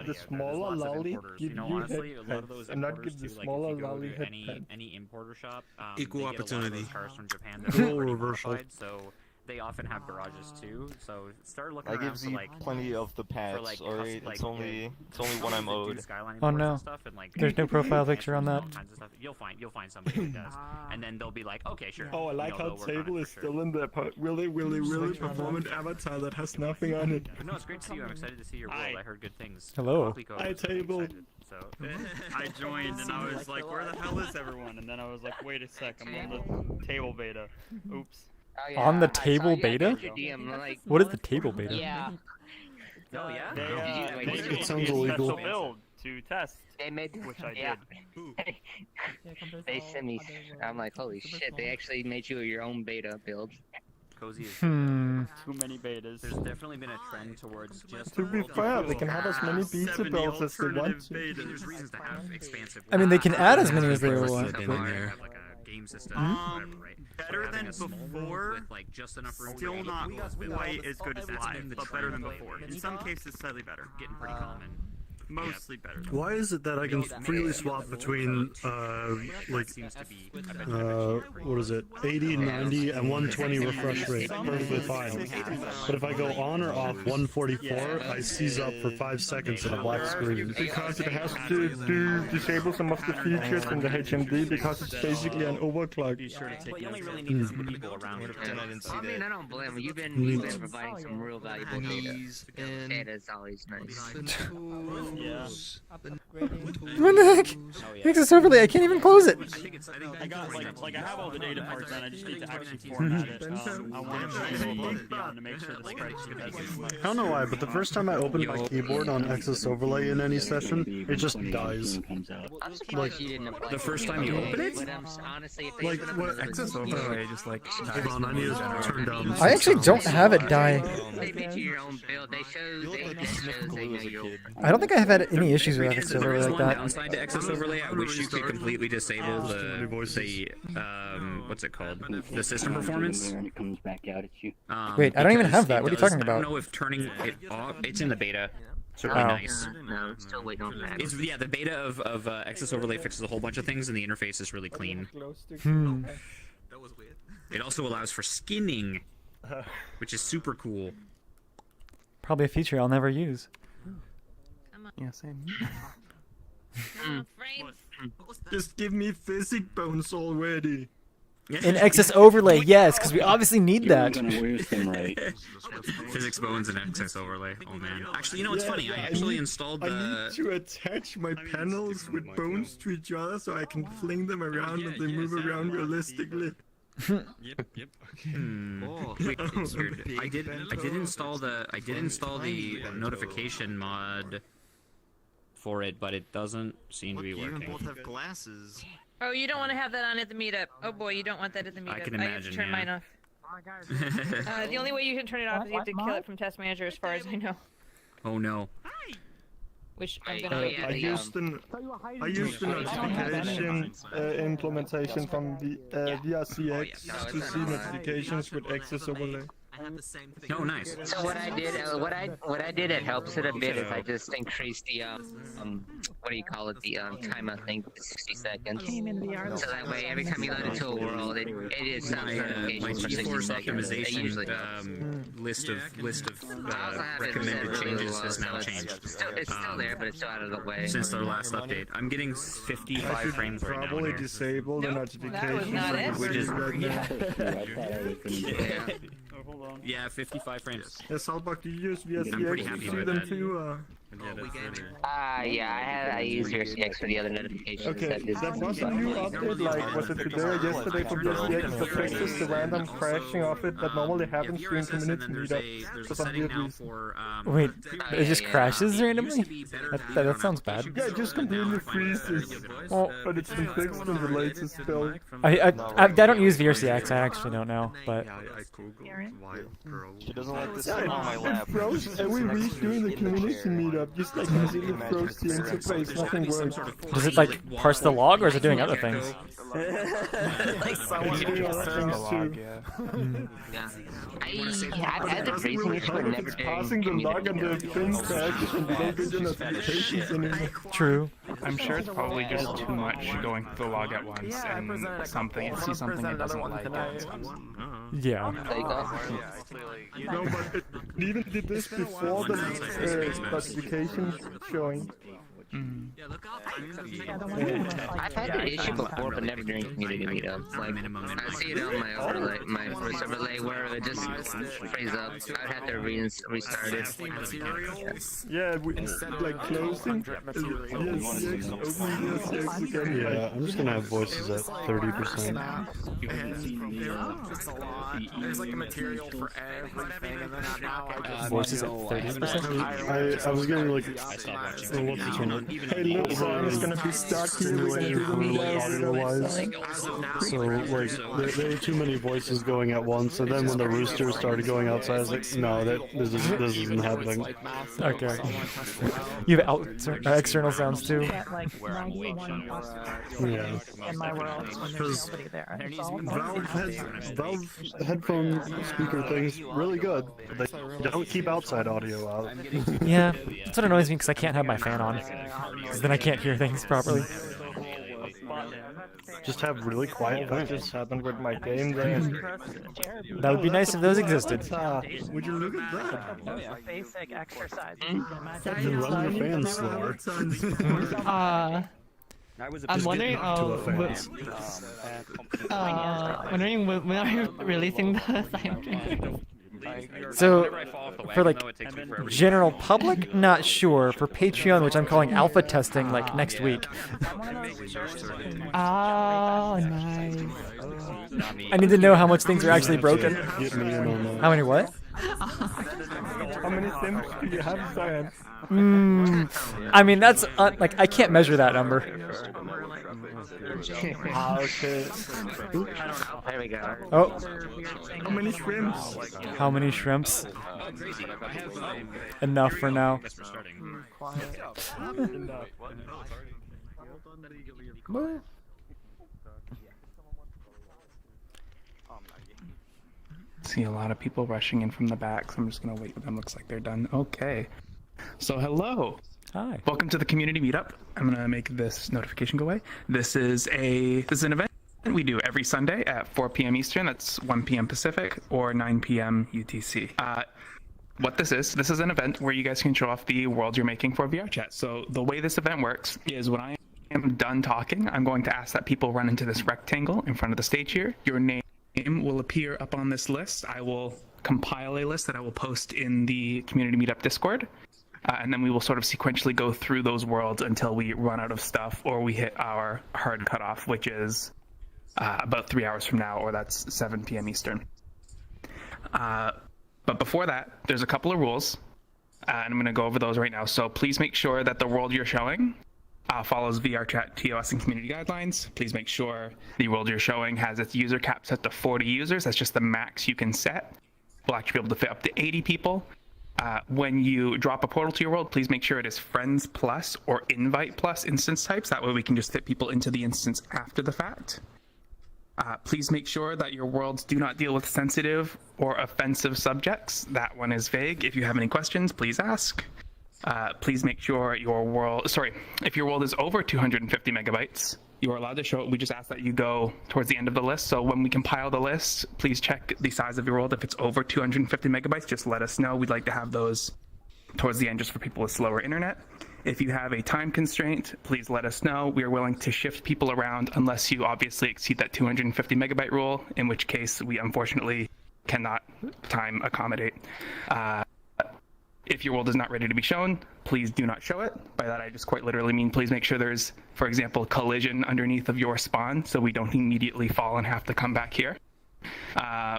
the smaller lolly give you honestly, a lot of those and not give the smaller lolly head any importer shop, Equal they get a lot of opportunity. those cars from Japan Role that are already reversal. modified, so they often have garages too. So start looking That around gives for you like plenty of the pets, like alright? like, It's only one I'm owed. Oh no, there's no profile picture on that. You'll find somebody who does, and then they'll be like, okay, sure. Oh, I like how they'll work on it Table for is sure. still in the really performant avatar that has nothing on it. No, it's great to see you. I'm excited to see your world. I heard good things. Hello. Hi, Table. So I joined and I was like, where the hell is everyone? And then I was like, wait a sec, I'm on the table beta. Oops. Oh, yeah, On the I saw table you guys beta? your DM, like, What is the table beta? yeah. oh yeah. They It sounds made a illegal. special build to test, They made, which I yeah. did. They sent me. I'm like, holy shit! They actually made you your own beta build. Cozy is Too many betas. There's definitely been a trend towards just. To be fair, they can have as many beta 70 builds as they want alternative to. There's reasons to have expansive. I mean, they can add as many as they Reverse want. it in but- there. Have like a game system. Better than before. With like just enough room. Still not we quite as good as That's live, been the but better than trend before. lately. In some cases, slightly better. Getting pretty common. Mostly better. Why is it that I can freely swap between, like, Seems to be. what is it, 80, 90, and 120 refresh rate? Perfectly fine. But if I go on or off 144, I seize up for 5 seconds in a black screen. Because it has to disable some of the features in the HMD because it's basically an overclock. But you only really need some people around. I didn't see I mean, that. I don't blame them. You've been providing some real valuable data. Data's always nice. Yeah. What the heck? Access overlay, I can't even close it. I got like I have all the data parts done. I just need to actually format it. I want to go above and beyond to make sure the spreadsheet has as much. I don't know why, but the first time I opened my keyboard on Access Overlay in any session, it just dies. I'm surprised you didn't apply The first time you open it? But honestly, if they Like, what? Access overlay just like. Hold on, I need to turn down. I actually don't have it die. they made you your own build, they show they know you. I don't think I have had any issues with access overlay like that. Downside to Access Overlay, I wish you could completely disable the what's it called? The system performance. Wait, I don't even have that. What are you talking I about? don't know if turning it off. It's in the beta. It's really Oh. nice. No, still waiting on that. It's the beta of Access Overlay fixes a whole bunch of things, and the interface is really clean. That was weird. It also allows for skinning, which is super cool. Probably a feature I'll never use. Yeah, same. Just give me physic bones already. In access overlay, yes, because we obviously need that. Physics bones and Access Overlay. Oh man. Actually, you know what's funny? I actually installed I the. need to attach my panels with bones to each other so I can fling them around and they move around realistically. Yep. Okay. Wait, it's weird. I did install the notification mod for it, but it doesn't seem to be You even working. both have glasses. Oh, you don't want to have that on at the meetup. Oh boy, you don't want that at the meetup. I can have to imagine, turn yeah. mine off. The only way you can turn it off is you have to kill it from Test Manager, as far as I know. Oh no. Which I'm gonna yeah, I used the notification implementation from the VRCX to see notifications with access overlay. I have the same thing. Oh, nice. So what I did, what I did, it helps it a bit. Is I just increased the what do you call it? The timer thing to 60 seconds. So that way, every time you load into a world, it is some My notifications for 60 GeForce seconds. It usually optimization list of I also have it recommended set really changes low, has now so it's changed. still there, but it's still out of the way. Since their last update. I'm getting I 55 should frames right now. probably here. disable the Nope, that was notifications not on it. the Which is- screen right now. Yeah. Oh, hold on. Yeah, 55 frames. Yeah, Salbach, do you use I'm pretty VRCX happy to see with them that. too? Yeah, I use your CX for the other notifications. Okay, that is that was a new update, like, was it today or yesterday from VRCX that fixes the random crashing of it that normally happens during community meetups for some weird reason. Wait, Oh, it just yeah. crashes randomly? That sounds bad. Yeah, it just completely freezes. Well, But it's been fixed in the latest build. I don't use VRCX, I actually don't know, but I googled wild girl. She doesn't like this Yeah, on my it lap. froze every week during the community meetup. meetup, just like completely froze the interface, nothing works. Does it like parse the log, or is it doing other things? It's doing other things too. Yeah. I've had the freezing issue and never It's passing the log and the thing crashes and we don't get the notifications anymore. True. I'm sure it's probably just too much going through the log at once and something it sees something it doesn't like. Yeah. There you go. No, but it even did this before the notification showing. I've had the issue before, but never during community meetups. Like, I see it on my overlay, my voice overlay, where it just frees up. I'd have to restart it. Yeah, we like closing. Yes, opening yes again. Yeah, I'm just gonna have voices at 30%. There's like a material for everything, and then now Voices at 30%. I was getting like, what's this one? Hey, Lipson is gonna be stuck here. Audio-wise. So like, there were too many voices going at once, and then when the rooster started going outside, I was like, no, this isn't happening. Okay. You have external sounds too. Yeah. In my world, when there's nobody there. Valve headphone speaker things really good. They don't keep outside audio out. Yeah, that's what annoys me because I can't have my fan on. Because then I can't hear things properly. Just have really quiet That things. just happened with my game there. That would be nice if those existed. Would you look at that? Basic exercise. You can run your fan slower. I'm wondering, when are you releasing the Cyberpunk? So, for like general public, not sure. For Patreon, which I'm calling alpha testing, like next week. Oh, nice. I need to know how much things are actually broken. Get me in on that. How many what? How many sims do you have, Cyan? I mean, that's like I can't measure that number. Okay. There we go. Oh, How many shrimps? how many shrimps? Enough for now. See a lot of people rushing in from the back, so I'm just gonna wait for them. Looks like they're done. Okay. So hello. Hi. Welcome to the community meetup. I'm gonna make this notification go away. This is an event we do every Sunday at 4 p.m. Eastern. That's 1 p.m. Pacific or 9 p.m. UTC. What this is an event where you guys can show off the world you're making for VRChat. So the way this event works is when I am done talking, I'm going to ask that people run into this rectangle in front of the stage here. Your name will appear up on this list. I will compile a list that I will post in the community meetup Discord. And then we will sort of sequentially go through those worlds until we run out of stuff or we hit our hard cutoff, which is about 3 hours from now, or that's 7 p.m. Eastern. But before that, there's a couple of rules, and I'm going to go over those right now. So please make sure that the world you're showing follows VRChat, TOS, and community guidelines. Please make sure the world you're showing has its user cap set to 40 users. That's just the max you can set. We'll actually be able to fit up to 80 people. When you drop a portal to your world, please make sure it is Friends Plus or Invite Plus instance types. That way we can just fit people into the instance after the fact. Please make sure that your worlds do not deal with sensitive or offensive subjects. That one is vague. If you have any questions, please ask. Please make sure if your world is over 250 megabytes, you are allowed to show it. We just ask that you go towards the end of the list. So when we compile the list, please check the size of your world. If it's over 250 megabytes, just let us know. We'd like to have those towards the end just for people with slower internet. If you have a time constraint, please let us know. We are willing to shift people around unless you obviously exceed that 250 megabyte rule, in which case we unfortunately cannot time accommodate. If your world is not ready to be shown, please do not show it. By that, I just quite literally mean please make sure there's, for example, collision underneath of your spawn so we don't immediately fall and have to come back here.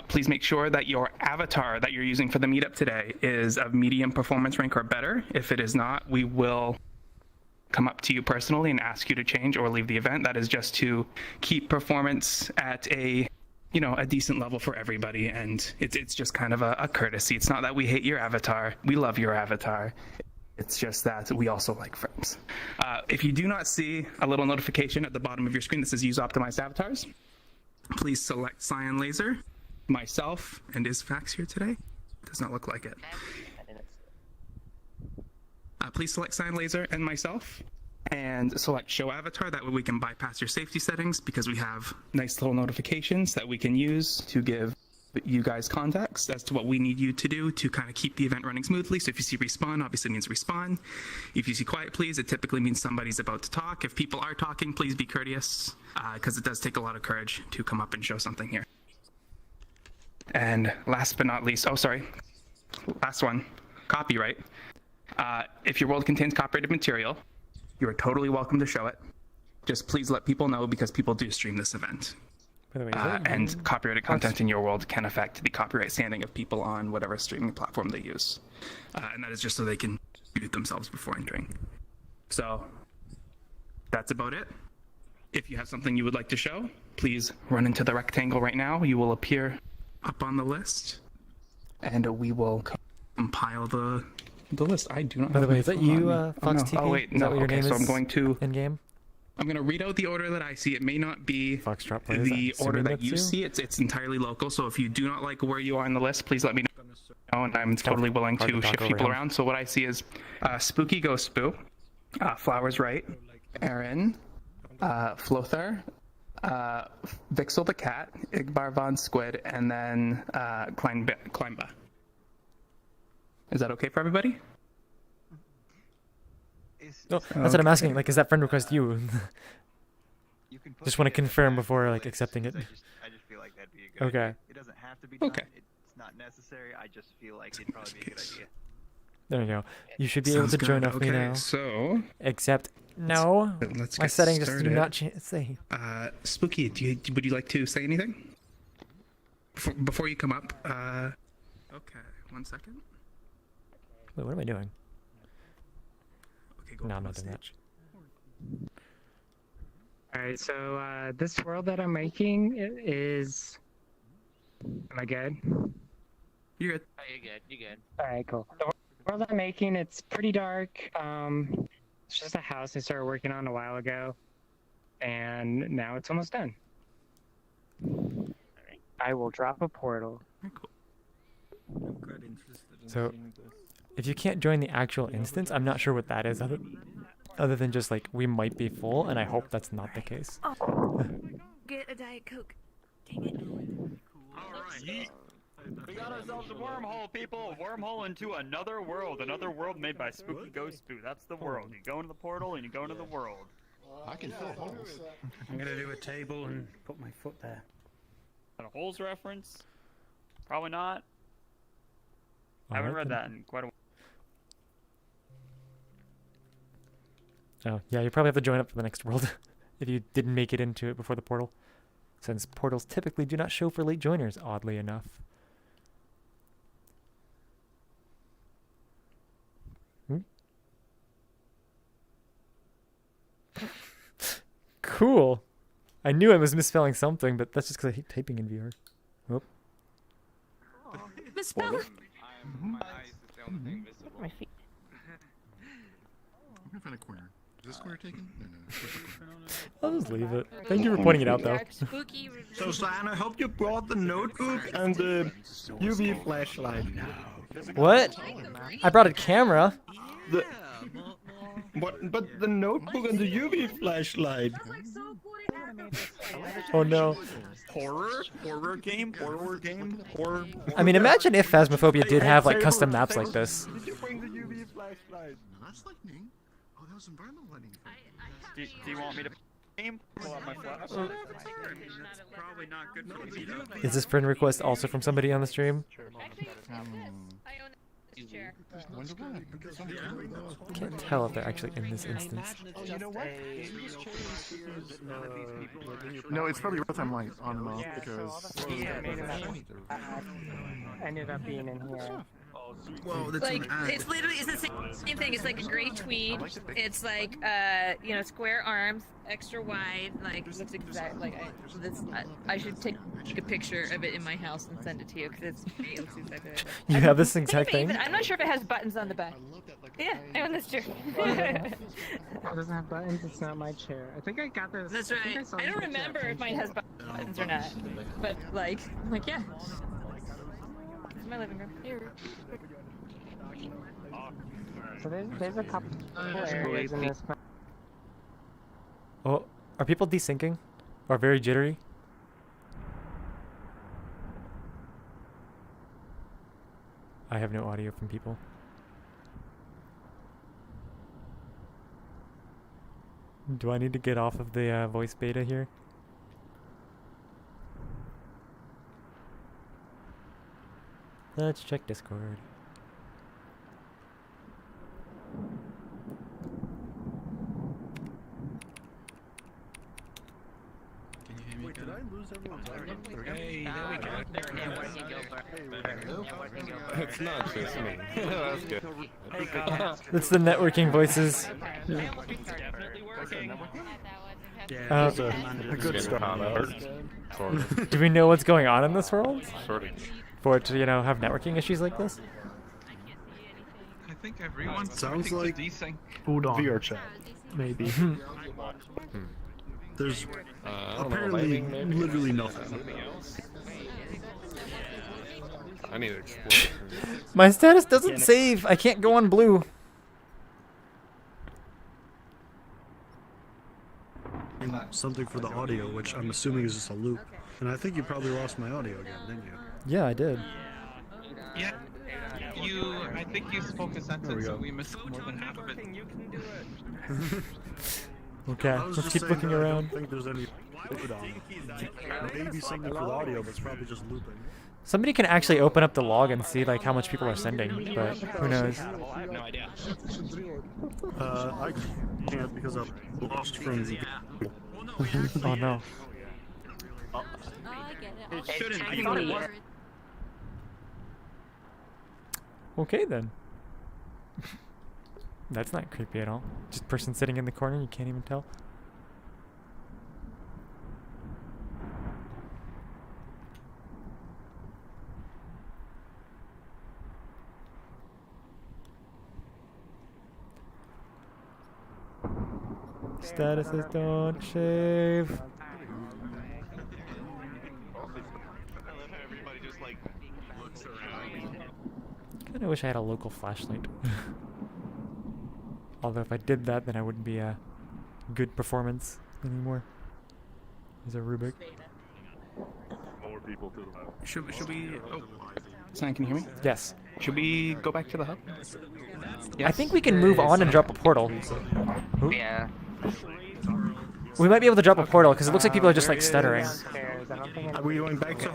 Please make sure that your avatar that you're using for the meetup today is of medium performance rank or better. If it is not, we will come up to you personally and ask you to change or leave the event. That is just to keep performance at a decent level for everybody, and it's just kind of a courtesy. It's not that we hate your avatar. We love your avatar. It's just that we also like frames. If you do not see a little notification at the bottom of your screen that says use optimized avatars, please select CyanLaser, myself, and is Fax here today? Does not look like it. Please select CyanLaser and myself, and select show avatar. That way we can bypass your safety settings, because we have nice little notifications that we can use to give you guys context as to what we need you to do to kind of keep the event running smoothly. So if you see respawn, obviously it means respawn. If you see quiet please, it typically means somebody's about to talk. If people are talking, please be courteous, because it does take a lot of courage to come up and show something here. And last but not least, last one, copyright. If your world contains copyrighted material, you are totally welcome to show it. Just please let people know, because people do stream this event. By the way, and copyrighted content in your world can affect the copyright standing of people on whatever streaming platform they use. And that is just so they can mute themselves before entering. So that's about it. If you have something you would like to show, please run into the rectangle right now. You will appear up on the list, and we will compile the list. I do not. By the way, is that you, Fox no. TV? Oh wait, is no. That what your Okay, name so is I'm going to in game. I'm going to read out the order that I see. It may not be the order that you see. It's entirely local. So if you do not like where you are on the list, please let me know, and I'm totally willing to shift people around. So what I see is Spooky Ghost Boo, Flowers Right, Aaron, Flothar, Vixel the Cat, Igbar Von Squid, and then Kleinba. Is that okay for everybody? No, that's what I'm asking. Like, is that friend request you? Just want to confirm before like accepting it. I just feel like that'd be a good idea. It doesn't have to be done. It's not necessary. I just feel like it'd probably be a good idea. There you go. You should be able to join off me now. So, except no, my settings just do not say. Spooky, would you like to say anything before you come up? Okay, 1 second. Wait, what am I doing? Okay, go no, I'm not doing that. Alright, so this world that I'm making is... Am I good? You're good. Oh, you're good. You're good. Alright, cool. The world I'm making, it's pretty dark. It's just a house I started working on a while ago. And now it's almost done. I will drop a portal. So, if you can't join the actual instance, I'm not sure what that is, other than just like, we might be full, and I hope that's not the case. Oh, get a Diet Coke. Dang it. Alright. We got ourselves a wormhole, people! A wormhole into another world made by Spooky Ghost Boo. That's the world. You go into the portal and you go into the world. I can fill holes. I'm gonna do a table and put my foot there. A holes reference? Probably not. I haven't read that in quite a while. Oh, yeah, you probably have to join up for the next world if you didn't make it into it before the portal, since portals typically do not show for late joiners, oddly enough. Cool. I knew I was misspelling something, but that's just because I hate typing in VR. Oh. Misspelling. My feet. I'm gonna find a corner. Is this corner taken? No. I'll just leave it. Thank you for pointing it out, though. So, Cyan, I hope you brought the notebook and the UV flashlight. What? I brought a camera. But the notebook and the UV flashlight. Oh no. Horror game. I mean, imagine if Phasmophobia did have like custom maps like this. Did you bring the UV flashlight? No, that's lightning. Oh, that was environmental lighting. Do you want me to pull out my flashlight? That's probably not good for the Meetup. Is this friend request also from somebody on the stream? Can't tell if they're actually in this instance. No, it's probably real-time light on and off because... Ended up being in here. Whoa, that's like it's literally the same thing. It's like a gray tweed. It's like square arms, extra wide. Like looks exact. Like I should take take a picture of it in my house and send it to you because it looks exactly like that. You have this exact thing? I'm not sure if it has buttons on the back. Yeah, I that's true. It doesn't have buttons. It's not my chair. I think I got this. That's right. I don't remember if mine has buttons or not, but like yeah. This is my living room. Here. So there's a couple areas in this map. Oh, are people desyncing? Or very jittery? I have no audio from people. Do I need to get off of the voice beta here? Let's check Discord. Wait, did I lose everyone's audio? Hey, there we go. It's not just me. That's good. It's the networking voices. A good start. Do we know what's going on in this world? Sort of. For it to, you know, have networking issues like this? I think everyone Sounds like desync. VRChat, maybe. There's apparently literally nothing. I need to explore. My status doesn't save. I can't go on blue. Something for the audio, which I'm assuming is just a loop. And I think you probably lost my audio again, didn't you? Yeah, I did. Yeah. I think you spoke a sentence and we missed more than half of it. Okay, let's keep looking I around. don't think there's any loop on. Maybe something for the audio, but it's probably just looping. Somebody can actually open up the log and see like how much people are sending, but who knows? I have no idea. I can't because I'm lost from the... Oh no. It shouldn't be. Okay then. That's not creepy at all. Just person sitting in the corner, you can't even tell. Statuses don't shave. Kinda wish I had a local flashlight. Although if I did that, then I wouldn't be a good performance anymore. There's a Rubik. More people to the left. Should we... Oh. Simon, can you hear me? Yes. Should we go back to the hub? I think we can move on and drop a portal. Ooh. Yeah. We might be able to drop a portal because it looks like people are just like stuttering. Are we going back to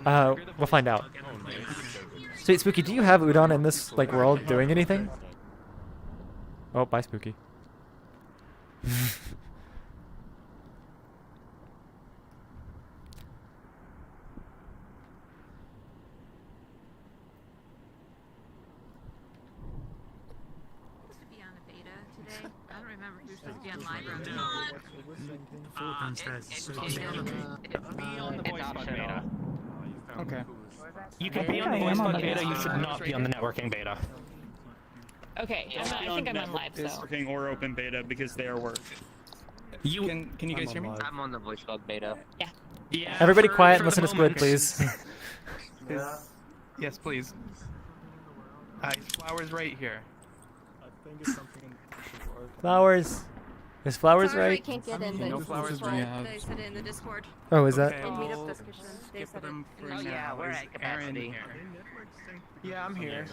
hub? We'll find out. Sweet Spooky, do you have Udon in this like world doing anything? Oh, bye Spooky. Okay. You can be on the voice bug beta, you should not be on the networking beta. Okay, I think I'm on live, so. Networking or open beta because they are work. Can you guys hear me? I'm on the voice bug beta. Yeah. Everybody quiet and listen to Squid, please. Yes, please. Flowers right here. Flowers. Is flowers Sorry, right? I can't get in, but No flowers Discord. right. They said it in the Discord. Oh, is that? In Meetup discussion, they said it. Oh yeah, we're at capacity. Yeah, I'm here.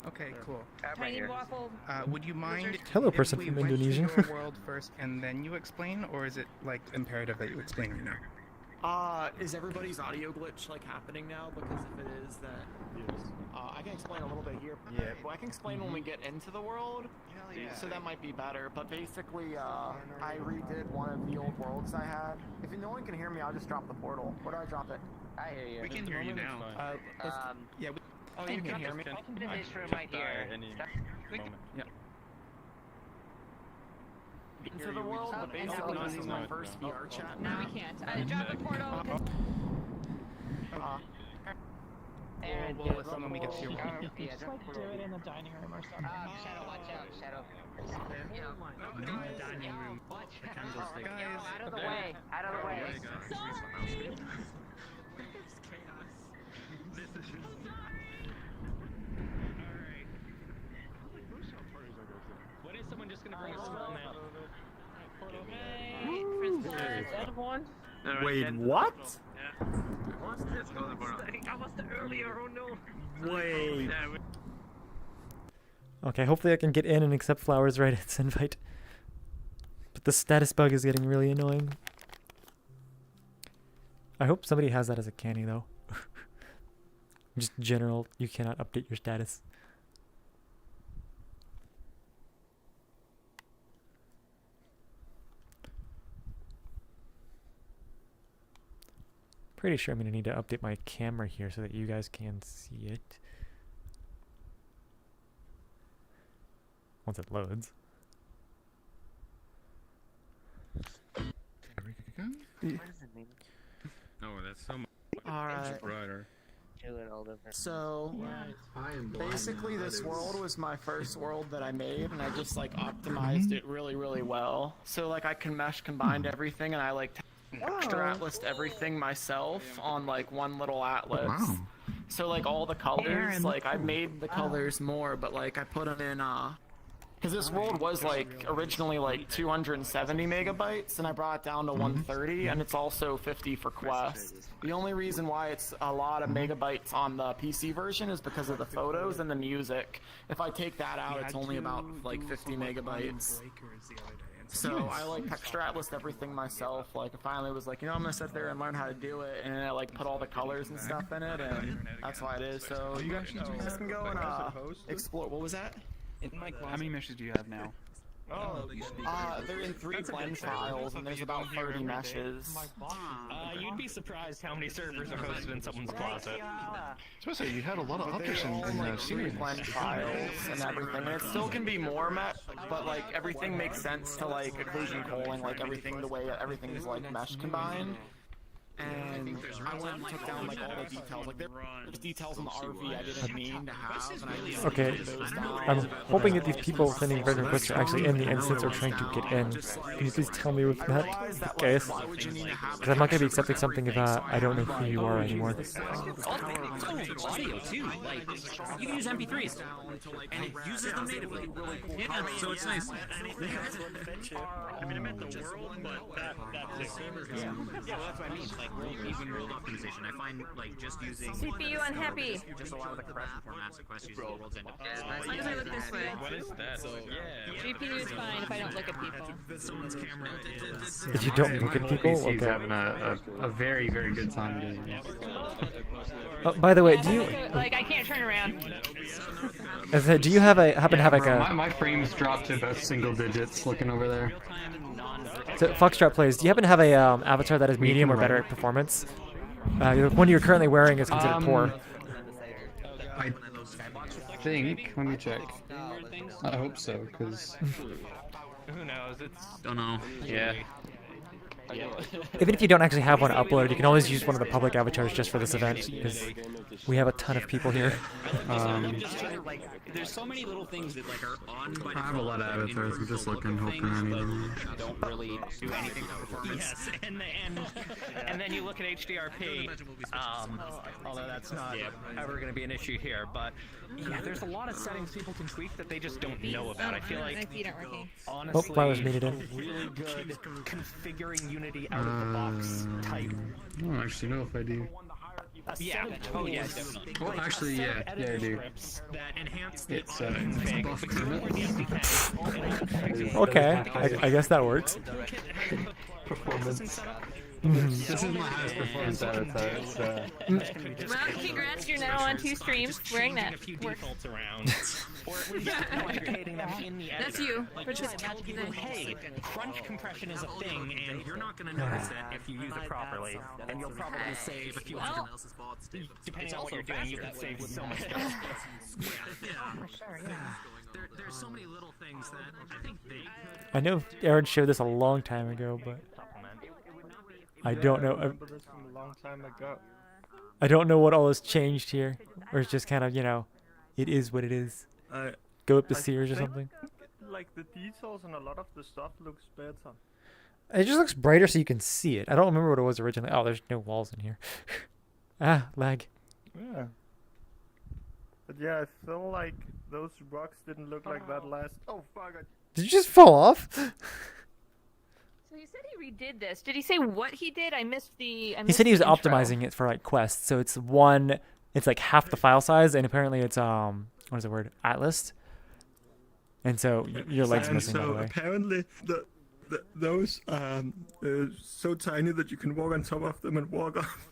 Okay, cool. Tiny waffle. Would you mind Hello, if person we from went to Indonesia. your world first and then you explain, or is it like imperative that you explain right now? Is everybody's audio glitch like happening now? Because if it is, then I can explain a little bit here. Yeah. Well, I can explain when we get into the world. So that might be better. But basically, I redid one of the old worlds I had. If no one can hear me, I'll just drop the portal. Where do I drop it? I hear you. We can hear you now. Yeah. Oh, you can hear me. I can do this room right here. Yeah. into the world, but basically this is my first VRChat. No, we can't. Drop the portal. Aaron, we'll let someone we can see. Yeah, Just like do it in the dining room or something. Shadow, watch out, Shadow. Dining room. Out of the way, out of the way. Sorry. When is someone just gonna bring a small map? Wait, what? I was the earlier, oh no. Wait. Okay, hopefully I can get in and accept Flowers' Reddit's invite. But the status bug is getting really annoying. I hope somebody has that as a canny though. Just general, you cannot update your status. Pretty sure I'm going to need to update my camera here so that you guys can see it. Once it loads. Oh, that's so much Alright. brighter. So, basically this world was my first world that I made, and I just like optimized it really, really well. So like I combined everything, and I like extra atlased everything myself on like one little atlas. Wow. So like all the colors, like I made the colors more, but like I put them in because this world was like originally like 270 megabytes, and I brought it down to 130, and it's also 50 for Quest. The only reason why it's a lot of megabytes on the PC version is because of the photos and the music. If I take that out, it's only about like 50 megabytes. So I like extra atlased everything myself. Like I finally was like, you know, I'm gonna sit there and learn how to do it, and I like put all the colors and stuff in it, and that's why it is. So you guys can go and explore. What was that? How many meshes do you have now? They're in 3 blend files, and there's about 30 meshes. You'd be surprised how many servers are hosted in someone's closet. Especially, you had a lot of options in the 3 series. blend files and everything, and it still can be more mesh, but like everything makes sense to like occlusion culling, like everything the way everything is like mesh combined. And I went and took down like all the details. Like there's details in the RV I didn't mean to have, and I just Okay, took those down. I'm hoping that these people sending friend requests are actually in the instance or trying to get in. Can you please tell me with that, guys? Because I'm not going to be accepting something if I don't know who you are anymore. Audio too. Like you can use MP3s, and it uses them natively. Yeah, so it's nice. I mean, I meant the world, but that's it. Yeah, well, that's what I mean. Like even world optimization, I find like just using CPU unhappy. Just a lot of the correction formats and questions using the world's end. As long as I look this way. What is that? So, GPU is fine if I don't look at people. Someone's camera is. If you don't look at people, PC's okay. having a very, very good time doing it. Oh, by the way, do you Like, I can't turn around. do you have a happen to have like a My frames dropped to about single digits looking over there. so Foxtrot plays? Do you happen to have a avatar that is medium or better at performance? The one you're currently wearing is considered poor. I think. Let me check. I hope so, because. Who knows? It's. Don't know. Yeah. Even if you don't actually have one uploaded, you can always use one of the public avatars just for this event, because we have a ton of people here. There's so many little things that like are on by I have a lot of avatars. I'm just looking, hoping I need them. Don't really do anything for performance. Yes, and then you look at HDRP, although that's not ever going to be an issue here, but yeah, there's a lot of settings people can tweak that they just don't know about. I feel like, My feet aren't working. honestly, Flowers made it in. really good configuring Unity out of the box type. I don't actually know if I do. Yeah. Oh yeah, definitely. Well, actually, yeah, I do. That enhance It's buff Kermit. Okay, I guess that works. Performance. This is my highest performance avatar. So. Well, congrats, you're now on 2 streams wearing that. Defaults around. Or at least educating them in the editor. That's you. Like, For just just tell people, hey, crunch compression is a thing, and you're not going to notice it if you use it properly, and you'll probably save a few hundred. Depending on what you're doing, you can save so much stuff. For sure, yeah. there's so many little things that I think they could. I know Aaron showed this a long time ago, but I don't know. remember this from a long time ago. I don't know what all has changed here, or it's just kind of, you know, it is what it is. Go up to I Sears or think, something. Like the details and a lot of the stuff looks better. It just looks brighter so you can see it. I don't remember what it was originally. Oh, there's no walls in here. Ah, lag. Yeah. But yeah, I feel like those rocks didn't look like that last. Oh fuck! Did you just fall off? So he said he redid this. Did he say what he did? I missed the. He said he was optimizing it for like quests. So it's it's like half the file size, and apparently it's what is the word? Atlas. And so your leg's And missing, by the so way. apparently those so tiny that you can walk on top of them and walk off.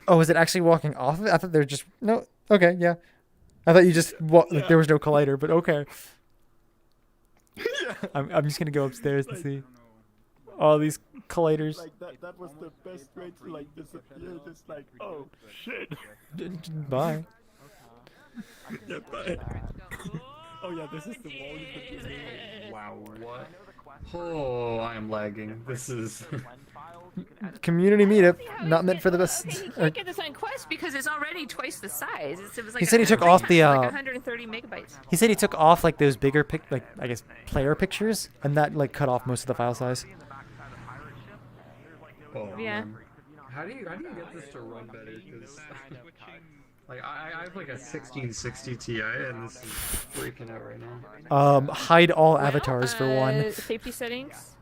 Oh, is it actually walking off of it? I thought they were just no. Okay, yeah. I thought you just like there was no collider, but okay. I'm just gonna go upstairs and see all these colliders. Like that was the best way to like disappear. Just like oh shit. Bye. Yeah, bye. Oh yeah, this is the wall you could do. Wow, what? Oh, I am lagging. This is... Community meetup, not meant for the best. Okay, he can't get this on Quest because it's already twice the size. It was like He said he took off the like 130 megabytes. He said he took off like those bigger like I guess player pictures, and that like cut off most of the file size. Oh, Yeah. man. How do you get this to run better? 'Cause, like I have like a 1660 Ti, and this is freaking out right now. Hide all avatars for one. Safety settings.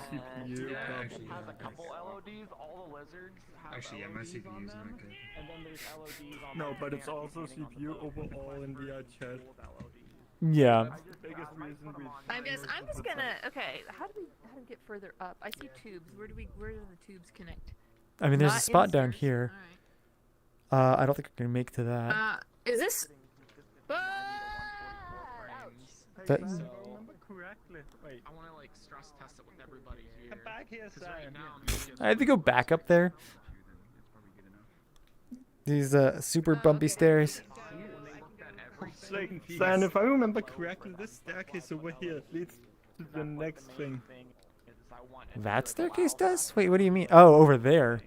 CPU. Yeah, actually, yeah, my CPU is not good. No, but it's also CPU overall in VRChat. Yeah. That's the biggest reason we. I'm just gonna. Okay, how do we get further up? I see tubes. Where do the tubes connect? I mean, there's a Not spot down inserts? here. Alright. I don't think I can make to that. Is this? That- If I remember correctly. Wait. I want to like stress test it with everybody here. Come back here, Cyan. I had to go back up there. These super bumpy stairs. Like, Cyan, if I remember correctly, this staircase over here leads to the next thing. That staircase does? Wait, what do you mean? Oh, over there.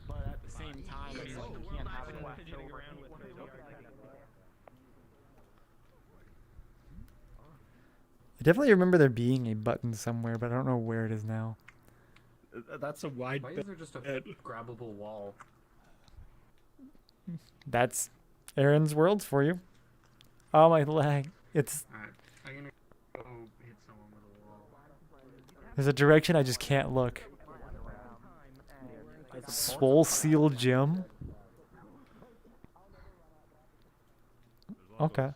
But at the same time, it's like you can't have it left over. I definitely remember there being a button somewhere, but I don't know where it is now. That's a wide. Why is there just a grabbable wall? That's Aaron's worlds for you. Oh, my lag. It's... Alright, I'm gonna go hit someone with a wall. There's a direction I just can't look. Swole Seal Gym? Okay.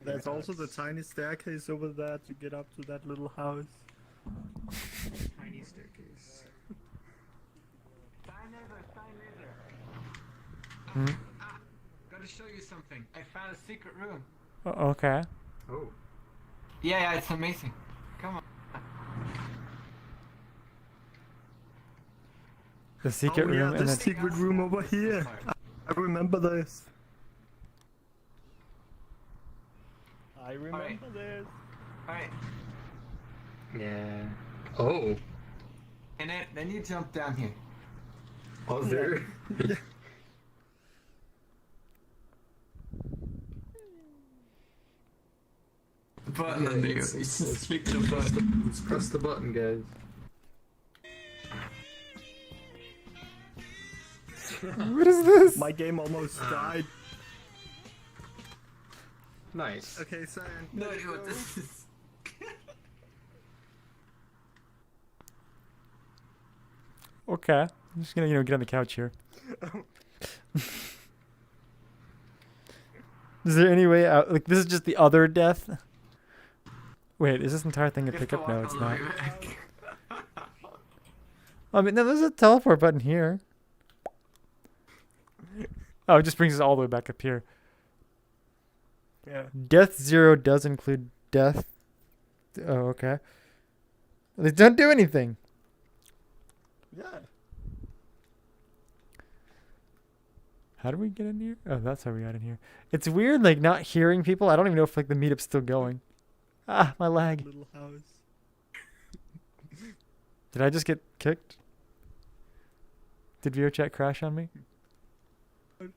There's also the tiny staircase over there to get up to that little house. Tiny staircase. Gotta show you something. I found a secret room. Okay. Oh. Yeah, it's amazing. Come on. The secret oh, room yeah, and the then... secret room over here. I remember this. I remember this. Alright. Yeah. Oh. And then you jump down here. Oh, there. Button under you. Let's press the button, guys. What is this? My game almost died. Nice. Okay, Cyan. No, what this is. Okay. I'm just gonna, get on the couch here. Is there any way out? Like, this is just the other death? Wait, is this entire thing a pickup? No, it's not. I mean, no, there's a teleport button here. Oh, it just brings us all the way back up here. Yeah. Death 0 does include death. Oh, okay. They don't do anything. Yeah. How do we get in here? Oh, that's how we got in here. It's weird, like, not hearing people. I don't even know if, like, the meetup's still going. Ah, my lag. Little house. Did I just get kicked? Did VRChat crash on me? That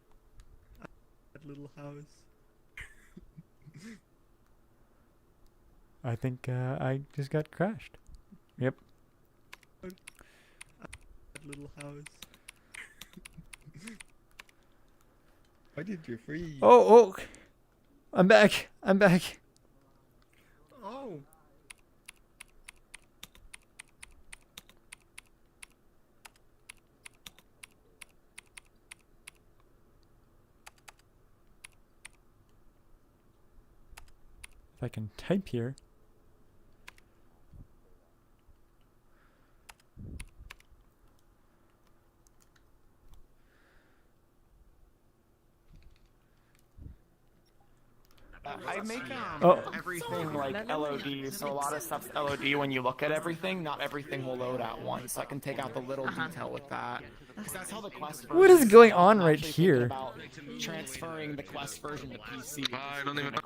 little house. I think I just got crashed. Yep. That little house. Why did you freeze? Oh, I'm back. I'm back. Oh. If I can type here. I make Oh. everything like LOD, so a lot of stuff's LOD when you look at everything. Not everything will load at once. So I can take out the little detail with that. Because that's how the Quest version What is going on I'm right actually thinking here? about transferring the Quest version to PC. I don't even know.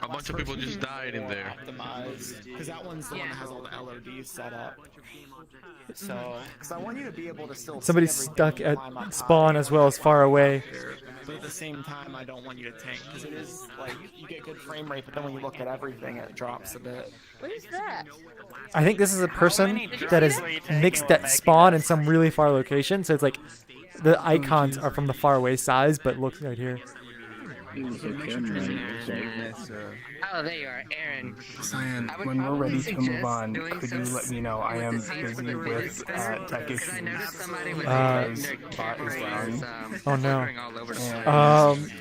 A bunch of people just died in there. Because that one's the one that has all the LODs set up. So, because I want you to be able to still. Somebody's see stuck everything at when you climb up spawn high. as well as far away. But at the same time, I don't want you to tank because it is like you get good frame rate, but then when you look at everything, it drops a bit. What is that? I think this is a person that is mixed at spawn in some really far location. So it's like the icons are from the far away size, but look right here. Oh, there you are, Aaron. Cyan, when we're ready to move on, could you let me know? I am busy with tech issues. Bot is down. Oh no.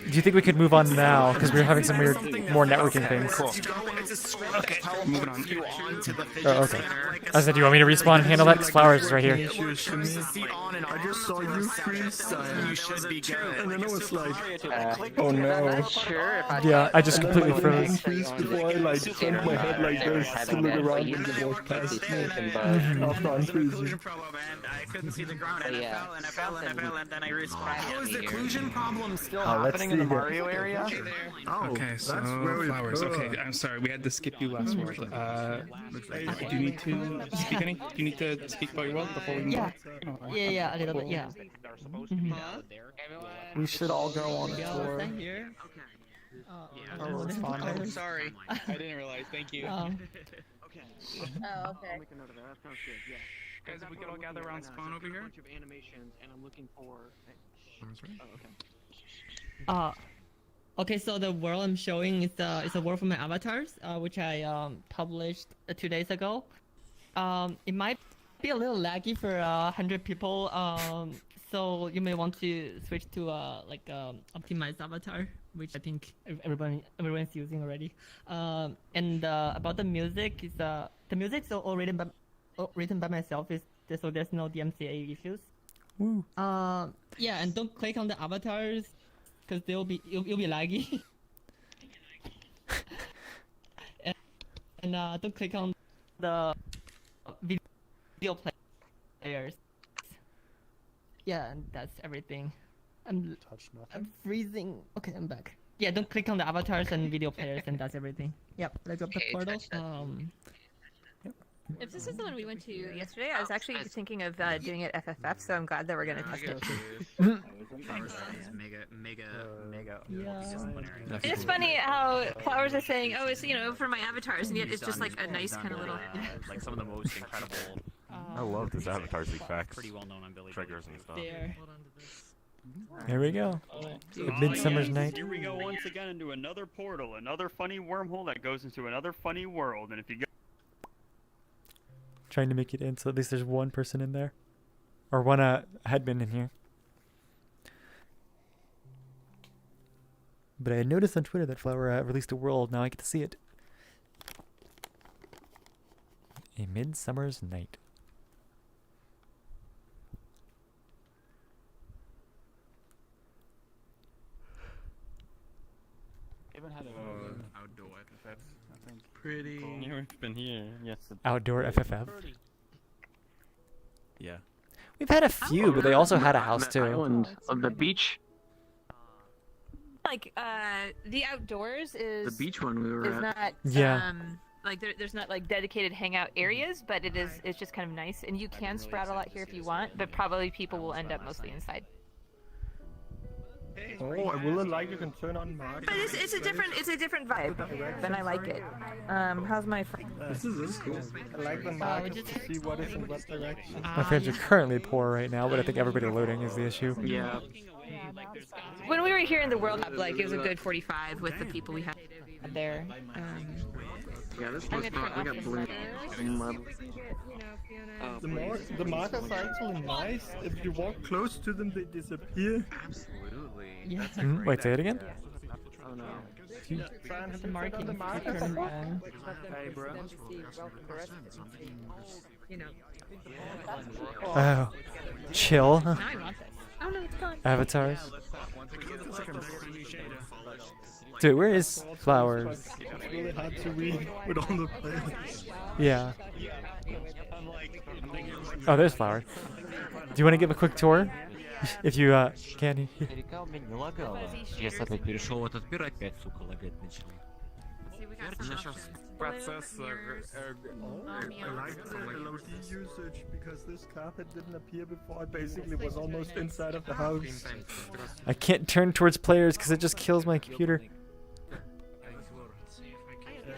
Do you think we could move on now? Because we're having some weird, more networking things. Cool. Moving on. Oh, okay. I said, do you want me to respawn and handle that? Because Flowers is right here. I just saw you freeze, and then I was like, oh no. Yeah, I just completely froze. Before I like turned my head like this to look around and the walk past me after I'm freezing. I couldn't see the ground, and I fell, and then I respawned. Oh, is the occlusion problem still let's happening in the see Mario area? Okay, so Flowers. Okay, I'm sorry, we had to skip you last world. Do you need to speak any? Do you need to speak about your world before we move on? Yeah, a little bit, yeah. We should all go on a tour. Oh, sorry. I didn't realize. Thank you. Oh, okay. Guys, if we could all gather around spawn over here. Okay, so the world I'm showing is a world from my avatars, which I published 2 days ago. It might be a little laggy for 100 people. So you may want to switch to optimized avatar, which I think everyone's using already. And about the music is the music's all written by myself. So there's no DMCA issues. Woo. Yeah, and don't click on the avatars because it'll be laggy. and don't click on the video players. Yeah, and that's everything. I'm freezing. Okay, I'm back. Yeah, don't click on the avatars and video players, and that's everything. Yep, let's up the portal. If this is the one we went to yesterday, I was actually thinking of doing it FFF, so I'm glad that we're gonna test it. Mega. And it's funny how Flowers are saying, "Oh, it's for my avatars," and yet it's just like a nice kind of little. Like some of the most incredible. I love this avatars effects. Pretty well known on Billy. Triggers and stuff. Here we go. The Midsummer's Night. Here we go once again into another portal, another funny wormhole that goes into another funny world, and if you go. Trying to make it in so at least there's one person in there. Or one admin in here. But I had noticed on Twitter that Flower released a world. Now I get to see it. A Midsummer's Night. Even had a outdoor FFF, I think. Pretty. Never been here. Yes. Outdoor FFF. Yeah. We've had a few, but they also had a house too. Island of the beach. like the outdoors is The beach one we were is at. not Yeah. like there's not like dedicated hangout areas, but it's just kind of nice, and you can sprout a lot here if you want, but probably people will end up mostly inside. Oh, I really like you can turn on market. But it's a different vibe, and I like it. How's my friend? This is cool. I like the market to see what is in what direction. My friends are currently poor right now, but I think everybody loading is the issue. Yeah. When we were here in the World Hub, like it was a good 45 with the people we had there. Yeah, this I'm was gonna not. turn We off got the blue letters. The markers are actually nice. If you walk close to them, they disappear. Absolutely. Yeah. Wait, say it again? Oh no. The markings. Hey, bro. Oh. Chill. Now I want this. Oh no, it's gone. Avatars. Dude, where is Flowers? It's really hard to read with all the players. Yeah. Oh, there's Flowers. Do you want to give a quick tour? If you can. Я с тобой перешел в этот мир, опять, сука, лагать начал. Process. I like the LOD usage because this carpet didn't appear before. I basically was almost inside of the house. I can't turn towards players because it just kills my computer.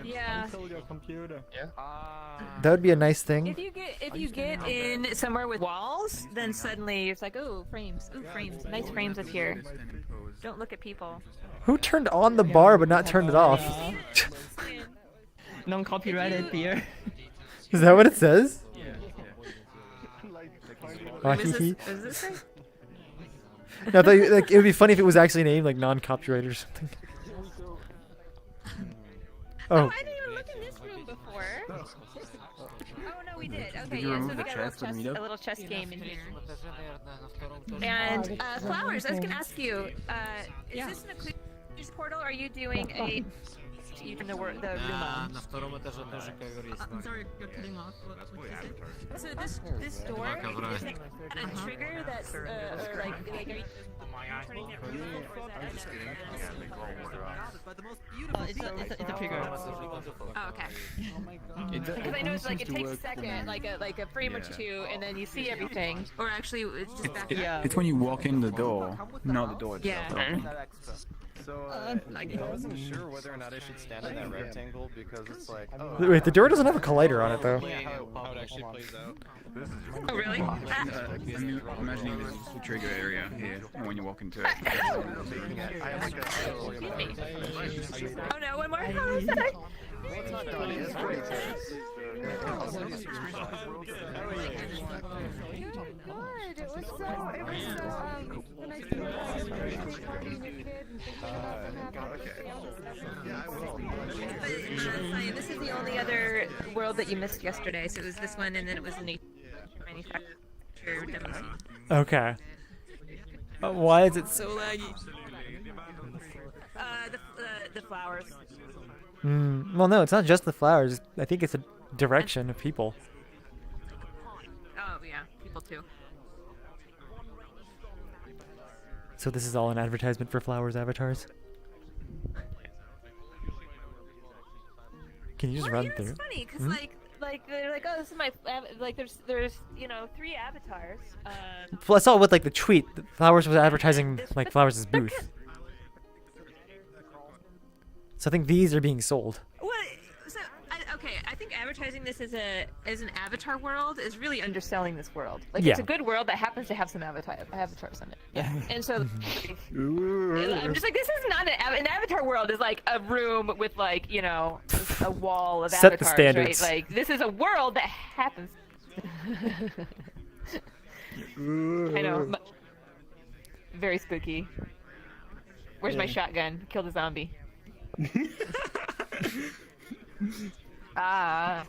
Yeah. Control your computer. Yeah. That would be a nice thing. If you get in somewhere with walls, then suddenly it's like, ooh, frames, nice frames up here. Don't look at people. Who turned on the bar but not turned it off? Non-copyrighted beer. Is that what it says? Oh, Is hee hee. this say? No, I thought like, it would be funny if it was actually named like non-copyright or something. Oh. I didn't even look in this room before. Oh no, we did. Okay, Did you yeah, so remove we the got chest in Meetup? a little chess game in here. And Flowers, I was gonna ask you, is this an occlusion portal? Or are you doing a in the room on? На втором этаже тоже ковер есть. I'm sorry, you're cutting off. So this door is it a trigger that's or like are you turning it real or is that it's a trigger. Oh, okay. Because I know it's like it takes a second, like a frame or two, and then you see everything. Or actually, it's just back. It's when you walk in the door, not the door itself. Yeah. So, I wasn't sure whether or not I should stand in that rectangle because it's like, oh. Wait, the door doesn't have a collider on it though. How it actually plays out. Oh, really? I'm imagining this is the trigger area here when you walk into it. Oh no, one more. How is that? This is the only other world that you missed yesterday, so it was this one, and then it was the manufacturer demo scene. Okay. Why is it so laggy? The flowers. Well, no, it's not just the flowers. I think it's a direction of people. Oh yeah, people too. So this is all an advertisement for Flowers avatars? Can you just run through? It's funny because like they're like, oh, this is my like there's 3 avatars. Well, I saw with like the tweet that Flowers was advertising like Flowers' booth. So I think these are being sold. Well, so I think advertising this as an avatar world is really underselling this world. Like Yeah. it's a good world that happens to have some avatars in it. Yeah. And so I'm just like, this is not an avatar world. Is like a room with like a wall of Set the avatars, standards. right? Like this is a world that happens. I know. Very spooky. Where's my shotgun? Killed a zombie. I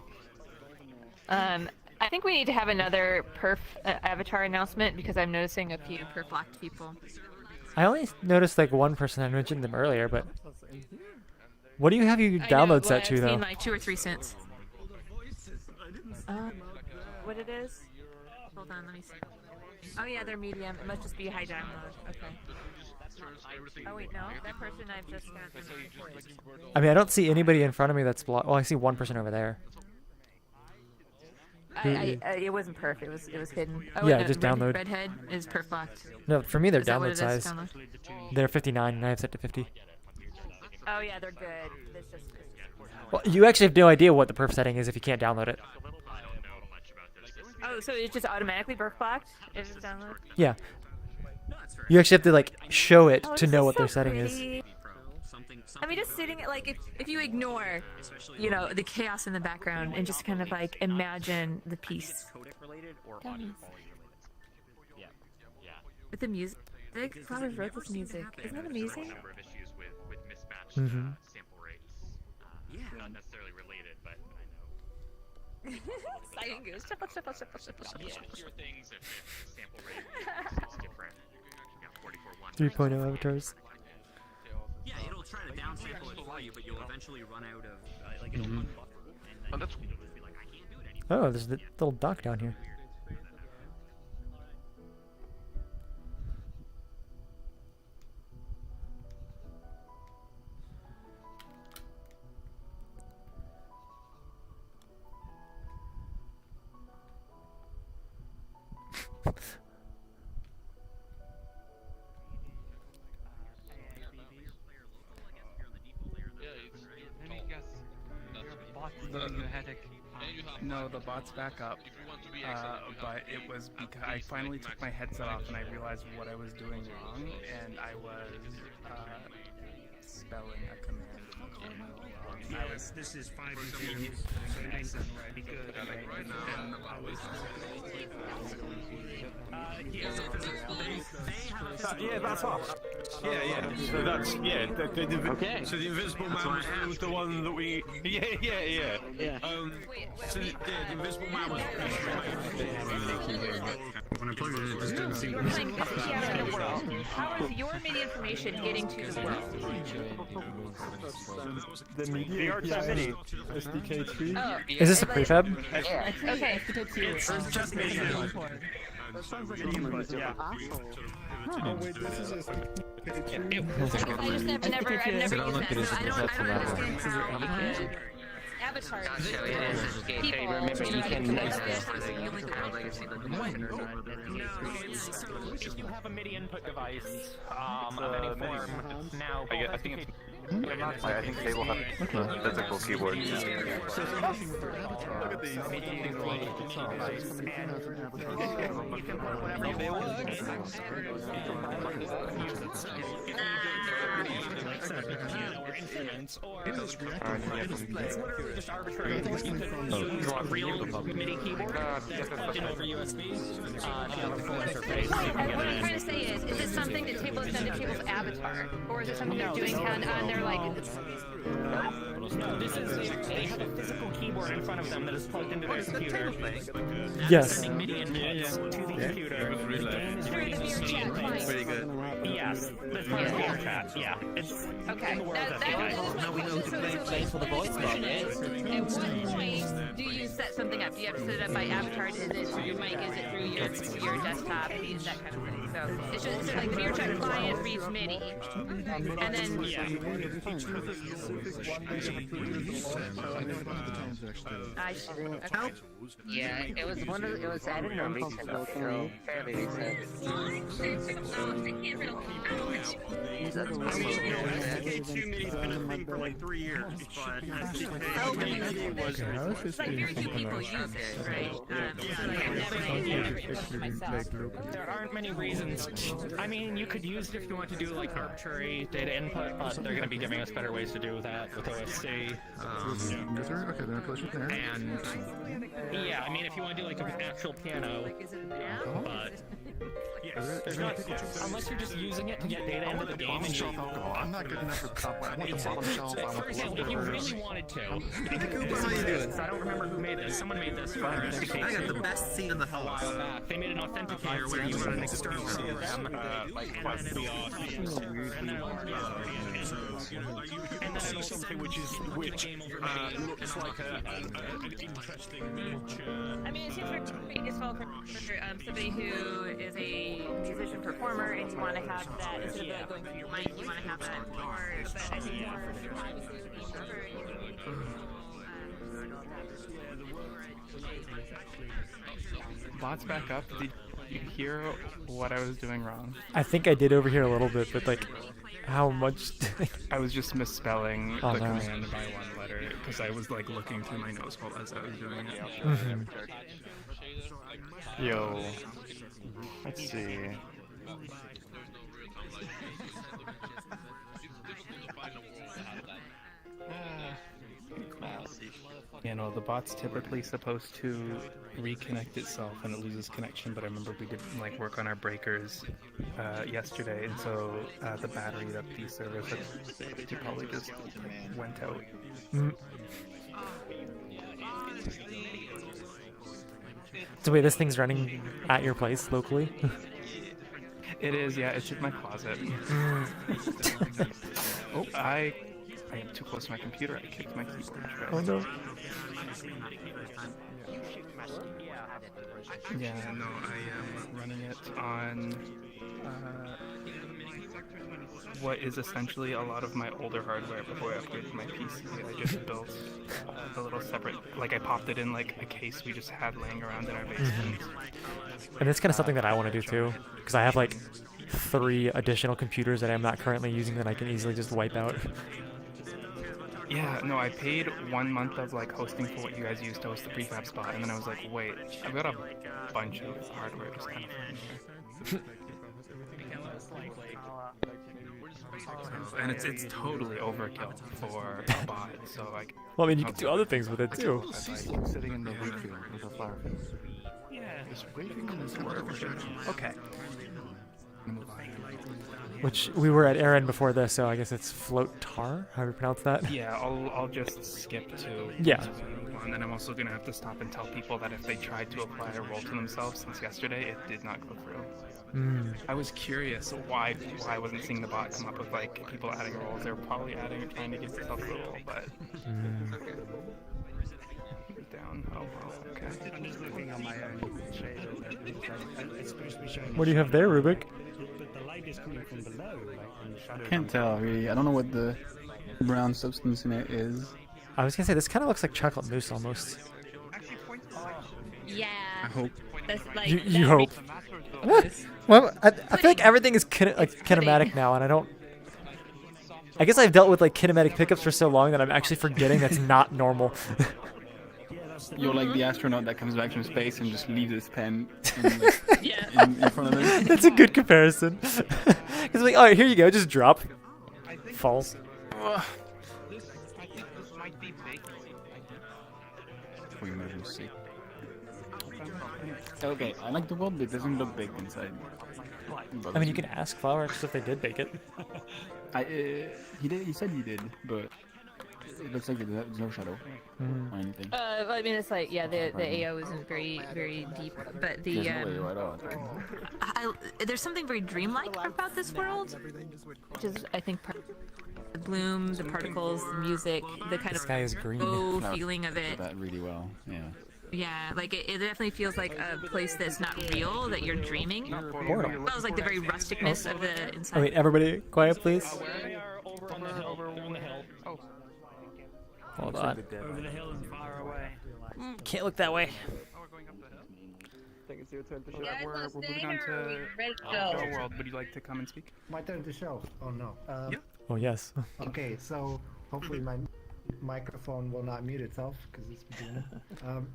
think we need to have another perf avatar announcement because I'm noticing a few perf locked people. I only noticed like one person. I mentioned them earlier, but what do you have you download set to I've though? seen like 2 or 3 cents. What it is? Hold on, let me see. Oh yeah, they're medium. It must just be high download. Okay. Oh wait, no, that person I've just got. I mean, I don't see anybody in front of me that's blocked. Well, I see one person over there. It wasn't perf. It was hidden. Oh, Yeah, no, just download. Redhead is perf locked. No, for me they're Is that what download it is, size. download? They're 59 and I have set to 50. Oh yeah, they're good. It's just. Well, you actually have no idea what the perf setting is if you can't download it. Oh, so it's just automatically perf blocked if it's downloaded? Yeah. You actually have to like show it Oh, to this know is what so their setting is. pretty. I mean, just sitting like if you ignore, you know, the chaos in the background and just kind of like imagine the piece. With the music, Flowers wrote this music. Isn't that amazing? Mm-hmm. Not necessarily related, but I know. Silent Goose. Shuffle, shuffle, shuffle, shuffle, shuffle. Yeah, your things if sample rate is different. Yeah, 3.0 avatars. Yeah, it'll try to downsample it for you, but you'll eventually run out of like it'll unbundle. And then you'll just be like, I can't do it anymore. Oh, there's the little dock down here. No, the bot's back up. But it was because I finally took my headset off and I realized what I was doing wrong, and I was spelling a command. This is 5 because Yeah, that's us. Yeah. So that's Okay. So the invisible man was the one that we. Yeah. So the invisible man was. when I plugged it in, it just didn't seem You're playing Christianity in the world. How is your MIDI information getting to the world? The media API SDK 3. Oh, Is this a prefab? Yeah. Okay. It's just me. That sounds like an input. Yeah. Oh wait, this is SDK 3. I just have never used that, so I don't understand how Avatar. So it is SDK 3. Remember, you can use this for the legacy If you have a MIDI input device of any form, now I think it's. I think they will have a physical keyboard. It's literally just arbitrary. You can use a real MIDI keyboard that's plugged in over USB. If you have a full interface, you can What get I'm it trying to say is it something that Table has done to Table's avatar? Or is it something they're doing on their, like... No, this is they have a physical keyboard in front of them that is plugged into their computer. Yes. Sending MIDI inputs to the computer. Pretty good. Yes, that's part of VRChat. Yeah, it's Okay. in the world of Now we know who plays for the voice question is, at what point do you set something up? Do you have to set it up by avatar? Is it through your mic? Is it through your desktop? That kind of thing. So it's just like VRChat client reads MIDI, and then I should. Okay. Yeah, it was one of it was I don't know recent, so fairly recent. SDK2's been a thing for like 3 years, but SDK was. Like very few people use it, right? So like I've never implemented myself. There aren't many reasons. I mean, you could use it if you want to do like arbitrary data input, but they're going to be giving us better ways to do that with OSC. And yeah, I mean, if you want to do like an actual piano, but there's not, unless you're just using it to get data into the game and I'm not good enough for the top one. I want the bottom shelf. I want for example, if you really wanted to, I don't remember who made this. Someone made this for SDK. I got the best seat in the A while back. They made an authenticator where you run an external program, and then it'll send Which looks like an interesting miniature. I mean, it seems pretty useful for somebody who is a a musician performer and you want to have that instead of like going through your mic, you want to have that more. But I think more for privacy would be sure Bots back up. Did you hear what I was doing wrong? I think I did overhear a little bit, but like, how much? I was just misspelling Oh, the no. command by one letter because I was like looking through my notes while as I was doing it. Mhm. Yo, let's see. You know, the bot's typically supposed to reconnect itself when it loses connection, but I remember we did like work on our breakers yesterday, and so the battery that these servers had probably just went out. Mm. So wait, this thing's running at your place locally? It is, yeah. It's in my closet. Oh, I am too close to my computer. I kicked my keyboard. Oh no. Yeah, no, I am running it on what is essentially a lot of my older hardware before I upgraded my PC. I just built a little separate, like I popped it in like a case we just had laying around in our basement. And it's kind of something that I want to do too, because I have like 3 additional computers that I'm not currently using that I can easily just wipe out. Yeah, no, I paid 1 month of like hosting for what you guys used to host the prefab spot, and then I was like, wait, I've got a bunch of hardware just kind of here. And it's totally overkill for a bot, so like... Well, I mean, you can do other things with it too. Sitting in the wheat field with a flower face. Yeah, it's waving in his Okay. Which we were at Aaron before this, so I guess it's float tar. How do you pronounce that? Yeah, I'll just skip to Yeah. And then I'm also gonna have to stop and tell people that if they tried to apply a role to themselves since yesterday, it did not go through. Mm. I was curious why I wasn't seeing the bot come up with like people adding roles. They were probably trying to get themselves a role, but down. Oh well, okay. I'm just looking on my own shade. It's supposed to be showing. What do you have there, Rubik? But the light is coming from below, like in the shadow. Can't tell really. I don't know what the brown substance in it is. I was gonna say this kind of looks like chocolate mousse almost. Yeah. I hope. That's like, You hope. What? Well, I feel like everything is kinematic now, and I don't. I guess I've dealt with like kinematic pickups for so long that I'm actually forgetting that's not normal. You're like the astronaut that comes back from space and just leaves his pen in front of him. That's a good comparison. Because like, all right, here you go, just drop. Falls. Okay, I like the world, but it doesn't look big inside. I mean, you can ask Flower just if they did bake it. He said he did, but it looks like there's no shadow or anything. I mean, it's like, yeah, the AO isn't very deep, but the there's something very dreamlike about this world, which is, I think, the bloom, the particles, the music, the kind of sky is green. low feeling of it. That really well, yeah. Yeah, like it definitely feels like a place that's not real, that you're dreaming. Portal. Well, it's like the very rusticness of the inside. Oh wait, everybody quiet, please. Over on the hill. Oh. Hold on. Over the hill and far away. Can't look that way. I think it's your turn to show. We're moving on to Show World. Would you like to come and speak? My turn to show. Oh no. Yeah. Oh yes. Okay, so hopefully my microphone will not mute itself because it's doing it.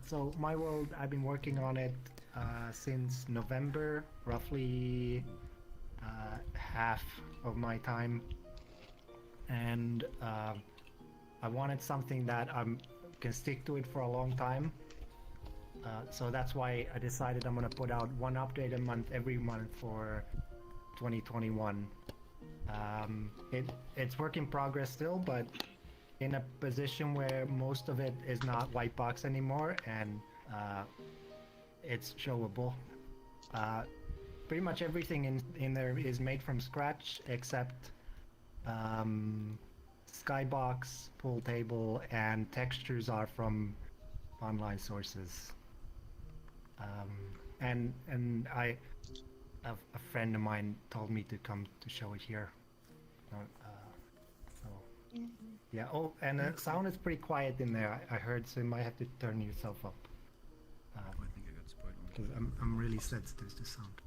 So my world, I've been working on it since November, roughly half of my time, and I wanted something that I can stick to it for a long time. So that's why I decided I'm gonna put out one update a month every month for 2021. It's work in progress still, but in a position where most of it is not white box anymore, and it's showable. Pretty much everything in there is made from scratch except skybox, pool table, and textures are from online sources. And a friend of mine told me to come to show it here. So yeah. Oh, and the sound is pretty quiet in there. I heard, so you might have to turn yourself up. Because I'm really sensitive to sound.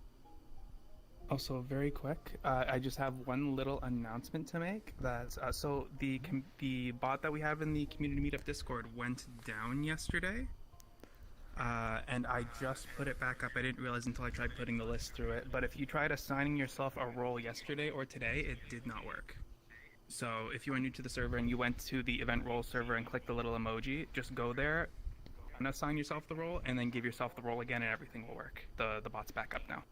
Also, very quick, I just have one little announcement to make. That so the bot that we have in the community meetup Discord went down yesterday, and I just put it back up. I didn't realize until I tried putting the list through it. But if you tried assigning yourself a role yesterday or today, it did not work. So if you are new to the server and you went to the event role server and clicked the little emoji, just go there and assign yourself the role, and then give yourself the role again, and everything will work. The bot's back up now.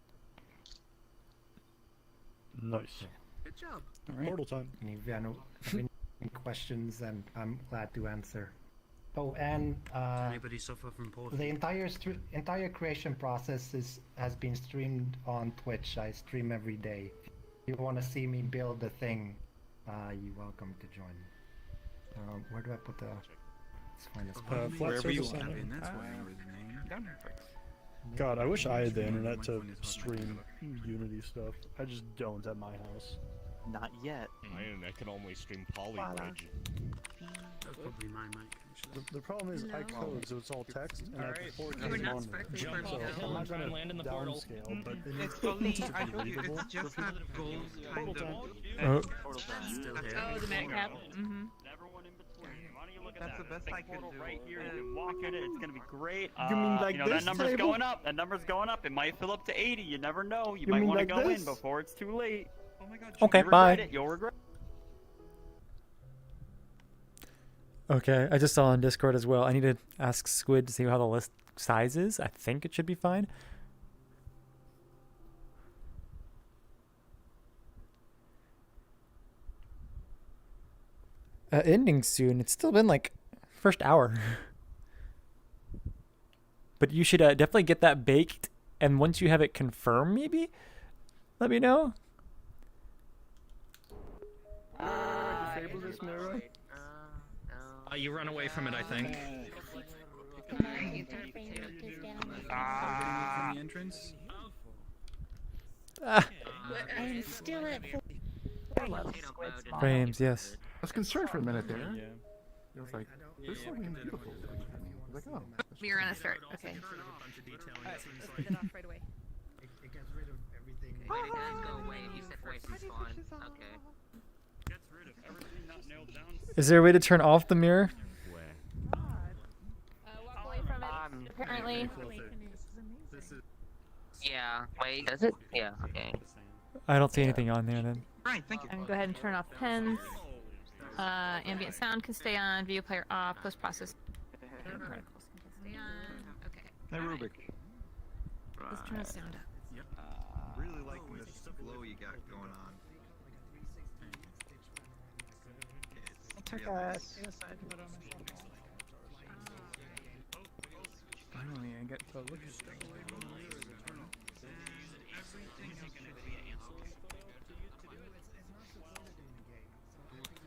Nice. Good job. All right. Portal time. And if you have any questions, and I'm glad to answer. Oh, and Anybody suffer from portal? the entire creation process has been streamed on Twitch. I stream every day. If you want to see me build the thing, you're welcome to join. Where do I put the? Let's find this. Wherever you want. God, I wish I had the internet to stream Unity stuff. I just don't at my house. Not yet. My internet can only stream Polybridge. That's probably mine, mate. The problem is I code, so it's all text, and I have to forward You were things not on expecting there. from me So to I'm not try and gonna land in the portal. downscale, but it It's needs only, to I be told you, readable it's just for that people. goals kind of. Oh. Still here. Oh, the Meetup. Mm-hmm. That's the best I could do. Right here, you can walk in it. It's gonna be great. You mean like you know, this that number's table? going up. That number's going up. It might fill up to 80. You never know. You You might mean want to like go this? in before it's too late. Oh my God. Okay, You'll regret bye. it. You'll regret. Okay, I just saw on Discord as well. I need to ask Squid to see how the list size is. I think it should be fine. Ending soon. It's still been like first hour. But you should definitely get that baked, and once you have it confirmed, maybe let me know. Disable this mirror. You run away from it, I think. Ah. The entrance. I'm still at Frames, yes. I was concerned for a minute there. Yeah. It was like, this is something beautiful. I was like, oh. We're gonna start. Okay. Get off right away. It gets rid of everything. Wait, it does go away if you set voice and spawn. Okay. Gets rid of everything not nailed down. Is there a way to turn off the mirror? Walk away from it. Apparently. Yeah. Wait, does it? Yeah. Okay. I don't see anything on there then. Right, thank you. I'm gonna go ahead and turn off pens. Ambient sound can stay on. Video player off. Post process. Particles can stay on. Okay. Hey, Rubik. Let's turn the sound up. Really liking this glow you got going on. Finally, I get to look at stuff.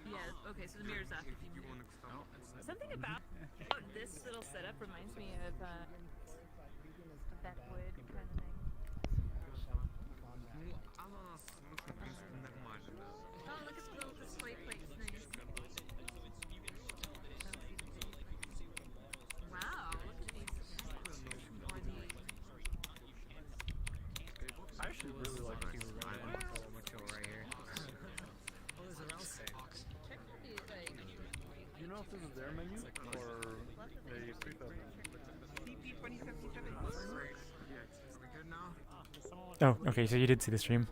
Yeah, okay, so the mirror's off. Something about this little setup reminds me of that wood kind of thing. Oh, look at the little display plates, nice. Wow, look at these. I actually really like to right here. Oh, there's a mouse box. Do you know if this is their menu or a prefab menu? Oh, okay, so you did see the stream.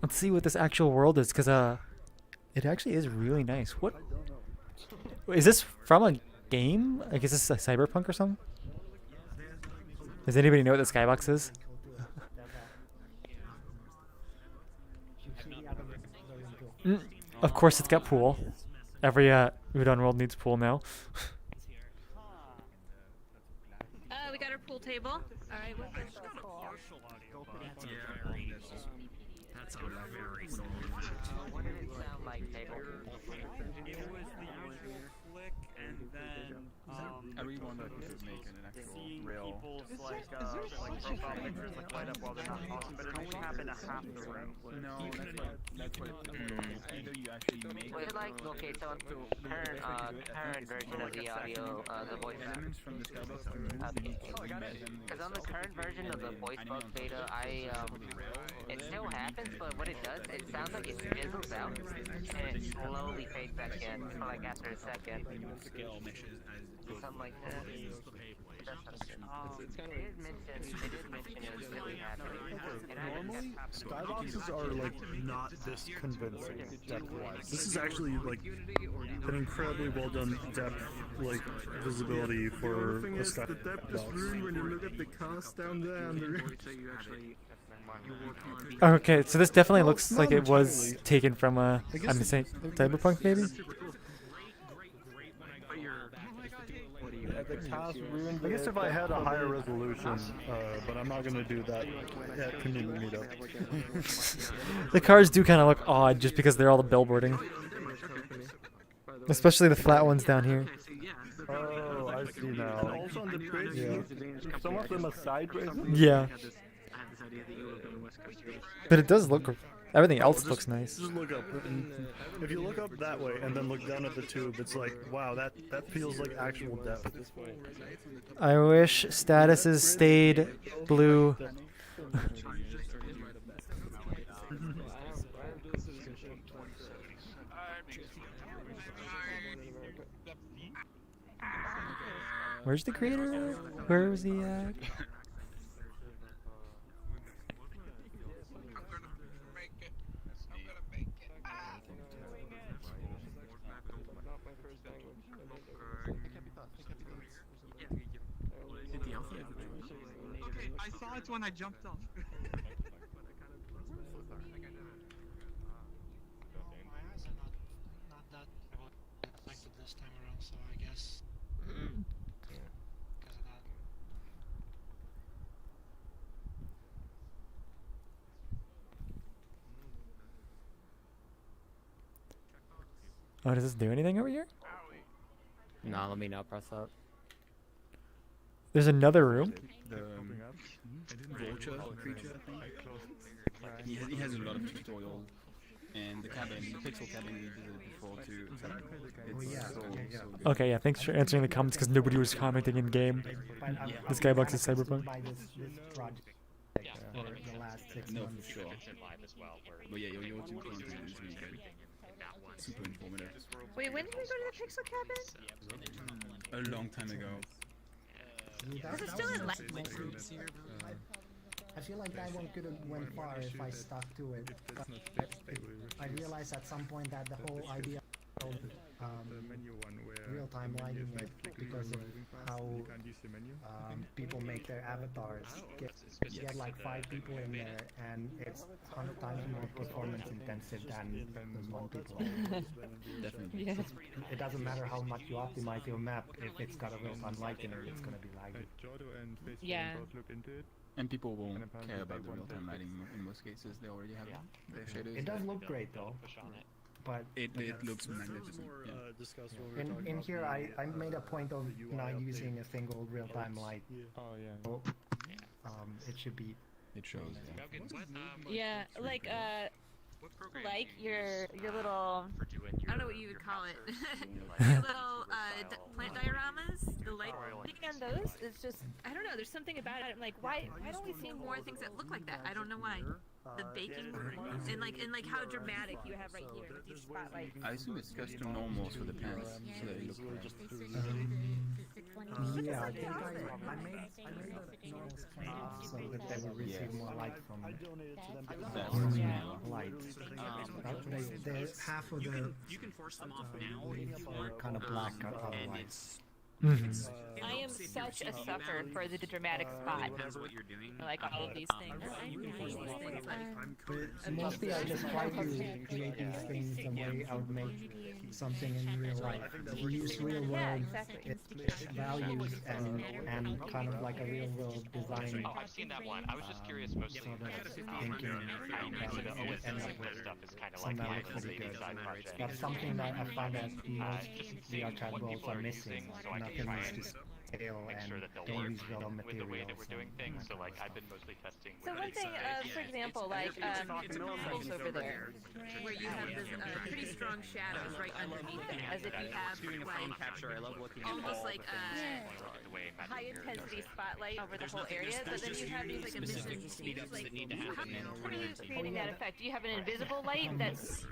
Let's see what this actual world is, because it actually is really nice. What? Is this from a game? Like, is this a Cyberpunk or something? Does anybody know what the skybox is? Of course, it's got pool. Every Udon world needs pool now. We got our pool table. All right, what's this? That's a very small What did it sound like, table? It was the usual flick and then one that could make an actual real. People's like profile pictures like light up while they're not talking, but it only happened to half the room. No, that's what either you actually make. Well, like okay, so current version of the audio, the voice elements from the Starbucks. Because on the current version of the voice box beta, it still happens, but what it does, it sounds like it fizzles out and it slowly fades back in for like after a second. Something like that. It did mention it was really happening. Normally, skyboxes are like not this convincing depth-wise. This is actually like an incredibly well done depth, like visibility for a skybox. The depth is ruined when you look at the cast down there and the Okay, so this definitely looks like it was taken from I'm saying Cyberpunk maybe. I guess if I had a higher resolution, but I'm not gonna do that at community meetup. The cars do kind of look odd just because they're all the billboarding, especially the flat ones down here. Oh, I see now. Also on the bridge, some of them are side races. Yeah. But it does look. Everything else looks nice. Just look up. If you look up that way and then look down at the tube, it's like, wow, that feels like actual depth. I wish statuses stayed blue. Where's the creator? Where was he at? I saw it when I jumped off. My eyes are not that affected this time around, so I guess because of that. Oh, does this do anything over here? No, let me not press that. There's another room. The vulture creature, I think. He has a lot of tutorials, and the pixel cabin we visited before too. Okay, yeah, thanks for answering the comments because nobody was commenting in game. This guy bucks is Cyberpunk. No, for sure. But yeah, your YouTube content is really good. Super informative. Wait, when did we go to the Pixel Cabin? A long time ago. Is it still in I feel like that one could have went far if I stuck to it. But I realized at some point that the whole idea of real-time lighting it because of how people make their avatars get like 5 people in there and it's 100 times more performance intensive than 1 people. Definitely. Yeah. It doesn't matter how much you optimize your map, if it's got a real-time light in it, it's gonna be laggy. Yeah. And people won't care about the real-time lighting in most cases. They already have their shaders. It does look great though. But it looks magnificent. Yeah. In here, I made a point of not using a single real-time light. Oh yeah. So, it should be. It shows. Yeah, like your little, I don't know what you would call it, your little plant dioramas, the lighting on those is just, I don't know, there's something about it, I'm like, why don't we see more things that look like that? I don't know why. The baking and like how dramatic you have right here with these spotlights. I assume it's custom normals for the plants, so that it looks great. Yeah, I think I made so that they will receive more light from light. There's half of the You can force them off now. are kind of black otherwise. I am such a sucker for the dramatic spot. What you're doing. Like all of these things. But mostly I just try to create these things the way I would make something in real life. You use real world values and kind of like a real world design. Oh, I've seen that one. I was just curious mostly. Thinking and stuff is kind of like that looks pretty good. That's something that I find that most VRChat worlds are missing. Nothing is just make sure that they'll work with the way that we're doing things. So like I've been mostly testing. So one thing, for example, like walls over there, where you have this pretty strong shadows right underneath them, as if you have Doing a phone capture, I love looking at almost all like the way high intensity spotlight over the whole area, but then you have these like invisible meetups that need to happen. What are you creating that effect? Do you have an invisible light that's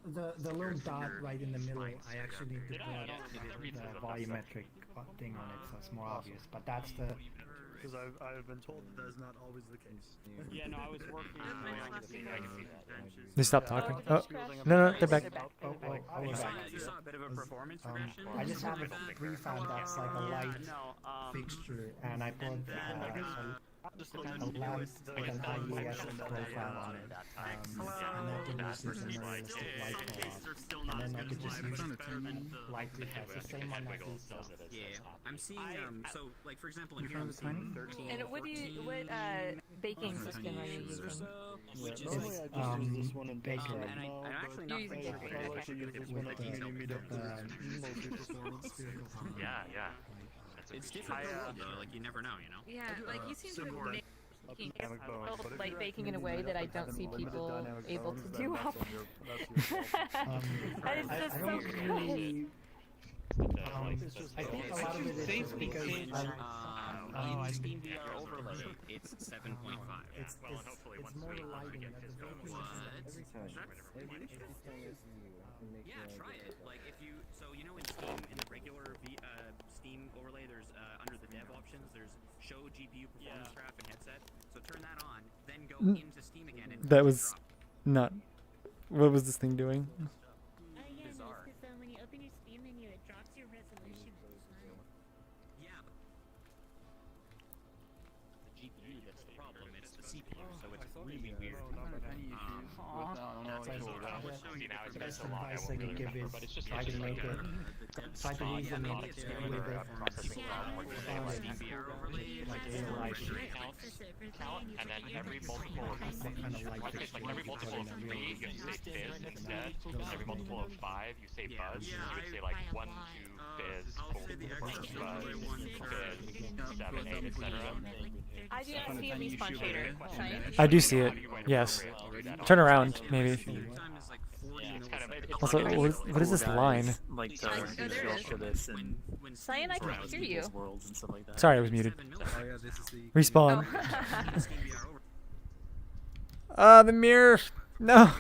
The little dot right in the middle, I actually need to put the volumetric thing on it, so it's more obvious. But that's the. Because I've been told that is not always the case. Yeah, no, I was working on They stopped talking. Oh, no, they're back. You saw a bit of a performance regression? I just have a prefab that's like a light fixture, and I put a lamp with an IES profile on it, and that produces a more realistic light fall. And then I could just use light reflex, the same on that itself. Yeah, I'm seeing, so, like, for example, in You here I'm found the seeing 13. And what baking system are you using? Which is It's bakery. and I'm actually not You're using Yeah. It's different per world, though, like, you never know, you know? Yeah, like you seem to make light baking in a way that I don't see people able to do often. And it's just so cool. I think a lot of it is just because in Steam VR overlay, it's 7.5. it's more lighting. Yeah, try it. Like, if you, so, you know, in Steam, in the regular Steam overlay, there's, under the dev options, there's show GPU performance graph and headset. So turn that on, then go into Steam again and That was not. What was this thing doing? bizarre. When you open your Steam menu, it drops your resolution. Yeah. The GPU, that's the problem. It's the CPU, so it's really weird. See, now it's been Best so long, I advice I won't can really give remember, is but it's just try to make it, try to reason it with like real life count, and then every multiple of every multiple of 3, you say fizz instead. Every multiple of 5, you say buzz. You would say like 1, 2, fizz, 4, buzz, fizz, 7, 8, etc. I do not see a respawn shader. Science? I do see it. Yes. Turn around, maybe. Also, what is this line? Like for this and Cyan, I can hear you. worlds and stuff like that. Sorry, I was muted. Respawn. The mirror. No. Ouch.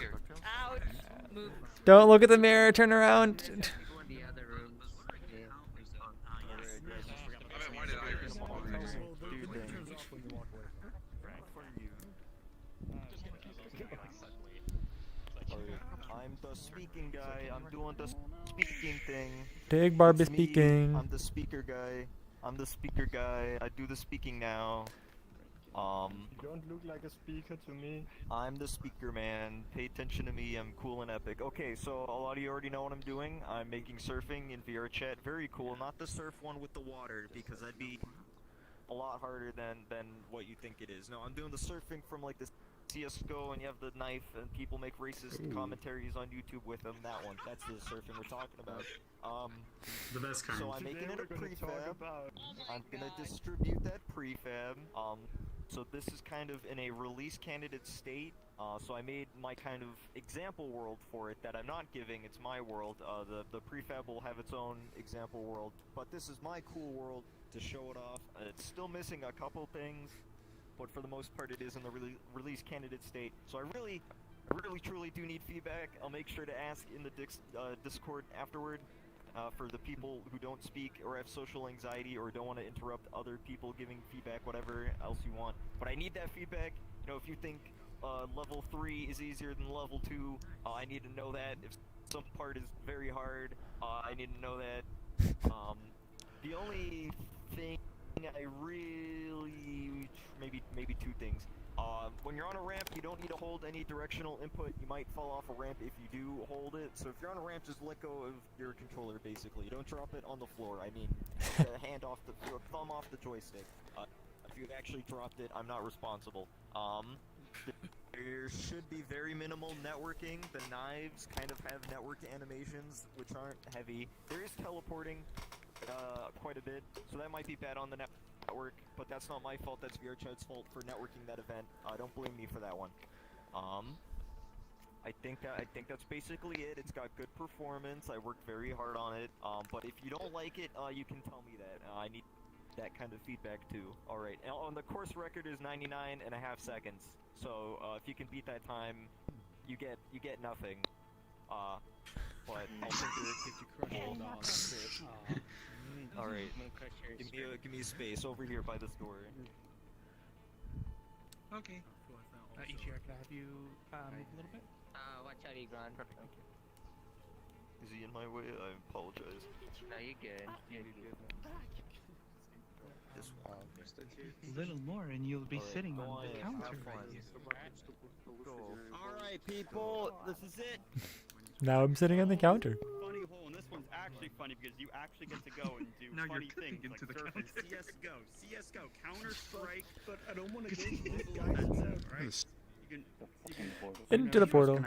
Move. Don't look at the mirror. Turn around. I'm the speaking guy. I'm doing the speaking thing. Dig Barb is It's me. speaking. I'm the speaker guy. I'm the speaker guy. I do the speaking now. You don't look like a speaker to me. I'm the speaker, man. Pay attention to me. I'm cool and epic. Okay, so a lot of you already know what I'm doing. I'm making surfing in VRChat. Very cool. Not the surf one with the water, because that'd be a lot harder than what you think it is. No, I'm doing the surfing from like this CSGO, and you have the knife, and people make racist commentaries on YouTube with them. That one. That's the surfing we're talking about. The best kind. So I'm making it a prefab. I'm gonna distribute that prefab. So this is kind of in a release candidate state. So I made my kind of example world for it that I'm not giving. It's my world. The prefab will have its own example world, but this is my cool world to show it off. It's still missing a couple things, but for the most part, it is in the release candidate state. So I really truly do need feedback. I'll make sure to ask in the Discord afterward. For the people who don't speak or have social anxiety or don't want to interrupt other people giving feedback, whatever else you want. But I need that feedback. You know, if you think level 3 is easier than level 2, I need to know that. If some part is very hard, I need to know that. The only thing I really... maybe two things. When you're on a ramp, you don't need to hold any directional input. You might fall off a ramp if you do hold it. So if you're on a ramp, just let go of your controller, basically. Don't drop it on the floor. I mean, your thumb off the joystick. If you've actually dropped it, I'm not responsible. There should be very minimal networking. The knives kind of have network animations, which aren't heavy. There is teleporting. quite a bit, so that might be bad on the network, but that's not my fault, that's VRChat's fault for networking that event. Don't blame me for that one. I think that's basically it. It's got good performance, I worked very hard on it, but if you don't like it, you can tell me that. I need that kind of feedback too. Alright, and the course record is 99.5 seconds, so if you can beat that time, you get nothing. But I'll think Alright, give me a space over here by this door. Okay. Ichiro, can I have you move a little bit? Watch out, Egron. Perfect, thank you. Is he in my way? I apologize. No, you're good. You're good. This one. A little more and you'll be sitting on the counter right here. Alright, people, this is it. Now I'm sitting on the counter. Funny hole, and this one's actually funny because you actually get to go and do funny things like surf and CSGO, Counter-Strike. But I don't want to go to this guy's Right? Into the portal.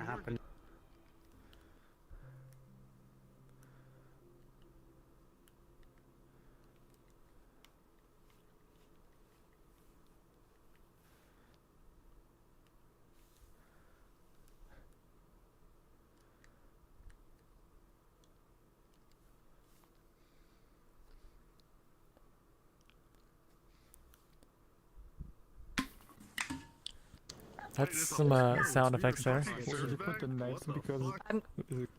That's some sound effects there. Did you put the knives in because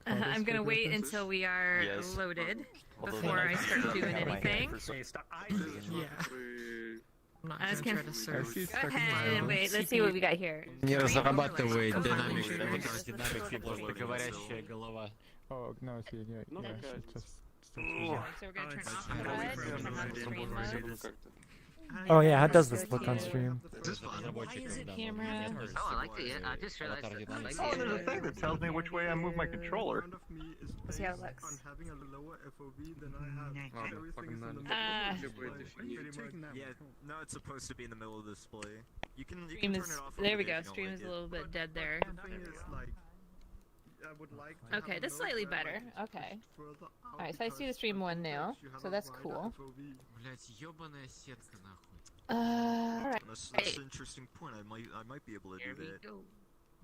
I'm gonna wait until we are loaded before I start doing anything. I was gonna go ahead and wait. Let's see what we got here. Не разрабатывает динамик говорящая голова. Oh no, see, yeah, just. So we're gonna turn off HUD, turn on stream mode. Oh yeah, how does this look on stream? Camera. Oh, I like it. I just realized that. I like Oh, there's a thing that tells me which way I move my controller. Let's see how it looks. Yeah, no, it's supposed to be in the middle of the display. You can Stream turn is, it off. there we go. Stream is a little bit dead there. Okay, that's slightly better. Okay. Alright, so I see the stream one now, so that's cool. Alright. That's an interesting point. I might be able to do that.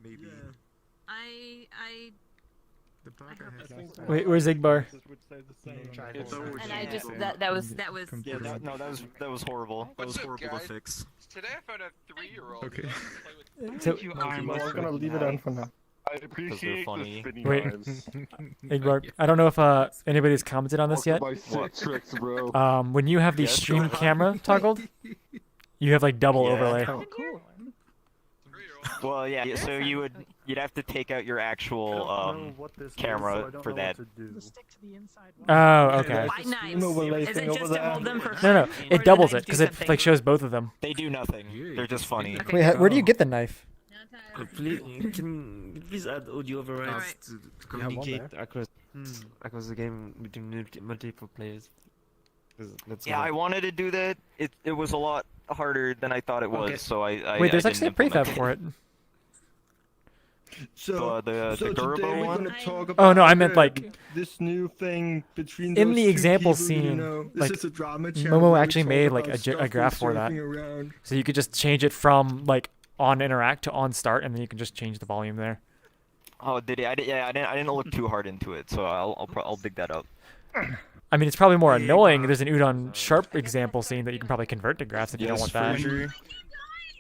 Maybe. Wait, where's Igbar? And I just that was Yeah, that was horrible. That was horrible to fix. Today I found a 3-year-old. Okay. So, I'm gonna leave it on for now. I appreciate the spinning wait, knives. Igbar, I don't know if anybody's commented on this yet. Tricks, bro. When you have the stream camera toggled, you have like double overlay. Oh, cool. Well, yeah. So you'd have to take out your actual camera for that. Oh, okay. White knives. Is it just to hold them for fun? No, it doubles it because it like shows both of them. They do nothing. They're just funny. Okay. Wait, where do you get the knife? Please, can you please add audio overrides to communicate across the game between multiple players? Yeah, I wanted to do that. It was a lot harder than I thought it was, so I Wait, there's I actually a didn't prefab implement for it. So, the today Ardu-Boy we're one? gonna talk about Oh no, I meant like this new thing between in those the two example people, scene. you know, Like this is a drama channel Momo where we actually talk made about like stuff a graph for that, surfing around. so you could just change it from like on interact to on start, and then you can just change the volume there. Oh, did he? I didn't look too hard into it, so I'll dig that up. I mean, it's probably more annoying. There's an Udon Sharp example scene that you can probably convert to graphs if you don't want that.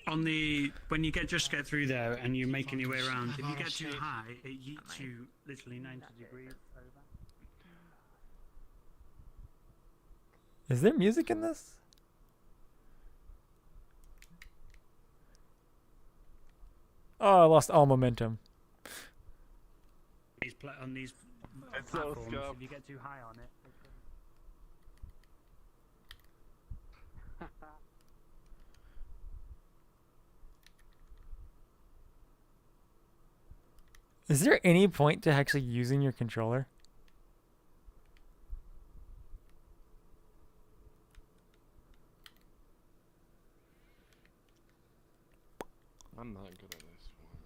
On the when you just get through there and you're making your way around, if you get too high, it yeets you literally 90 degrees over. Is there music in this? Oh, I lost all momentum. On these platforms, if you get too high on it. Is there any point to actually using your controller? I'm not good at this one.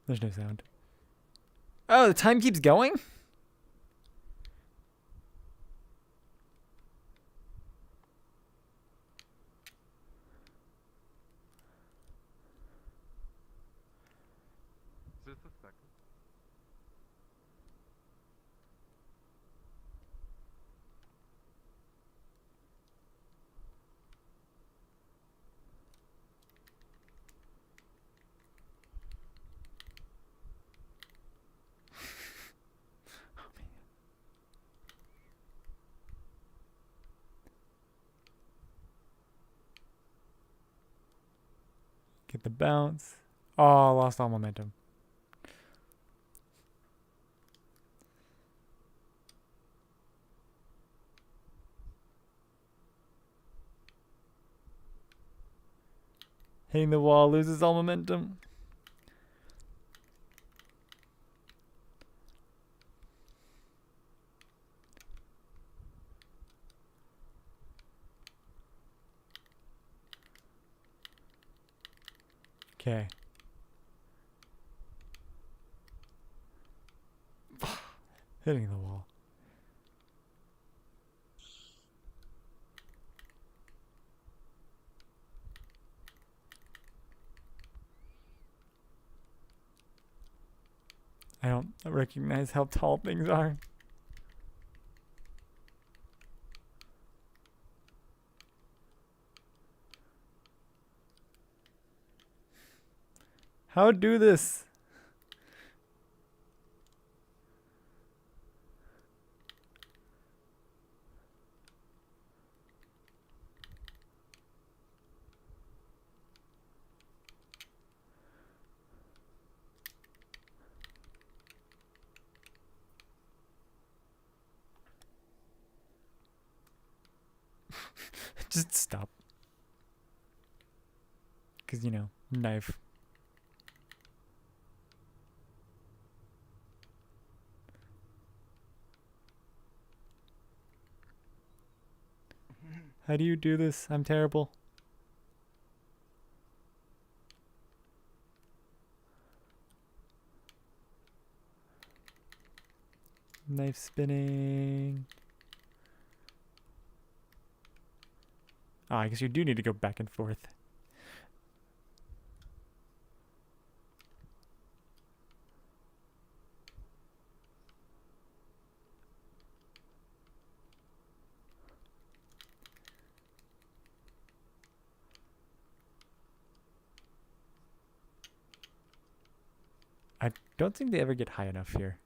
There's no sound. Oh, the time keeps going? Get the bounce. Oh, lost all momentum. Hitting the wall loses all momentum. Okay. Hitting the wall. I don't recognize how tall things are. How do this? Just stop. Because, you know, knife. How do you do this? I'm terrible. Knife spinning. Oh, I guess you do need to go back and forth. I don't think they ever get high enough here.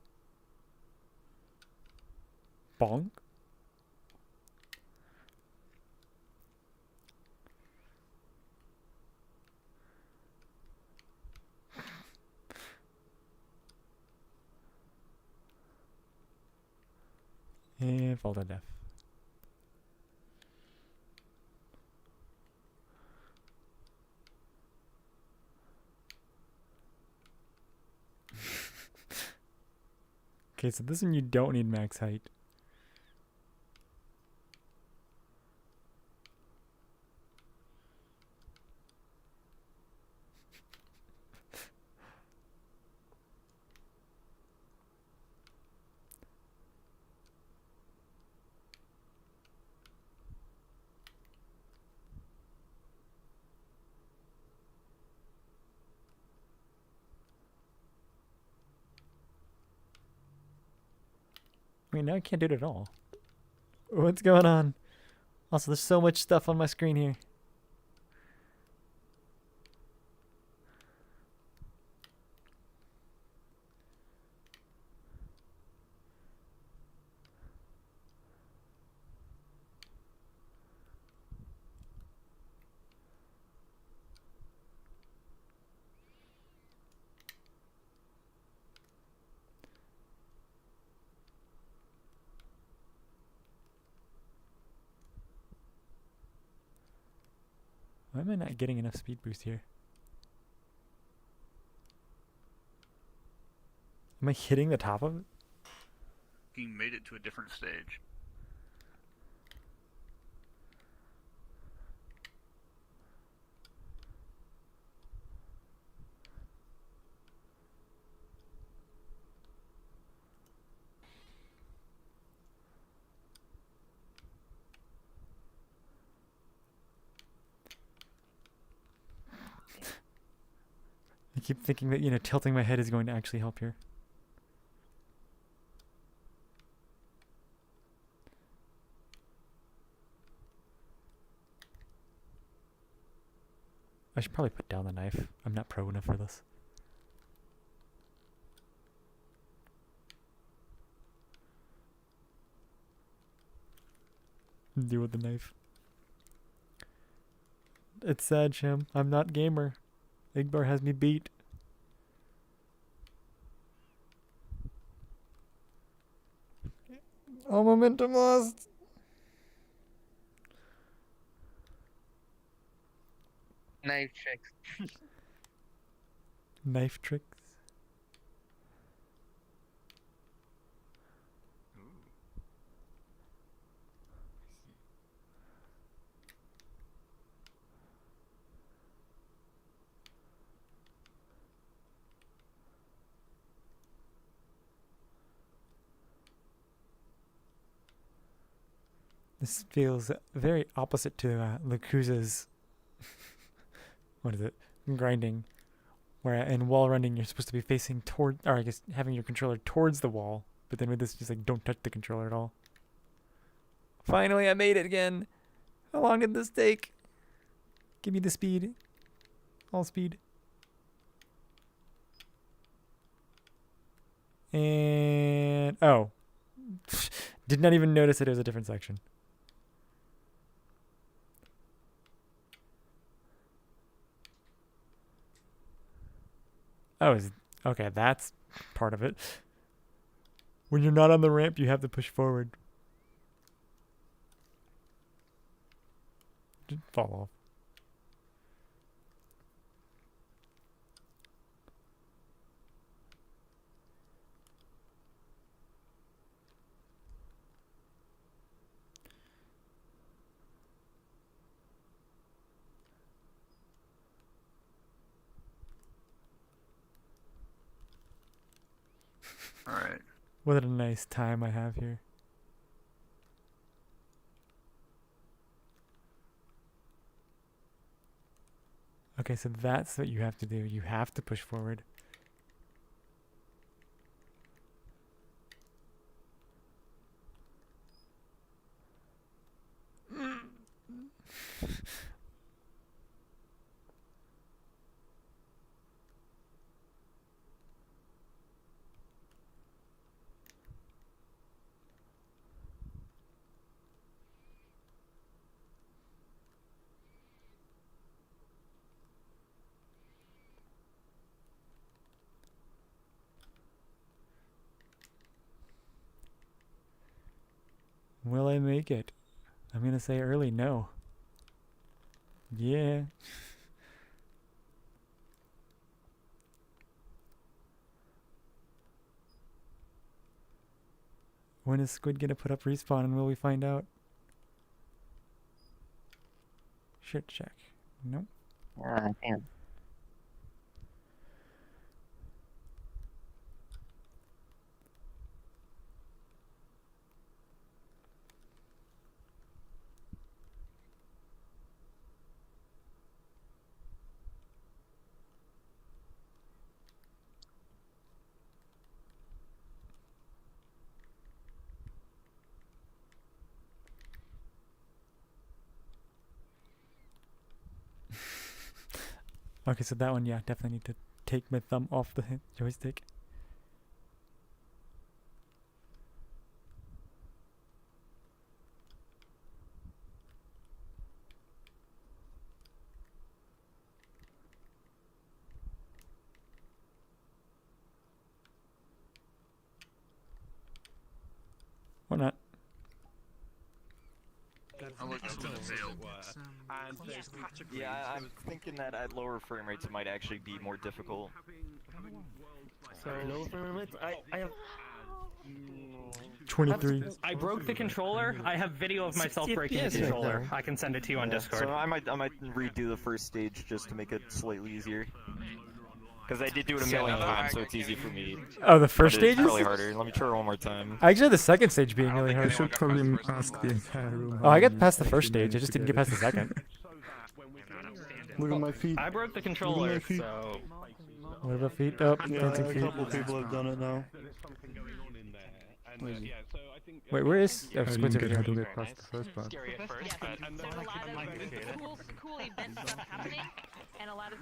Bonk. And fall to death. Okay, so this one you don't need max height. Wait, now I can't do it at all. What's going on? Also, there's so much stuff on my screen here. Why am I not getting enough speed boost here? Am I hitting the top of it? He made it to a different stage. I keep thinking that, you know, tilting my head is going to actually help here. I should probably put down the knife. I'm not pro enough for this. Deal with the knife. It's sad, Shem. I'm not gamer. Igbar has me beat. All momentum lost. Knife tricks. Knife tricks. This feels very opposite to Lakuza's what is it? Grinding. Where in wall running you're supposed to be facing toward, or I guess having your controller towards the wall, but then with this just like don't touch the controller at all. Finally I made it again. How long did this take? Give me the speed. All speed. And oh. Did not even notice that it was a different section. Oh, okay, that's part of it. When you're not on the ramp, you have to push forward. Just fall off. Alright. What a nice time I have here. Okay, so that's what you have to do. You have to push forward. Will I make it? I'm gonna say early no. Yeah. When is Squid gonna put up respawn and will we find out? Shit check. Nope. Damn. Okay, so that one, yeah, definitely need to take my thumb off the joystick. Or not. Yeah, I'm thinking that at lower frame rates it might actually be more difficult. So low frame rates, I have 23. I broke the controller. I have video of myself breaking the controller. I can send it to you on Discord. So I might redo the first stage just to make it slightly easier. Because I did do it a million times, so it's easy for me. Oh, the first stage is probably harder. Let me try it one more time. I actually had the second stage being really hard. I should probably ask the entire room. Oh, I got past the first stage. I just didn't get past the second. Look at my feet. I broke the controller, so... What about feet? Oh, Yeah, dancing a feet. couple people have done it now. Wait, where is... Oh, I Squid's didn't over get how to here. get past the first part. There's a lot of cool event stuff happening, and a lot of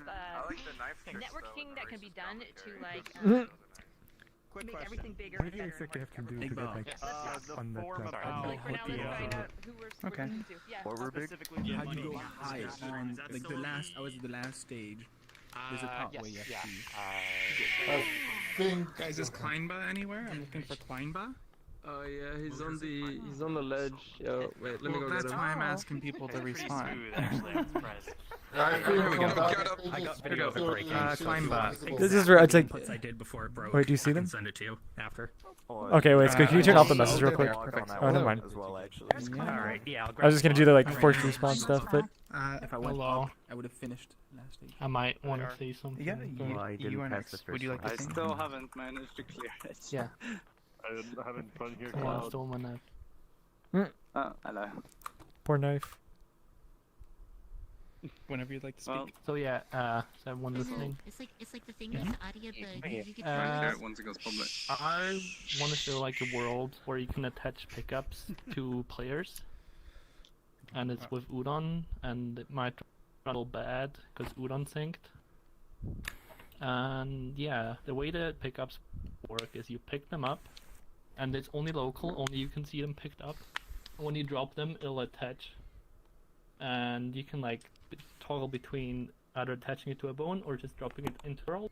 networking that can be done to like make everything bigger and What do you better. exactly have to do to get like on that platform? Like for now, let's find out who we're Okay. going to. Yeah. What were big? Yeah, you go high on like the last. I was at the last stage, There's a part where you have think. Guys, is Kleinba anywhere? I'm looking for Kleinba. Oh yeah, he's on the ledge. Yo, wait, let me go get him. That's why I'm asking people to respawn. Here we go. I got video of it breaking. Kleinba. This is where it's like. I did before it broke. Wait, do you see I them? can send it to you after. Okay, wait, can you turn off the message real quick? Oh, never mind. Alright, yeah. I was just gonna do the like forced respawn stuff, but. If I went Hello. up, I would have finished last stage. I might want to say something. Yeah, but- you are next. Would you like to I sing? still haven't managed to clear it. Yeah. I haven't fun here. Someone stole my knife. Oh, hello. Poor knife. Whenever you'd like to speak. So yeah, is everyone listening? It's like the thing with the audio, but you get Once it goes public. I want to show like a world where you can attach pickups to players, and it's with Udon, and it might run a little bad because Udon synced. And yeah, the way the pickups work is you pick them up, and it's only local, only you can see them picked up. When you drop them, it'll attach, and you can like toggle between either attaching it to a bone or just dropping it into a roll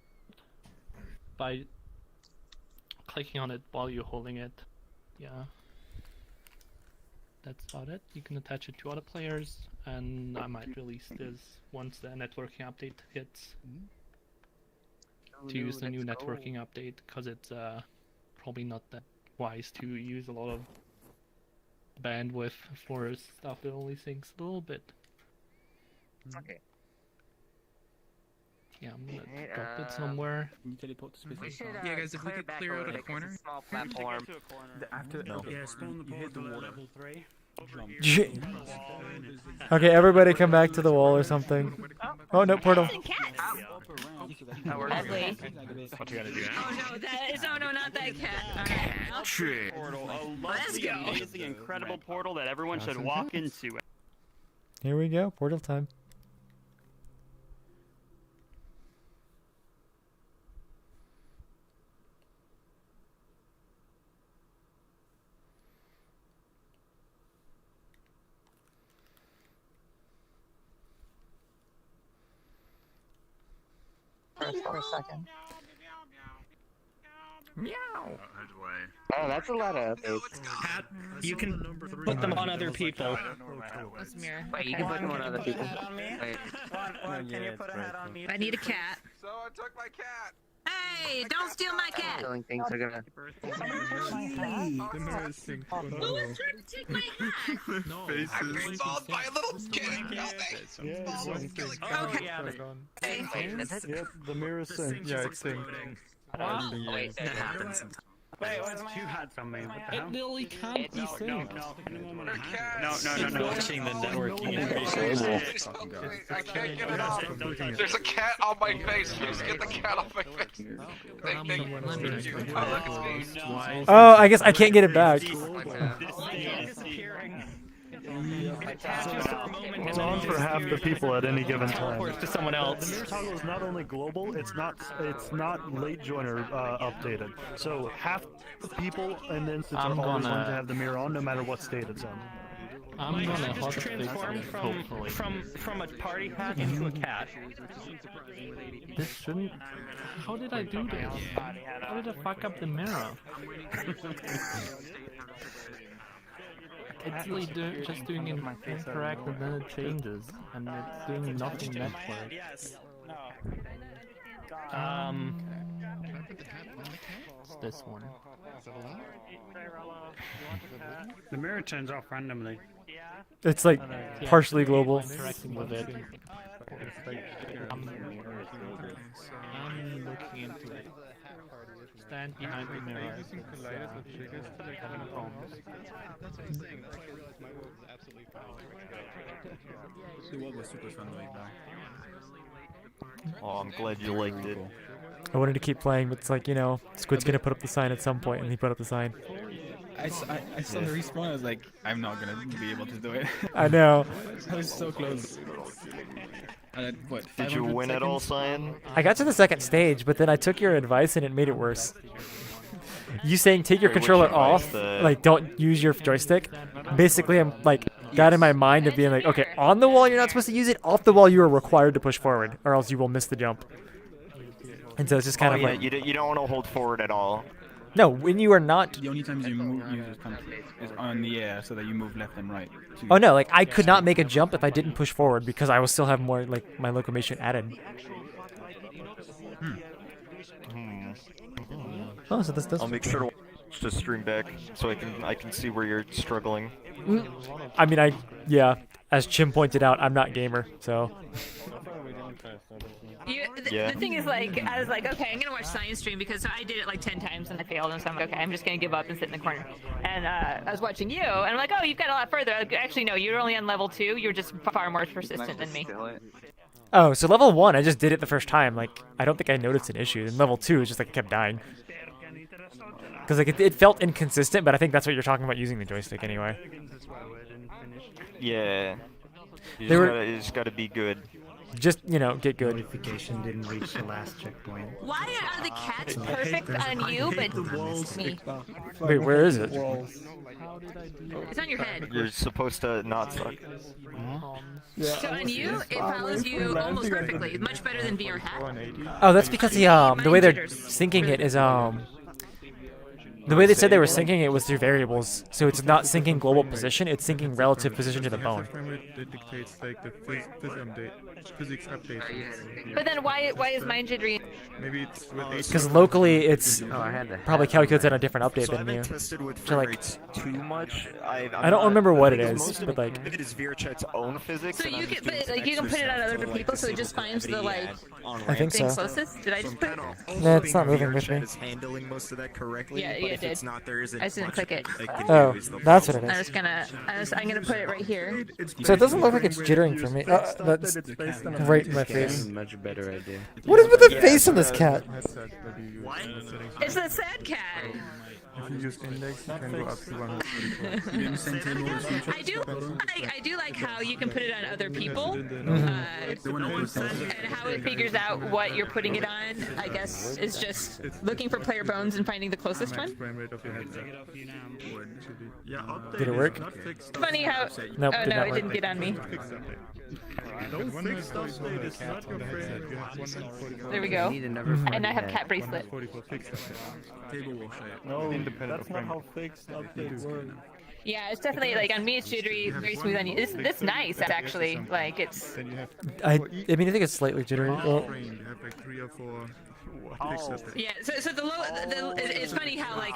by clicking on it while you're holding it. Yeah, that's about it. You can attach it to other players, and I might release this once the networking update hits. To use the new networking update, because it's probably not that wise to use a lot of bandwidth for stuff that only syncs a little bit. Okay. Yeah, I'm gonna drop it somewhere. Can you teleport to space? We should, Yeah, guys, if we could clear out a corner. It's a small platform. After Yeah, spawn the portal to level 3. Okay, everybody come back to the wall or something. Oh no, portal. Ugly. What you gotta do? Oh no, that is no, not that cat. Portal, a lovely, amazing, incredible portal that everyone should walk into. Here we go, portal time. For a second. Meow. Oh, that's a lot of updates. You can put them on other people. Wait, you can put them on other people. Wait. Can you put a hat on me? I need a cat. So I took my cat. Hey, don't steal my cat. Stealing things are gonna. The mirror's synced. Oh, no. Who was trying to take my hat? I'm being installed by a little kid. Yep, the mirror synced. Yeah, it's synced. Wait, That happens sometimes. Wait, what's two hats on me? What the hell? It really can't be synced. No. Watching the networking I can't get it off. There's a cat on my face. Please get the cat off my face. Oh, I guess I can't get it back. It's on for half the people at any given time. To someone else. The mirror toggle is not only global, it's not late joiner updated. So half the people and the instance are always going to have the mirror on, no matter what state it's on. I'm gonna hot fix Transform it, hopefully. from a party hat into a cat. This shouldn't. How did I do this? How did I fuck up the mirror? It's really just doing it incorrect and then it changes, and it's doing nothing network. It's this one. The mirror turns off randomly. It's like partially global. Interacting with it. I'm looking into it. Stand behind the mirror. Having problems. Oh, I'm glad you liked it. I wanted to keep playing, but it's like, you know, Squid's gonna put up the sign at some point, and he put up the sign. I saw the respawn. I was like, I'm not gonna be able to do it. I know. I was so close. What? Did you win it all, Cyan? I got to the second stage, but then I took your advice and it made it worse. You saying take your controller off, like don't use your joystick. Basically, I'm like got in my mind of being like, okay, on the wall you're not supposed to use it, off the wall you are required to push forward, or else you will miss the jump. And so it's just kind of like... You don't want to hold forward at all. No, when you are not... The only times you move, you just kind of is on the air so that you move left and right. Oh no, like I could not make a jump if I didn't push forward because I will still have more, like, my locomotion added. Oh, so this does... I'll make sure to watch the stream back so I can see where you're struggling. I mean, yeah, as Chim pointed out, I'm not gamer, so... The thing is, like, I was like, okay, I'm gonna watch Science stream because I did it like 10 times and I failed, and so I'm like, okay, I'm just gonna give up and sit in the corner. And I was watching you, and I'm like, oh, you've got a lot further. Actually, no, you're only on level 2. You're just far more persistent than me. Oh, so level 1, I just did it the first time. Like, I don't think I noticed an issue. And level 2 is just like I kept dying. Because like it felt inconsistent, but I think that's what you're talking about using the joystick anyway. Yeah. You just gotta be good. Just, you know, get good. Notification didn't reach the last checkpoint. Why are the cats perfect on you, but me? Wait, where is it? It's on your head. You're supposed to not suck. So on you, it follows you almost perfectly. Much better than VRChat. Oh, that's because the way they're syncing it is the way they said they were syncing it was through variables, so it's not syncing global position, it's syncing relative position to the bone. It dictates like the physics updates. But then why is mine jittery? Maybe it's with Because locally it's probably calculates on a different update than you. Tested with So like, too much. I don't remember what it is, but like. It is VRChat's own physics. So you can, but like you can put it on other people, so it just finds the like I think thing so. closest. Did I just put it? No, it's not moving with me. Is handling most of that correctly. Yeah, but it if did. it's not, there isn't I just didn't much click it. they can Oh, do is the that's what it I'm is. just gonna, I'm gonna put it right here. So it doesn't look like it's jittering for me. That's right in my face. Much better idea. What is with the face on this cat? It's a sad cat. If you use index, you can go up to 144. I do like how you can put it on other people, and how it figures out what you're putting it on. I guess is just looking for player bones and finding the closest one. Did it work? Funny how. Nope, Oh did no, not it work. didn't get on me. There we go. And I have cat bracelet. No, that's not how fixed updates work. Yeah, it's definitely like on me it's jittery, very smooth on you. It's nice actually. Like it's. I mean I think it's slightly jittery. Well, Yeah, so it's funny how like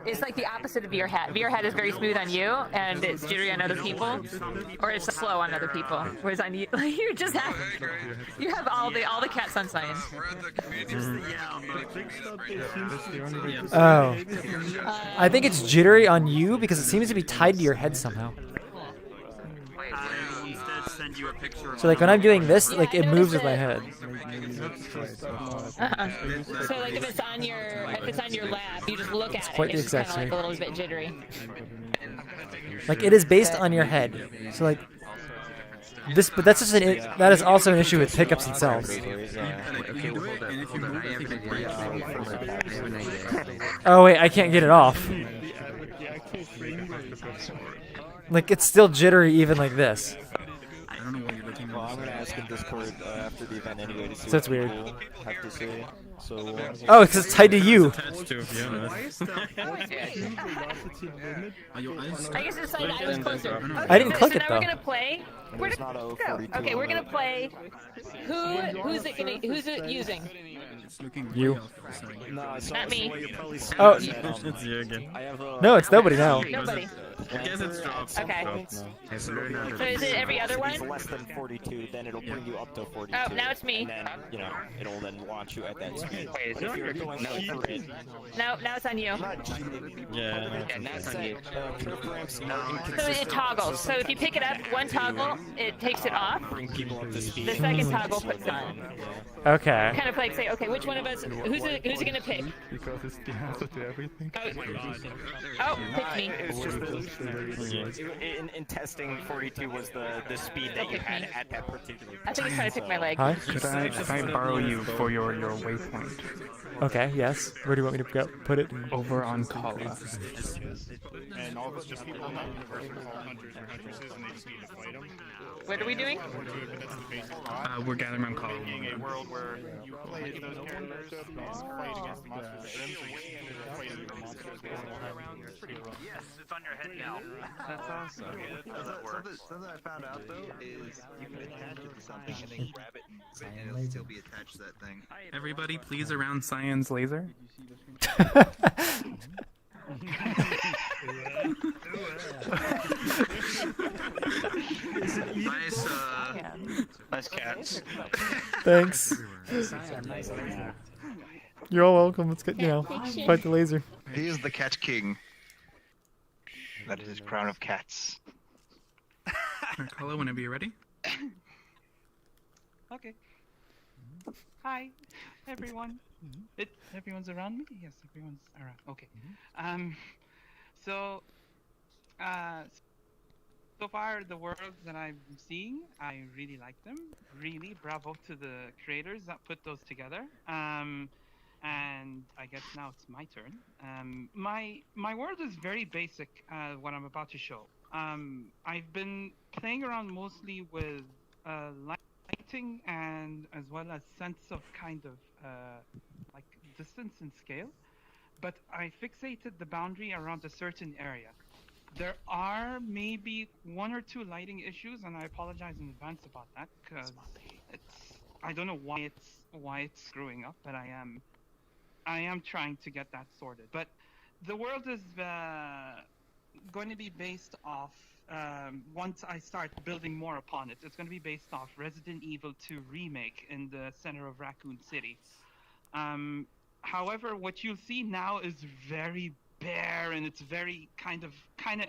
it's like the opposite of VRChat. VRChat is very smooth on you and it's jittery on other people, or it's slow on other people. Whereas on you, like, you have all the cats on Cyan. Oh, I think it's jittery on you because it seems to be tied to your head somehow. So like when I'm doing this, like it moves with my head. So like if it's on your lap, you just look at quite it. the It's kind exact of like same. a little bit jittery. Like it is based on your head. So like this, but that's just that is also an issue with pickups themselves. Oh wait, I can't get it off. Like it's still jittery even like this. I don't know what you're looking for. Well, I'm gonna ask in Discord after the event anyway to see So it's what weird. people have to say. So, Oh, because it's tied to you. I guess it's like I was closer. I didn't click so it now though. we're gonna play. We're gonna go. Okay, we're gonna play. Who's it using? You. Not me. Oh. It's you again. No, it's nobody now. Nobody. I guess it's drops. Okay. So So is it every other If it's one? less than 42, then it'll bring you up to 42. Oh, now it's me. And then, you know, it'll then launch you at that speed. But if you're going over it, No, now it's on you. Yeah. now it's on you. curve ramps are So inconsistent. it toggles. So if you pick it up, one toggle, it takes it off. Bring people up to speed. The second toggle puts it on. Okay. Kind of like say, okay, which one of us? Who's it gonna pick? Because it's the answer to everything. Oh, pick me. It's just In testing, 42 was the speed that you had at that particular. I think he's trying to pick my leg. Hi? Could I borrow you for your waypoint? Okay, yes. Where do you want me to go? Put it? Over on Kala. And all of us just people not universal hunters or huntresses, and they just need to fight them. What are we doing? We're gathering around Kala. Being a world where you play as those characters and fight against the monsters within, so you can fight the monsters around. It's pretty rough. Yes, it's on your head now. That's awesome. Something I found out though is you can attach it to something and then grab it and it'll still be attached to that thing. Everybody, please around Cyan's laser. Nice cats. Thanks. You're all welcome. Let's get, fight the laser. He is the cat king. That is his crown of cats. Kala, whenever you're ready. Okay. Hi, everyone. Everyone's around me? Yes, everyone's around. Okay. So far the worlds that I'm seeing, I really like them. Really, bravo to the creators that put those together. And I guess now it's my turn. My world is very basic, what I'm about to show. I've been playing around mostly with lighting and as well as sense of kind of like distance and scale, but I fixated the boundary around a certain area. There are maybe 1 or 2 lighting issues, and I apologize in advance about that because I don't know why it's screwing up, but I am trying to get that sorted. But the world is going to be based off, once I start building more upon it, it's going to be based off Resident Evil 2 Remake in the center of Raccoon City. However, what you'll see now is very bare, and it's very kind of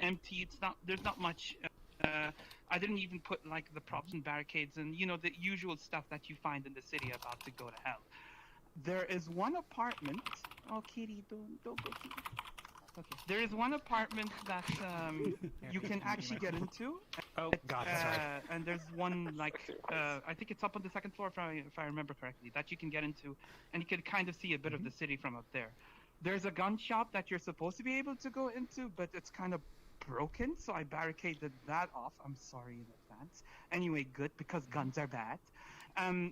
empty. There's not much. I didn't even put like the props and barricades and the usual stuff that you find in the city about to go to hell. There is one apartment. Oh, Kitty, don't go, Kitty. Okay. There is one apartment that you can actually get into. Oh God, sorry. And there's one I think it's up on the 2nd floor if I remember correctly, that you can get into, and you can kind of see a bit of the city from up there. There's a gun shop that you're supposed to be able to go into, but it's kind of broken, so I barricaded that off. I'm sorry in advance. Anyway, good, because guns are bad.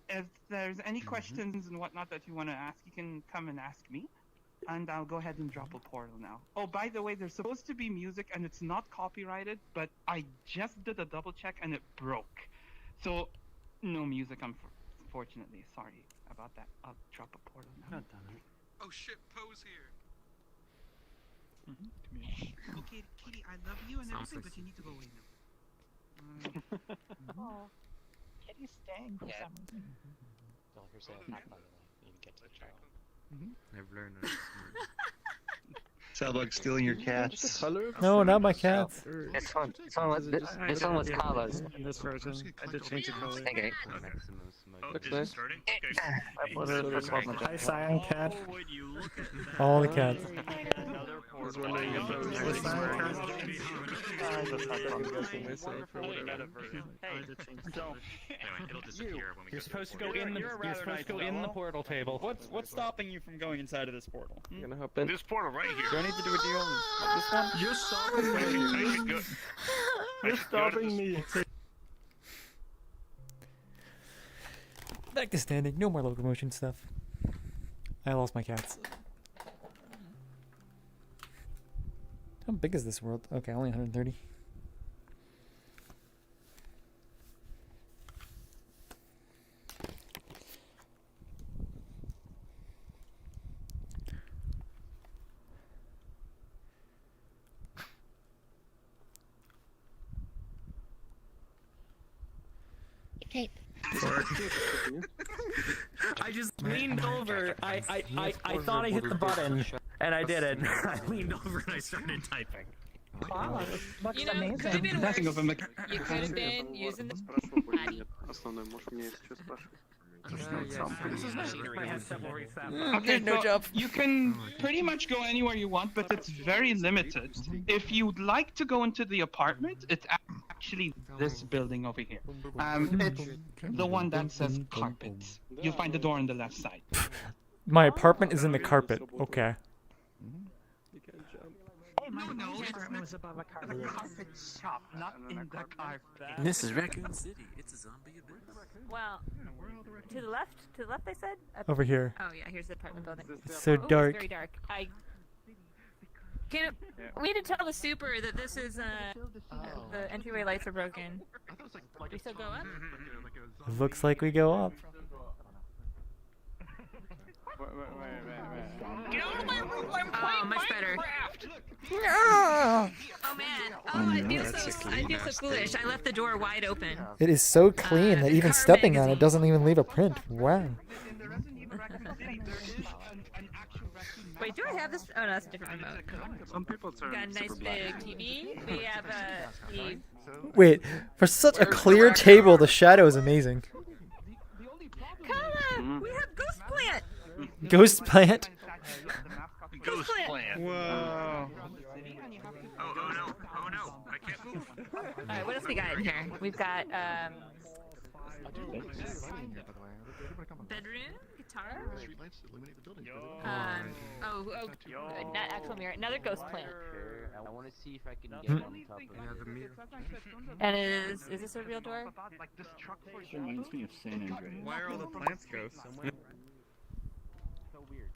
If there's any questions and whatnot that you want to ask, you can come and ask me. And I'll go ahead and drop a portal now. Oh, by the way, there's supposed to be music, and it's not copyrighted, but I just did a double check, and it broke. So, no music, unfortunately. Sorry about that. I'll drop a portal now. Oh shit, Poe's here. Okay, Kitty, I love you and everything, but you need to go away now. Oh, Kitty's staying for some reason. Don't ever say that, by the way. You can get to the child. I've learned that. Cellbug stealing your cats. No, not my cats. This one was Carlos. This version, I did change the color. Okay. Looks nice. Hi, Cyan Cat. All the cats. I was wondering if I was You're supposed to go in the portal table. What's stopping you from going inside of this portal? I'm gonna hop in. This portal right here. Do I need to do a deal on this one? You're stopping me. You're stopping me. Back to standing. No more locomotion stuff. I lost my cats. How big is this world? Okay, only 130. Tape. I just leaned over. I thought I hit the button, and I didn't. I leaned over and I started typing. Wow, looks You know, amazing. could have been worse. You could have been using the Okay, so you can pretty much go anywhere you want, but it's very limited. If you'd like to go into the apartment, it's actually this building over here. It's the one that says carpet. You'll find the door on the left side. My apartment is in the carpet. Okay. No, apartment was above a carpet. The carpet shop, not in the carpet. This is Raccoon City. It's a zombie abyss. Well, to the left, they said. Over here. Oh yeah, here's the apartment building. It's so Ooh, dark. It's very dark. We need to tell the super that this is the entryway lights are broken. We still go up? It looks like we go up. Get out of my room! I'm playing much better. No! Oh man! Oh, I feel so foolish. I left the door wide open. It is so clean that even stepping on it doesn't even leave a print. Wow. Wait, do I have this? Oh no, that's a different remote. Some people turn We got a nice big TV. We have the Wait, for such a clear table, the shadow is amazing. Kala! We have Ghost Plant! Ghost plant? Ghost Plant! Whoa. Oh no, I can't move. Alright, what else we got in here? We've got, bedroom, guitar. Not actual mirror. Another ghost plant. I want to see if I can get on top of it. And is this a real door? Reminds me of San Andreas. Why are all the plants ghosts? So weird.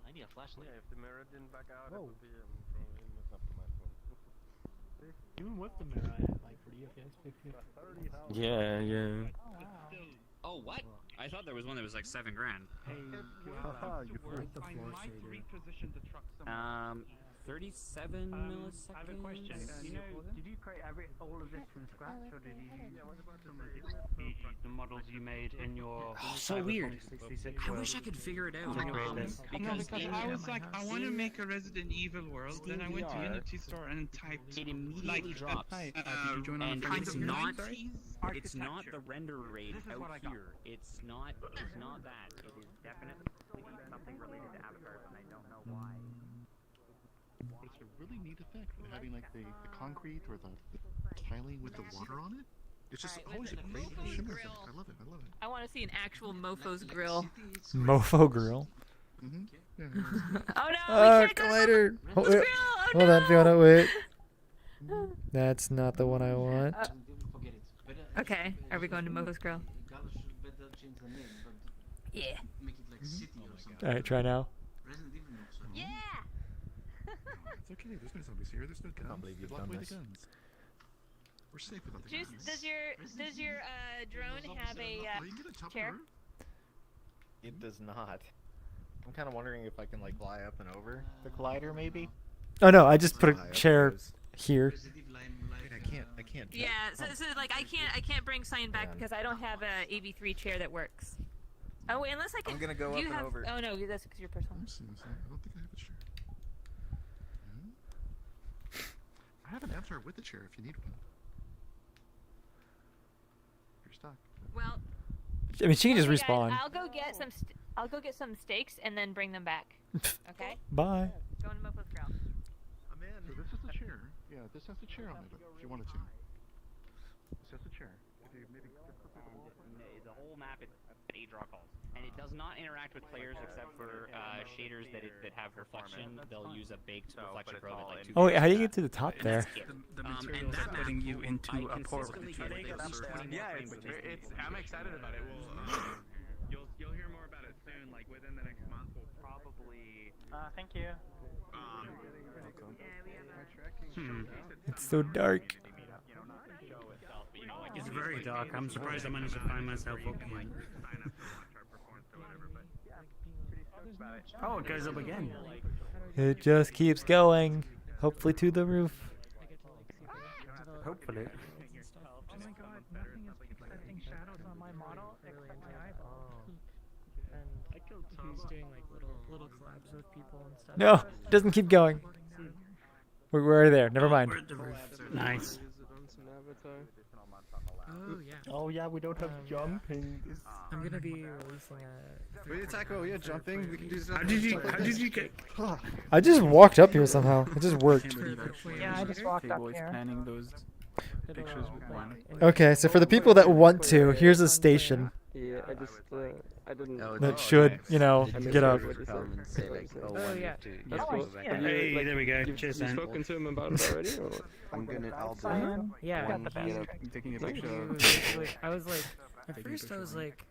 I need a flashlight. Yeah, if the mirror didn't back out, it would be probably mess up my phone. Even with the mirror, I had like 3 FPS, 50. Yeah, yeah. Oh, what? I thought there was one that was like $7 grand. Reposition the truck 37 milliseconds. I have a question. Did you create all of this from scratch, or did you use the models you made in your? Oh, so weird. I wish I could figure it out. Because I was like, I want to make a Resident Evil world. Then I went to Unity store and typed. It immediately drops. And it's not the render rate out here. It's not that. It is definitely something related to avatars, and I don't know why. But it's a really neat effect, having like the concrete or the tiling with the water on it. It's just always a great shimmer effect. I love it. I want to see an actual mofo's grill. Mofo grill. Oh no, we can't collider. go to the grill. Hold on, Fiona, wait. That's not the one I want. Okay, are we going to Mofo's grill? Yeah. Alright, try now. Yeah. It's okay. There's no zombies here. There's no guns. I can't believe you've done this. Guns. We're safe without the guns. Does your drone have a chair? It does not. I'm kind of wondering if I can like fly up and over the collider, maybe. Oh no, I just put a chair here. I can't. Yeah, so like I can't bring Cyan back because I don't have a AV3 chair that works. Oh, wait, unless I can. I'm gonna go up and over. Oh no, that's because you're personal. I don't think I have a chair. I have an avatar with a chair if you need one. You're stuck. Well. I mean, she can just guys, respawn. I'll go get some steaks and then bring them back. Okay. Bye. Going to Mofo's grill. I'm in. So this is the chair. Yeah, this has a chair on it if you wanted to. This has a chair. If you maybe The whole map is a draw calls, and it does not interact with players except for shaders that have reflection. They'll use a baked reflection pro that like. Oh wait, how do you get to the top there? The materials are putting you into a portal. Yeah, I'm excited about it. You'll hear more about it soon. Like within the next month, we'll probably. Thank you. It's so dark. It's very dark. I'm surprised I managed to find myself up here. Oh, it goes up again. It just keeps going. Hopefully to the roof. Hopefully. Oh my god, nothing is affecting shadows on my model except my eyeball. I killed Tom. He's doing like little collabs with people and stuff. No, it doesn't keep going. We're already there. Never mind. Nice. Oh yeah. Oh yeah, we don't have jumping. I'm gonna be releasing a. Wait, Taco, yeah, jumping. We can do How did you get? I just walked up here somehow. It just worked. Yeah, I just walked up Boys here. planning those pictures with one. Okay, so for the people that want to, here's a station Yeah, I didn't. that should, you know, get up. Oh yeah. Hey, there we go. Cheers, Have you man. spoken to him about it already? Or? Yeah. Got the best. Taking a picture. I was like, at first I was like,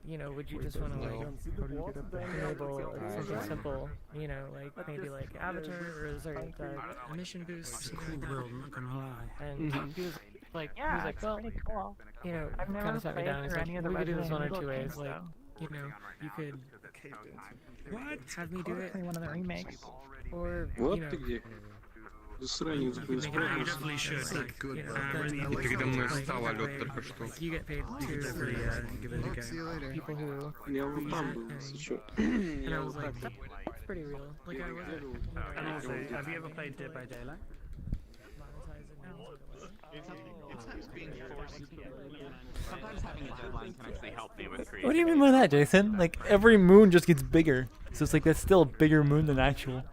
you know, would you just want to like enable something simple, you know, like maybe like avatar or sorry, emission boosts. Cool world, I'm not gonna lie. And he was like, Yeah, well, pretty cool. you know, I've never kind of sat me played down. He's through like, any of the we could do this Resident one or two Evil ways. games, Like, though. you know, you could have me do it, One of the remakes. or Вот you know, ты где? Засранец, You definitely should. Like, you know, then, Передо мной встал like, алёт только что. you get paid too for give it a See you go. later. people who. Я вот там был, если чё. And I was like, that's pretty real. Like I wasn't. And also, have you ever played Dead by Daylight? Sometimes having a deadline can actually help me with creativity. What do you mean by that, Jason? Like, every moon just gets bigger. So it's like, that's still a bigger moon than actual.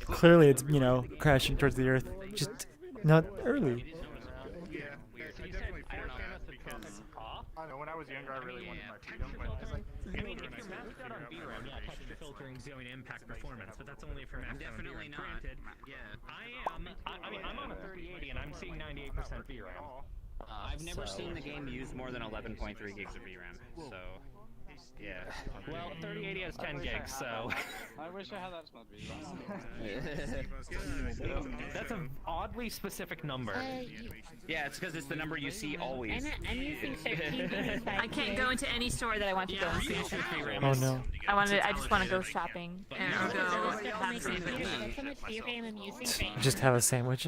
Clearly it's, you know, crashing towards the Earth. Just not early. I know, when I was younger, I really wanted my freedom, but it's like, I mean, if you're maxed out on VRAM, yeah, texture filtering's going to impact performance, but that's only if you're maxed out on VRAM. Granted, I mean, I'm on a 3080 and I'm seeing 98% VRAM. I've never seen the game use more than 11.3 gigs of VRAM, so yeah. Well, 3080 has 10 gigs, so. I wish I had that much VRAM. That's an oddly specific number. Yeah, it's because it's the number you see always. I'm using 13. I can't go into any store that I want to go into. Oh no. I just want to go shopping and or go have something. How much VRAM I'm using right Just have a sandwich.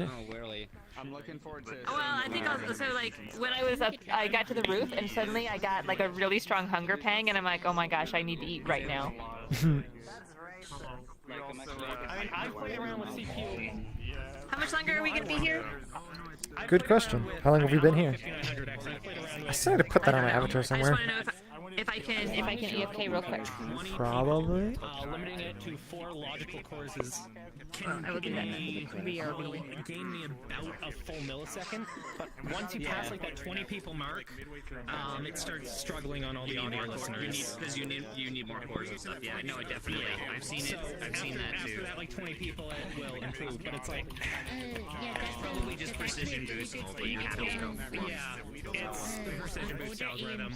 I'm looking forward to. Well, I think so. Like when I was up, I got to the roof and suddenly I got like a really strong hunger pang, and I'm like, oh my gosh, I need to eat right now. I played around with CPU. How much longer are we gonna be here? Good question. How long have we been here? I still need to put that on my avatar I just somewhere. want to know if I can AFK real quick. Probably. Limiting it to 4 logical courses can I will do that. gain me about a full millisecond, but once you pass like that 20 people mark, it starts struggling on all the audio listeners. Because you need more cores and stuff. Yeah, no, definitely. I've seen it. I've seen that too. After that, like 20 people, it will improve, but it's like It's probably just precision boost and hopefully you can still go. yeah, it's the precision boost algorithm.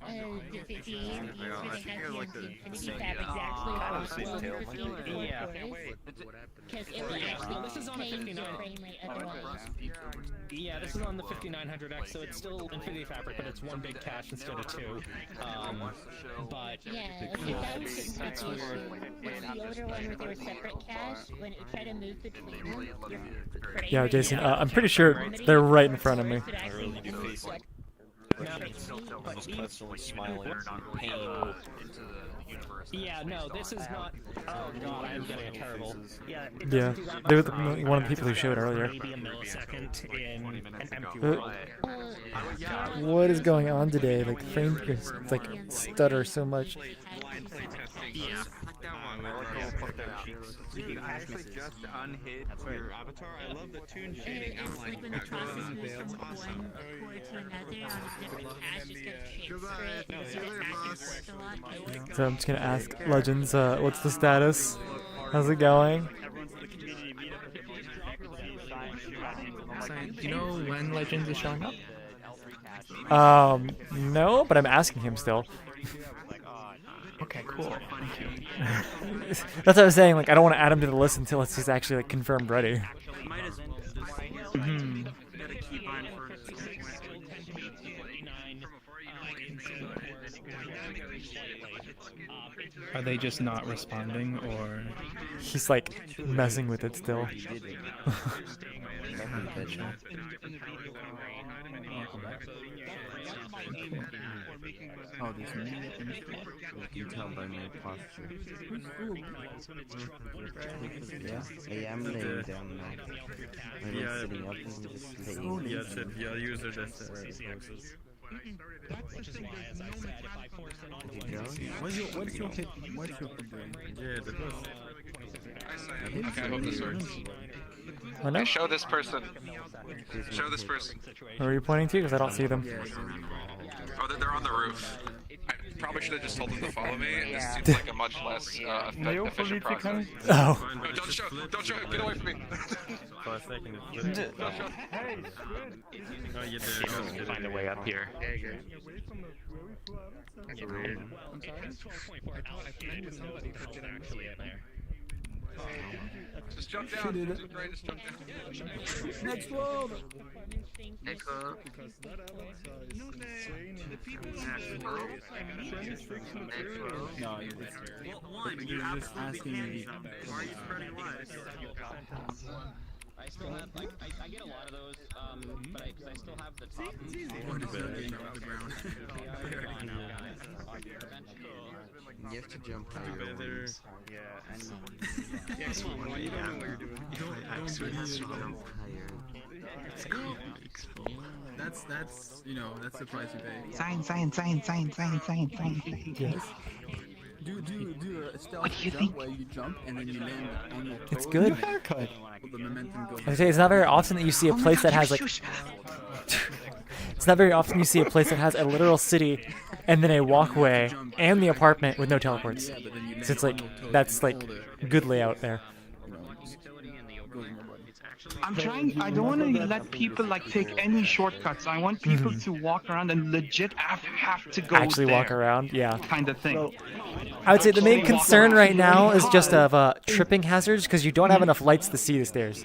the 58 where they have the Infinity Tab exactly for 15 Yeah. because it will actually This is on a change 59. your frame rate otherwise. Yeah, this is on the 5900X, so it's still Infinity Fabric, but it's one big cache instead of 2. But Yeah, it's weird. with the older one where they were separate cache, when you try to move between them, your frame Yeah, rate Jason, I'm pretty sure they're right in front of me. would actually move like Yeah, no, this is not. Oh god, I am getting a terrible. Yeah, it Yeah, doesn't do that they were much one of the people who showed earlier. Maybe a millisecond in an empty world. What is going on today? Like frame rates, like stutter so much. Yeah. You actually just unhid your avatar. I love the tune shading. I'm like, when the process moves from one core to another on a different cache, it's going to transfer it and it's back and forth a lot. So I'm just gonna ask Legends, what's the status? How's it going? So, do you know when Legends is showing up? No, but I'm asking him still. Okay, cool. Thank you. That's what I was saying. Like, I don't want to add him to the list until it's just actually like confirmed ready. Are they just not responding, or? He's like messing with it still. Oh, there's Meetup in store. You can tell by my posture. Yeah, I am laying down now. When I'm sitting up, I'm just laying. Yeah, shit. Yeah, user that's What's your hit doing? Yeah, that was. Okay, I hope this works. Oh, no? Hey, show this person. Show this person. Where are you pointing to? Because I don't see them. Oh, they're on the roof. I probably should have just told them to follow me, and this seems like a much less efficient process. Oh. No, don't show him, get away from me. For a second, Don't show Hey, oh, you did. Find a way up here. Just jump down. Just jump down. Next world. Next world. No, you're just asking me. Why are you spreading lies? I still have, like, I get a lot of those, but I still have the top. You have to jump together. Yeah, and yeah, X1, you don't know what you're doing. That's that's the price you pay. Science. Yes. Do a stealth jump where you jump and then you land on your toe. It's good. And haircut. The momentum goes. I say it's not very often that you see a place that has like. It's not very often you see a place that has a literal city, and then a walkway and the apartment with no teleports. So it's like that's like good layout there. I'm trying. I don't want to let people like take any shortcuts. I want people to walk around and legit have to go Actually there, walk around, yeah. kind of thing. I would say the main concern right now is just of tripping hazards because you don't have enough lights to see the stairs.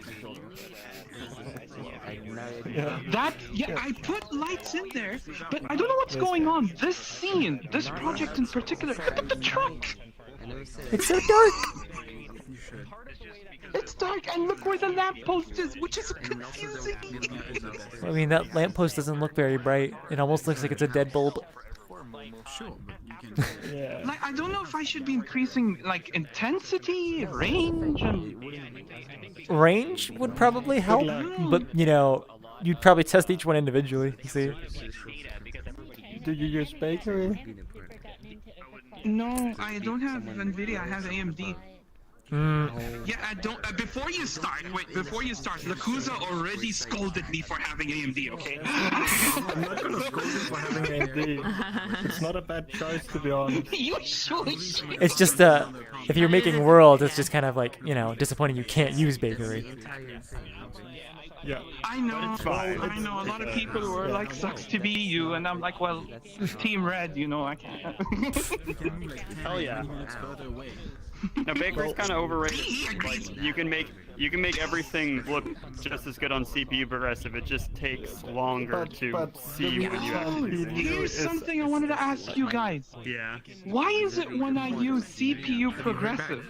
I put lights in there, but I don't know what's going on. This scene, this project in particular, look at the truck. It's so dark. It's dark, and look where the lamppost is, which is confusing. I mean, that lamppost doesn't look very bright. It almost looks like it's a dead bulb. Yeah. Like, I don't know if I should be increasing like intensity, range, and... Range would probably help, but you know, you'd probably test each one individually. You see? Do you use bakery? No, I don't have NVIDIA. I have AMD. Yeah, I don't. Before you start, Lakuza already scolded me for having AMD. Okay. I'm not gonna scold you for having AMD. It's not a bad choice, to be honest. You shush. It's just if you're making worlds, it's just kind of like disappointing you can't use bakery. Yeah. I know. I know. A lot of people were like, "Sucks to be you," and I'm like, "Well, Team Red, I can't." Hell yeah. Now bakery's kind of overrated. Like you can make everything look just as good on CPU progressive. It just takes longer to see when you actually. Here's something I wanted to ask you guys. Yeah. Why is it when I use CPU progressive,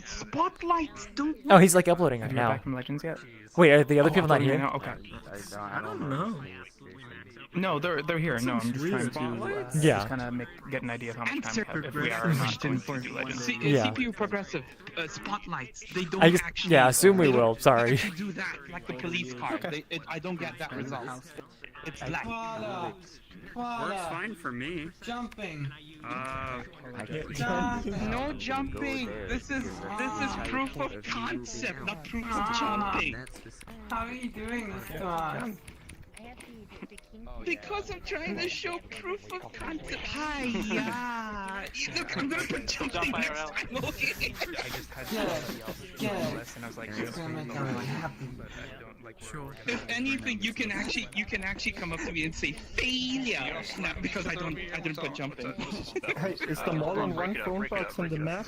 spotlights don't? Oh, he's like uploading right now. Back from Legends yet? Wait, are the other people not here? Okay. I don't know. No, they're here. No, I'm just trying to just kind of get an idea of how much time we have if we are or not going to do Legends. CPU progressive spotlights. They don't actually. Yeah, assume we will. Sorry. They actually do that, like the police car. I don't get that result. It's black. Works fine for me. Jumping. No jumping. This is proof of concept, not proof of jumping. How are you doing this to us? Because I'm trying to show proof of concept. Hiya! Look, I'm gonna put jumping next time. I just had somebody else and I was like, it's gonna make everyone happy. If anything, you can actually come up to me and say failure. No, because I didn't put jumping. Hey, is the more than one phone box on the map?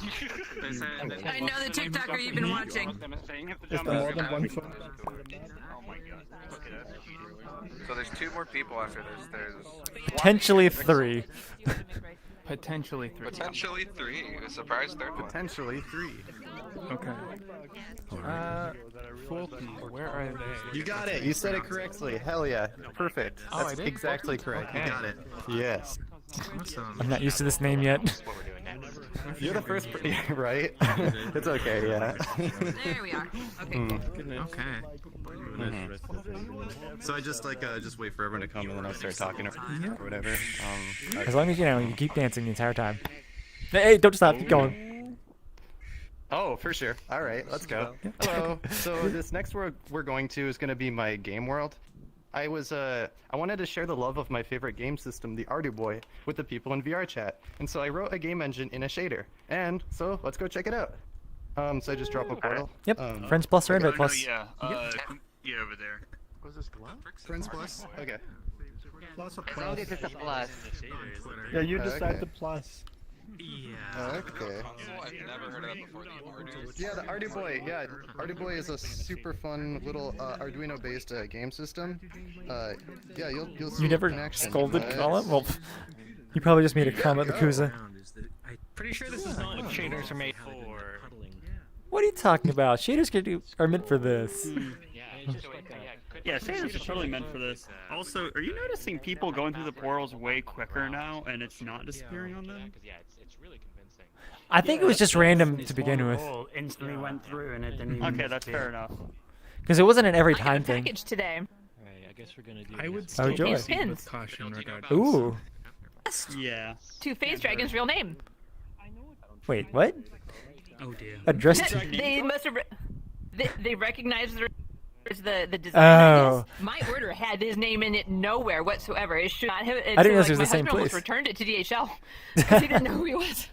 I know the TikToker you've been watching. Is there more than one phone? So there's 2 more people after this. There's Potentially 3. Potentially 3. Potentially 3. A surprise third one. Potentially 3. Okay. Where are they? You got it. You said it correctly. Hell yeah. Perfect. Oh, I That's did? exactly correct. You Okay. got it. Yes. I'm not used to this name yet. You're the first, right? It's okay. Yeah. There we are. Okay. Okay. So I just just wait for everyone to come and then I'll start talking or whatever. As long as you keep dancing the entire time. Hey, don't stop. Keep going. Oh, for sure. All right, let's go. Hello. So this next world we're going to is going to be my game world. I wanted to share the love of my favorite game system, the Ardu-Boy, with the people in VRChat. And so I wrote a game engine in a shader. And so let's go check it out. So I just drop a portal. Yep. Friends plus or invite plus. Yeah, over there. Was this glove? Friends plus? Okay. As long as it's a plus. Yeah, you decide Okay. the plus. Yeah. Okay. I've never heard of that before. Yeah, the Ardu-Boy. Yeah, Ardu-Boy is a super fun little Arduino-based game system. Yeah, you'll see You it never in action. scolded Colin? Well, you probably just made a comment, Yakuza. Pretty sure this is not what shaders are made for. What are you talking about? Shaders are meant for this. Yeah, shaders are totally meant for this. Also, are you noticing people going through the portals way quicker now, and it's not disappearing on them? I think it was just random to begin with. Instantly went through and it didn't. Okay, that's fair enough. Because it wasn't an every time thing. Package today. I guess we're gonna do. I would Oh, still joy. proceed with caution regardless. Ooh. Yeah. To Phase Dragon's real name. Wait, what? Oh dear. Addressed. They must have. They recognized the design. Oh. My order had his name in it nowhere whatsoever. It should not have. I didn't realize it was my the same husband almost place. returned it to DHL because he didn't know who he was.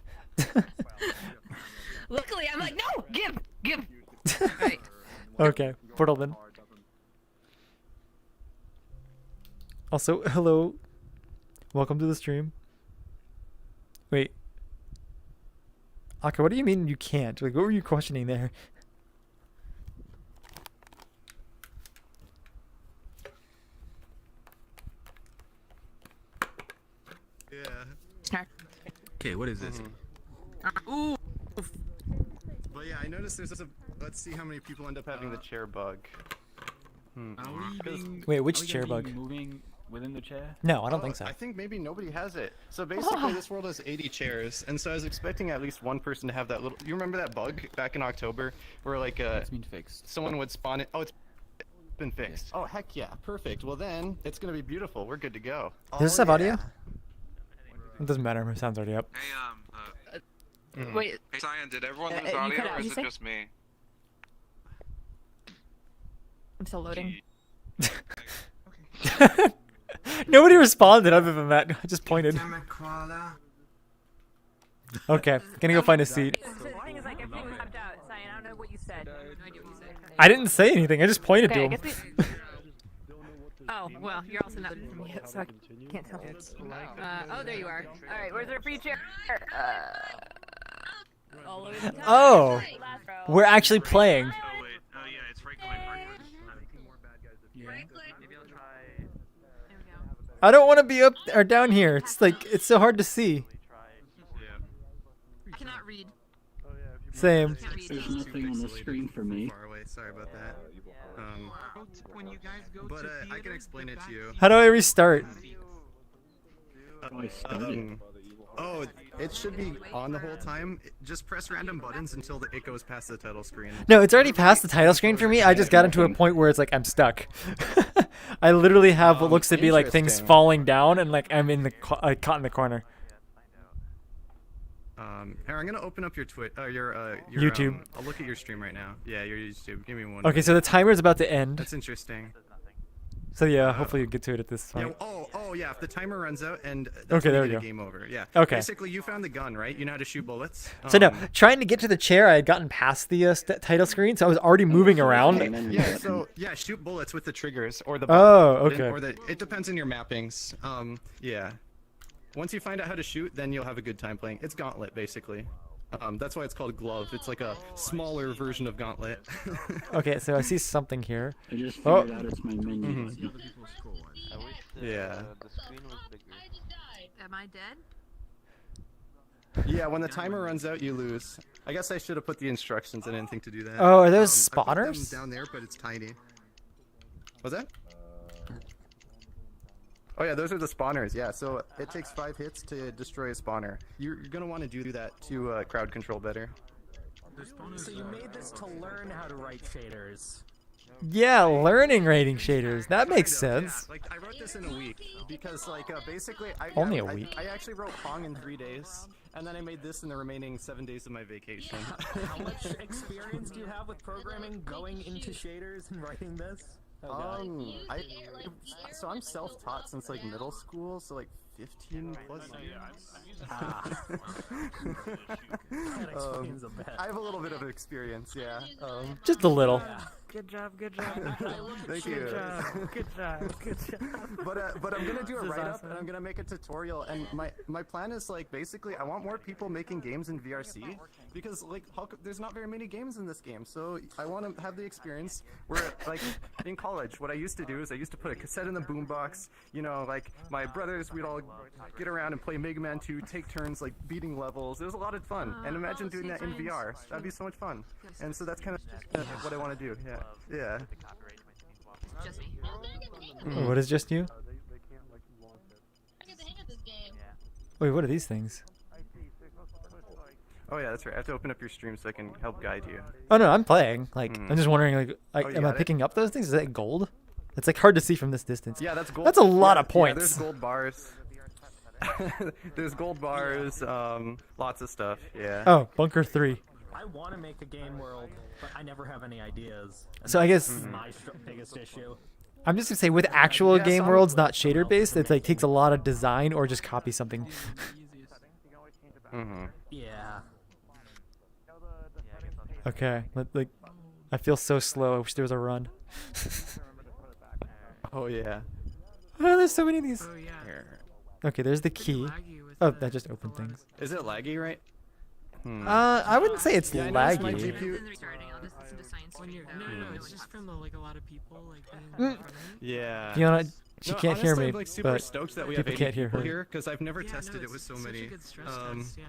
Luckily, I'm like, no, give. Right. Okay, portal then. Also, hello. Welcome to the stream. Wait. Aka, what do you mean you can't? Like, what were you questioning there? Yeah. Okay, what is this? Ooh. But yeah, I noticed there's a. Let's see how many people end up having the chair bug. Wait, which chair bug? Moving within the chair? No, I don't think so. I think maybe nobody has it. So basically, this world has 80 chairs, and so I was expecting at least one person to have that little. You remember that bug back in October, where like It's been fixed. someone would spawn it. Oh, it's been fixed. Oh heck yeah, perfect. Well then, it's gonna be beautiful. We're good to go. Does this have audio? It doesn't matter. My sound's already up. Hey, Wait. Hey, Cyan, did everyone lose you audio, cut out. or is You it say? just me? I'm still loading. Nobody responded other than that. I just pointed. Okay, gonna go find a seat. The thing is, like, everything was tapped out. Cyan, I don't know what you said. No idea what you said. I didn't say anything. I just pointed Okay, I to guess him. Oh, well, you're also not from yet, so I can't tell. Oh, there you are. All right, where's our free chair? All the way to the top. Oh, Last row. we're actually playing. I don't want to be up or down here. It's like it's so hard to see. I cannot read. Same. There's nothing on the screen for me. Far away. Sorry about that. When you guys go But to I can explain it to you. How do I restart? I started. Oh, it should be on the whole time. Just press random buttons until it goes past the title screen. No, it's already past the title screen for me. I just got into a point where it's like I'm stuck. I literally have what looks to be like things Interesting. falling down and like I'm in the caught in the corner. Here, I'm gonna open up your your YouTube. I'll look at your stream right now. Yeah, your YouTube. Give me one. Okay, so the timer's about to end. That's interesting. So yeah, hopefully you get to it at this Yeah. point. Oh yeah. If the timer runs out and that's Okay, when there you we get a go. game over. Yeah. Okay. Basically, you found the gun, right? You know how to shoot bullets. So no, trying to get to the chair, I had gotten past the title screen, so I was already moving around. Yeah. So yeah, shoot bullets with the triggers or the. Oh, button, okay. Or the. It depends on your mappings. Yeah. Once you find out how to shoot, then you'll have a good time playing. It's Gauntlet, basically. That's why it's called Glove. It's like a smaller version of Gauntlet. Okay, so I see something here. I just Oh. figured out it's my menu. Yeah. Am I dead? Yeah, when the timer runs out, you lose. I guess I should have put the instructions. I didn't think to do that. Oh, are those I put them spawners? down there, but it's tiny. What's that? Oh yeah, those are the spawners. Yeah, so it takes 5 hits to destroy a spawner. You're gonna want to do that to crowd control better. So you made this to learn how to write shaders. Yeah, learning rating shaders. That makes Kind of, sense. Yeah. Like I wrote this in a week because like basically Only a week. I actually wrote Pong in 3 days, and then I made this in the remaining 7 days of my vacation. How much experience do you have with programming, going into shaders and writing this? So I'm self-taught since like middle school, so like 15 plus years. That explains a bit. I have a little bit of experience, yeah. Just a little. Good job, good job. Thank Good you. job, good job, good job. But I'm gonna do a This is write-up awesome. and I'm gonna make a tutorial. And my plan is like basically I want more people making games in VRC because like there's not very many games in this game. So I want to have the experience where like in college, what I used to do is I used to put a cassette in the boombox. You know, like my brothers, we'd all get around and play Mega Man 2, take turns like beating levels. It was a lot of fun. And imagine doing that in VR. That'd be so much fun. And so that's kind of what I want to do. Yeah. Yeah. Just me. What is just you? I get the hang of this game. Wait, what are these things? Oh yeah, that's right. I have to open up your stream so I can help guide you. Oh no, I'm playing. Like, I'm just wondering, like, Oh, you am I got it? picking up those things? Is that gold? It's like hard to see from this distance. Yeah, that's gold. That's a lot of Yeah, points. there's gold bars. There's gold bars. Lots of stuff. Yeah. Oh, Bunker 3. I want to make a game world, but I never have any ideas. And So I that's guess- my biggest issue. I'm just gonna say with actual game worlds, not shader based, it like takes a lot of design or just copy something. Yeah. Okay, like I feel so slow. I wish there was a run. Oh yeah. Oh, there's so many of these. Oh yeah. Okay, there's the key. Oh, that just opened things. Is it laggy, right? I wouldn't say it's Yeah, I noticed my laggy. GPU. No, it's just from the, like a lot of people like being in front of me. Yeah. Fiona, she No, can't hear honestly, me, I'm like super but stoked that we people have 80 can't hear people her. here because I've never Yeah, tested no, it with so it's such many. a good stress test, yeah.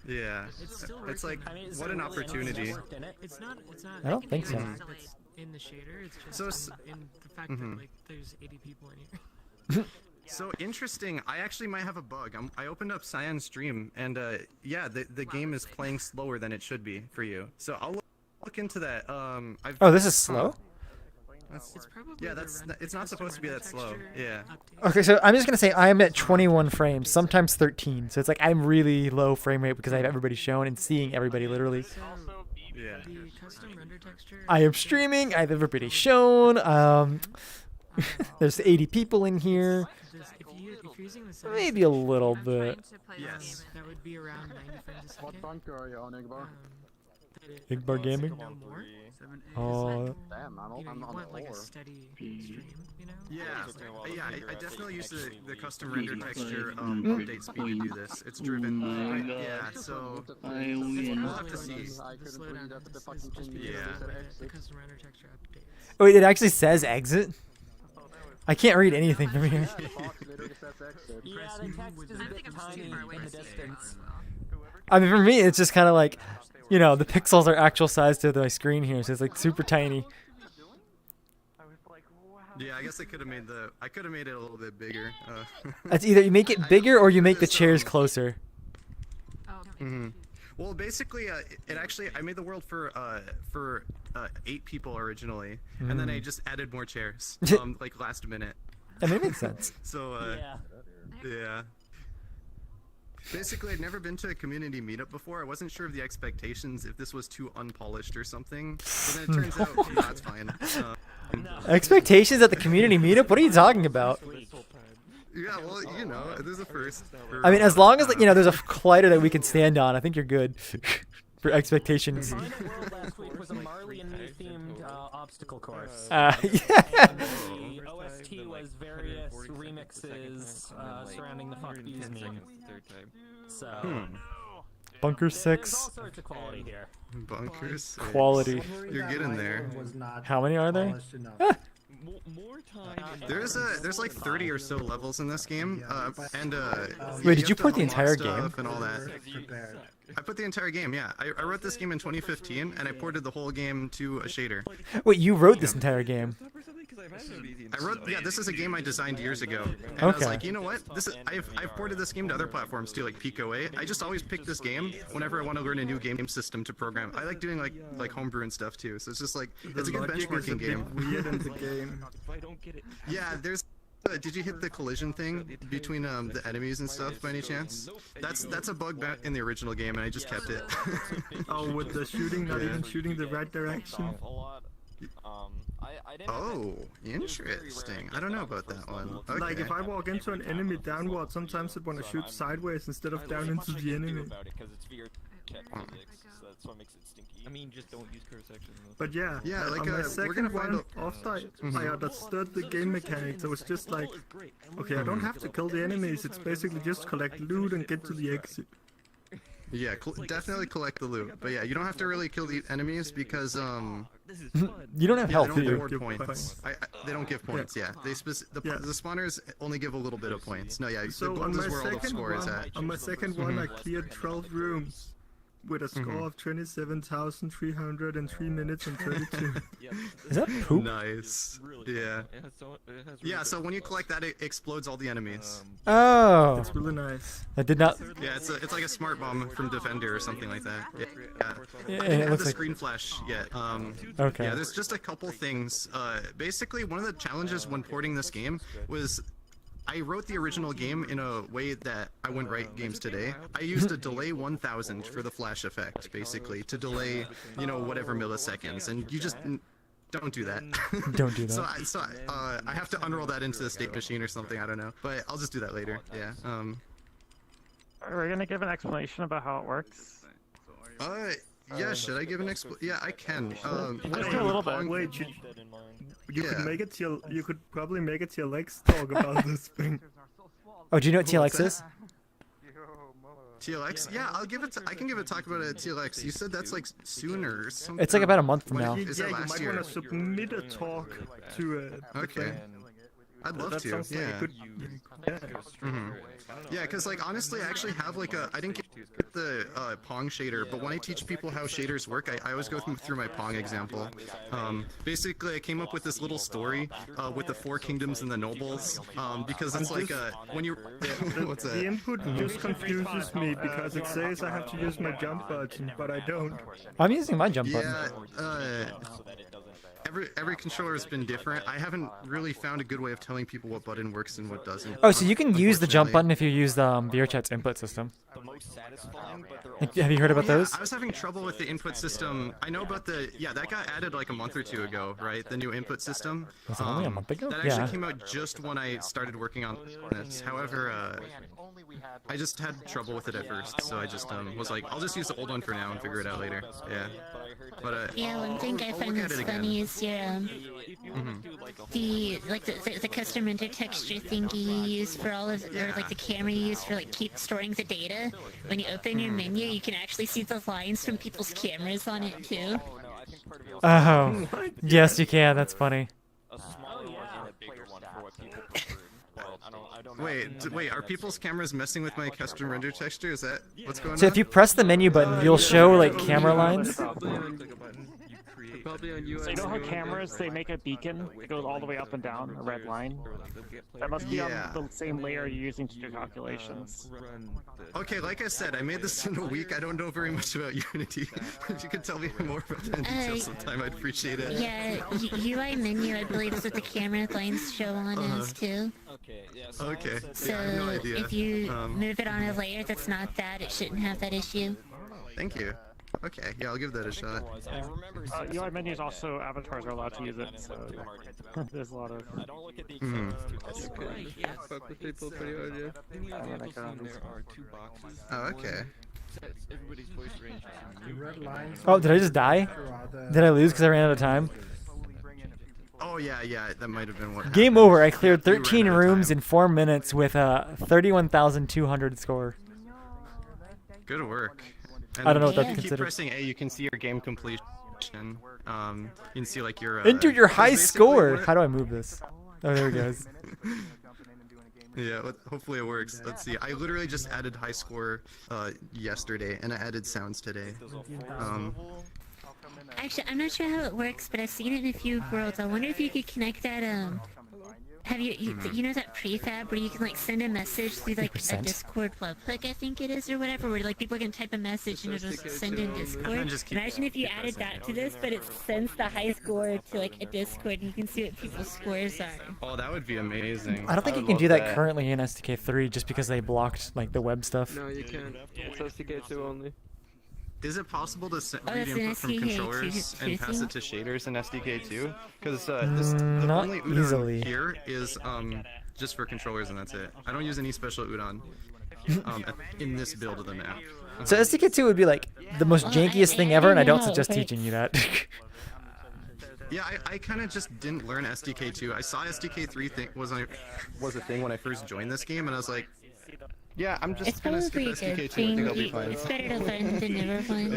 Yeah. It's still It's like working. I mean, is what there an really anything opportunity. worked in it? It's not. I don't think so. That's in the shader. It's just So in the fact Mhm. that like there's 80 people in here. So interesting. I actually might have a bug. I opened up Cyan's stream, and yeah, the game is playing slower than it should be for you. So I'll look into that. Oh, this is slow? Yeah, it's not supposed to be that slow. Yeah. Okay, so I'm just gonna say I'm at 21 frames, sometimes 13. So it's like I'm really low frame rate because I have everybody shown and seeing everybody literally. Yeah. The custom render texture. I am streaming. I have everybody shown. There's 80 people in here. If you're using the settings, Maybe a little bit. Yes. that would be around 90 frames a second. What bunker are you on, Igbar? Igbar Gaming? No more. Oh. Damn, I'm You know, on you want the like a ore. steady stream, you know? Yeah, I definitely use the custom render texture update speed to do this. It's driven. Yeah, so we'll have to see. The slowdown is just because the custom render texture updates. Wait, it actually says exit? I can't read anything from here. Yeah, the text is a bit tiny in the distance. I mean, for me, it's just kind of like, you know, the pixels are actual size to my screen here, so it's like super tiny. Yeah, I guess I could have made it a little bit bigger. It's either you make it bigger or you make the chairs closer. Well, basically, it actually I made the world for 8 people originally, and then I just added more chairs, like last minute. That makes sense. So yeah. Basically, I'd never been to a community meetup before. I wasn't sure of the expectations, if this was too unpolished or something. But then it turns out, no, it's fine. Expectations at the community meetup? What are you talking about? Yeah, well, you know, there's a first. I mean, as long as you know there's a collider that we can stand on, I think you're good for expectations. World last week was a Marley and me themed obstacle course. Yeah. And the OST was various remixes surrounding the Fuck Yous meme. So. Bunker There's 6. all sorts of quality here. Bunkers. Quality. You're getting there. How many are there? There's like 30 or so levels in this game, and Wait, did you put the entire game? And all that. I put the entire game, yeah. I wrote this game in 2015, and I ported the whole game to a shader. Wait, you wrote this entire game? Yeah, this is a game I designed years ago, and I was like, you know what? I've ported this game to other platforms too, like Pico 8. I just always pick this game whenever I want to learn a new game system to program. I like doing like homebrew and stuff too, so it's just like it's a good benchmarking game. Weird in the game. Yeah, there's. Did you hit the collision thing between the enemies and stuff by any chance? That's a bug back in the original game, and I just kept it. Oh, with the shooting, not even shooting the right direction. Oh, interesting. I don't know about that one. Okay. Like if I walk into an enemy downward, sometimes it want to shoot sideways instead of down into the enemy. That's what makes it stinky. I mean, just don't use curve section. But yeah, like on my second one, after I understood the game mechanics, I was just like, okay, I don't have to kill the enemies, it's basically just collect loot and get to the exit. Yeah, definitely collect the loot. But yeah, you don't have to really kill the enemies because you don't have health. They don't reward points. They don't give points. Yeah, the spawners only give a little bit of points. No, yeah, so the on gold my is where all the second score is one, at. on my second one, I cleared 12 rooms with a score of 27,303 minutes and 32. Is that poop? Nice. Yeah. Yeah, so when you collect that, it explodes all the enemies. Oh. That's really nice. I did not. Yeah, it's like a smart bomb from Defender or something like that. Yeah. Yeah, I didn't have looks the like... screen flash yet. Okay. Yeah, there's just a couple things. Basically, one of the challenges when porting this game was I wrote the original game in a way that I wouldn't write games today. I used a delay 1000 for the flash effect, basically, to delay, whatever milliseconds, and you just don't do that. Don't do that. So I have to unroll that into the state machine or something, I don't know. But I'll just do that later, yeah. Are we gonna give an explanation about how it works? Yeah, should I give an explanation? Yeah, I can. Let's do a little bit. Wait, you could make it to you could probably make it to your legs talk about this thing. Oh, do you know what TLX is? TLX? Yeah, I can give a talk about a TLX. You said that's like sooner or something. It's like about a month from now. Is that last year? You might want to submit a talk to okay. I'd love to, yeah. Yeah, because like honestly, I actually have like I didn't get the Pong shader, but when I teach people how shaders work, I always go through my Pong example. Basically, I came up with this little story with the 4 kingdoms and the nobles, because it's like when you what's that? The input just confuses me because it says I have to use my jump button, but I don't. I'm using my jump button. Every controller has been different. I haven't really found a good way of telling people what button works and what doesn't. Oh, so you can use the jump button if you use the VRChat's input system. Have you heard about those? I was having trouble with the input system. I know about that got added like a month or 2 ago, right? The new input system. Was it only a month ago? That actually came out just when I started working on this. However, I just had trouble with it at first, so I just was like, I'll just use the old one for now and figure it out later. Yeah. But yeah, one thing I find that's funny is your the custom render texture thingy you use for all of, or like the camera you use for like keep storing the data. When you open your menu, you can actually see the lines from people's cameras on it too. Oh, yes, you can. That's funny. Wait, are people's cameras messing with my custom render texture? Is that what's going on? So if you press the menu button, you'll show like camera lines. So you know how cameras, they make a beacon that goes all the way up and down, a red line? That must be on the same layer you're using to do calculations. Okay, like I said, I made this in a week. I don't know very much about Unity. If you could tell me more about that in detail sometime, I'd appreciate it. Yeah, UI menu, I believe, is what the camera lines show on as too. Okay. So I have no idea. if you move it on a layer that's not that, it shouldn't have that issue. Thank you. Okay, yeah, I'll give that a shot. UI menus also, avatars are allowed to use it, so there's a lot of... Fuck with people pretty hard, Oh, okay. Oh, did I just die? Did I lose because I ran out of time? Oh yeah, that might have been what Game over. I cleared 13 rooms in 4 minutes with a 31,200 score. Good work. And I don't know what that's if you considered. keep pressing A, you can see your game completion. You can see like your Enter your high 'cause basically score. what- How do I move this? Oh, there it goes. Yeah, hopefully it works. Let's see. I literally just added high score yesterday, and I added sounds today. Actually, I'm not sure how it works, but I've seen it in a few worlds. I wonder if you could connect that, have you know that prefab where you can like send a message through like a 100%. Discord webhook, I think it is, or whatever, where like people can type a message and it'll just send in Discord. Imagine if you added that to this, but it sends the high score to like a Discord and you can see what people's scores are. Oh, that would be amazing. I don't think you can do that currently in SDK3 just because they blocked like the web stuff. No, you can't. It's SDK2 only. Is it possible to Oh, read that's an input from SDK controllers too and pass thing? it to shaders in SDK2? Because the not only udon easily. here is just for controllers, and that's it. I don't use any special udon in this build of the map. So SDK2 would be like the most jankiest thing ever, and I don't suggest teaching you that. Yeah, I kind of just didn't learn SDK2. I saw SDK3 was a thing when I first joined this game, and I was like, yeah, I'm just It's gonna skip probably a good SDK2. I think I'll be thing. fine. It's better to learn than never learn.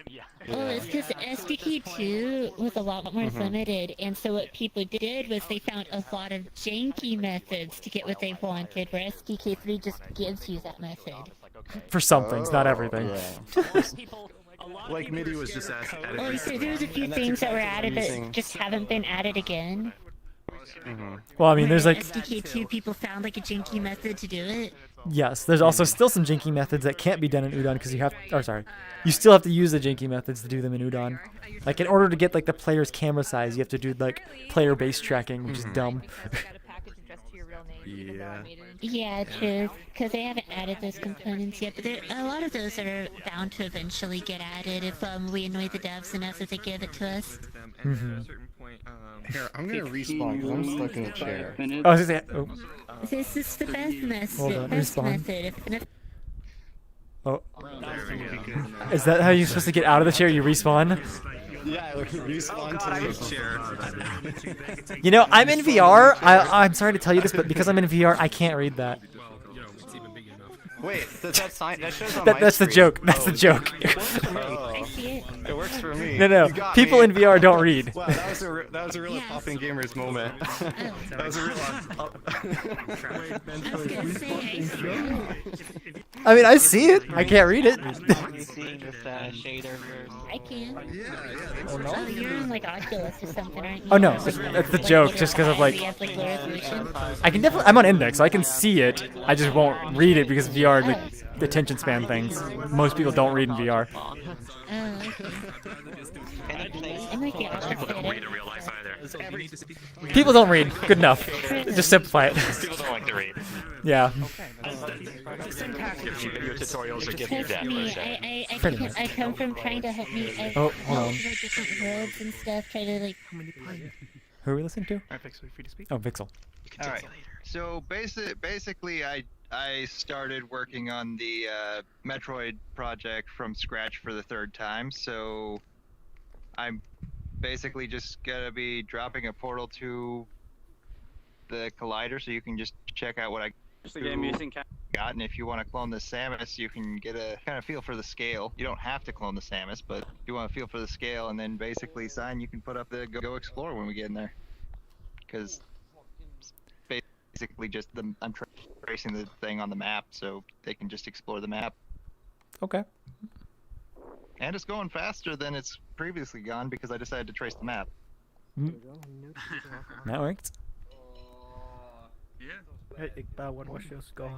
Yeah. Well, it's because SDK2 was a lot more limited, and so what people did was they found a lot of janky methods to get what they wanted, where SDK3 just gives you that method. For some things, not everything. Like MIDI was just added. Well, so there was a few things that were added that just haven't been added again. Well, I mean, there's like SDK2 people found like a janky method to do it. yes, there's also still some janky methods that can't be done in Udon because you have, or sorry, you still have to use the janky methods to do them in Udon. Like in order to get like the player's camera size, you have to do like player base tracking, which is dumb. Yeah. Yeah, true. Because they haven't added those components yet, but a lot of those are bound to eventually get added if we annoy the devs enough that they give it to us. Here, I'm gonna respawn because I'm stuck in a chair. Oh, I was gonna say, oh. This is the best Hold on, best respawn. method. If Oh. Is that how you're supposed to get out of the chair? You respawn? Yeah, respawn to the chair. You know, I'm in VR. I'm sorry to tell you this, but because I'm in VR, I can't read that. Wait, that sign that shows on my That's the screen. joke. That's the joke. It works for me. No, You got people me. in VR don't read. Wow, that was a real popping gamers moment. That was a real. I mean, I see it. I can't read it. I can. Oh, you're on like Oculus or something, aren't you? Oh no, that's the joke. Just because of like, You have, like low resolution. I can definitely. I'm on Index, so I can see it. I just won't read it because VR, like, the attention span things. Most people don't read in VR. Oh, okay. I'm like the opposite. People don't read. Good enough. Just simplify it. People don't like to read. Yeah. Video tutorials are giving you Trust that. me, Pretty much. I come from trying to help me. Oh, hold on. Like different worlds and stuff. Try to like. Who are we listening to? Alright, Vixel, free to speak. Oh, Vixel. Alright, so basically I started working on the Metroid project from scratch for the third time, so I'm basically just gonna be dropping a portal to the collider so you can just check out what I got, and if you want to clone the Samus, you can get a kind of feel for the scale. You don't have to clone the Samus, but if you want to feel for the scale, and then basically sign, you can put up the Go Explore when we get in there. Because basically just I'm tracing the thing on the map so they can just explore the map. Okay. And it's going faster than it's previously gone because I decided to trace the map. That worked. Hey, Igba, what was your score?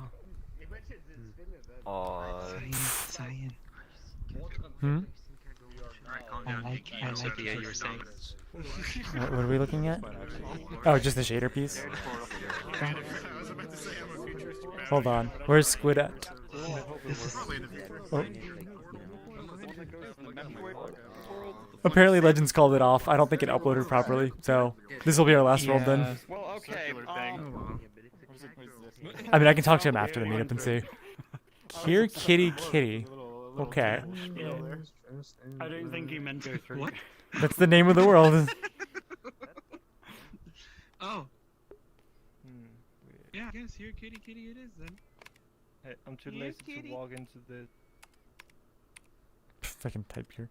I like yeah, you were saying. What are we looking at? Oh, just the shader piece. Hold on. Where's Squid at? Oh. Apparently Legends called it off. I don't think it uploaded properly, so this will be our last world then. Well, okay. I mean, I can talk to him after the meetup and see. Here, kitty, kitty. Okay. I don't think he meant go through. What? That's the name of the world. Oh. Yeah, I guess here, kitty, kitty, it is then. Hey, I'm too Yes, lazy kitty. to walk into the. I can type here.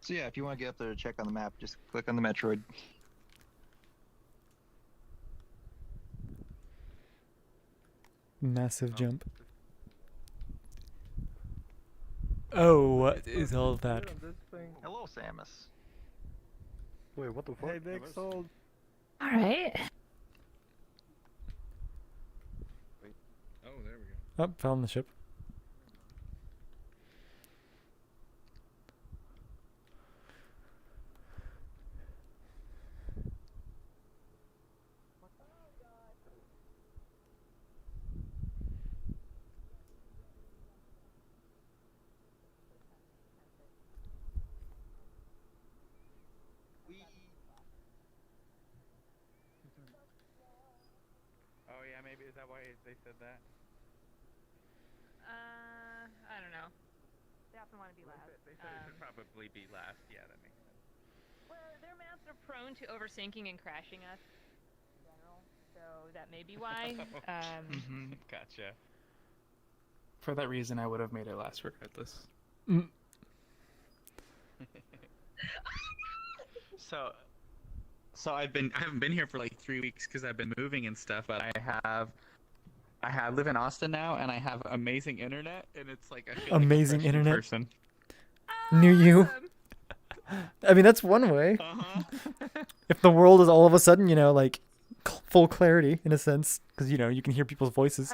So yeah, if you want to get up there to check on the map, just click on the Metroid. Massive jump. Oh, what is all of that? Hello, Samus. Wait, what the fuck? Hey, big soul. All right. Oh, there we go. Oh, fell on the ship. Oh yeah, maybe is that why they said that? I don't know. They often want to be last. They said it should probably be last. Yeah, that makes sense. Well, their maps are prone to oversinking and crashing us in general, so that may be why. Gotcha. For that reason, I would have made it last regardless. So I haven't been here for like 3 weeks because I've been moving and stuff, but I live in Austin now and I have amazing internet and it's like I feel Amazing like a internet. person. Near you. I mean, that's one way. If the world is all of a sudden, you know, like full clarity in a sense, because you know you can hear people's voices.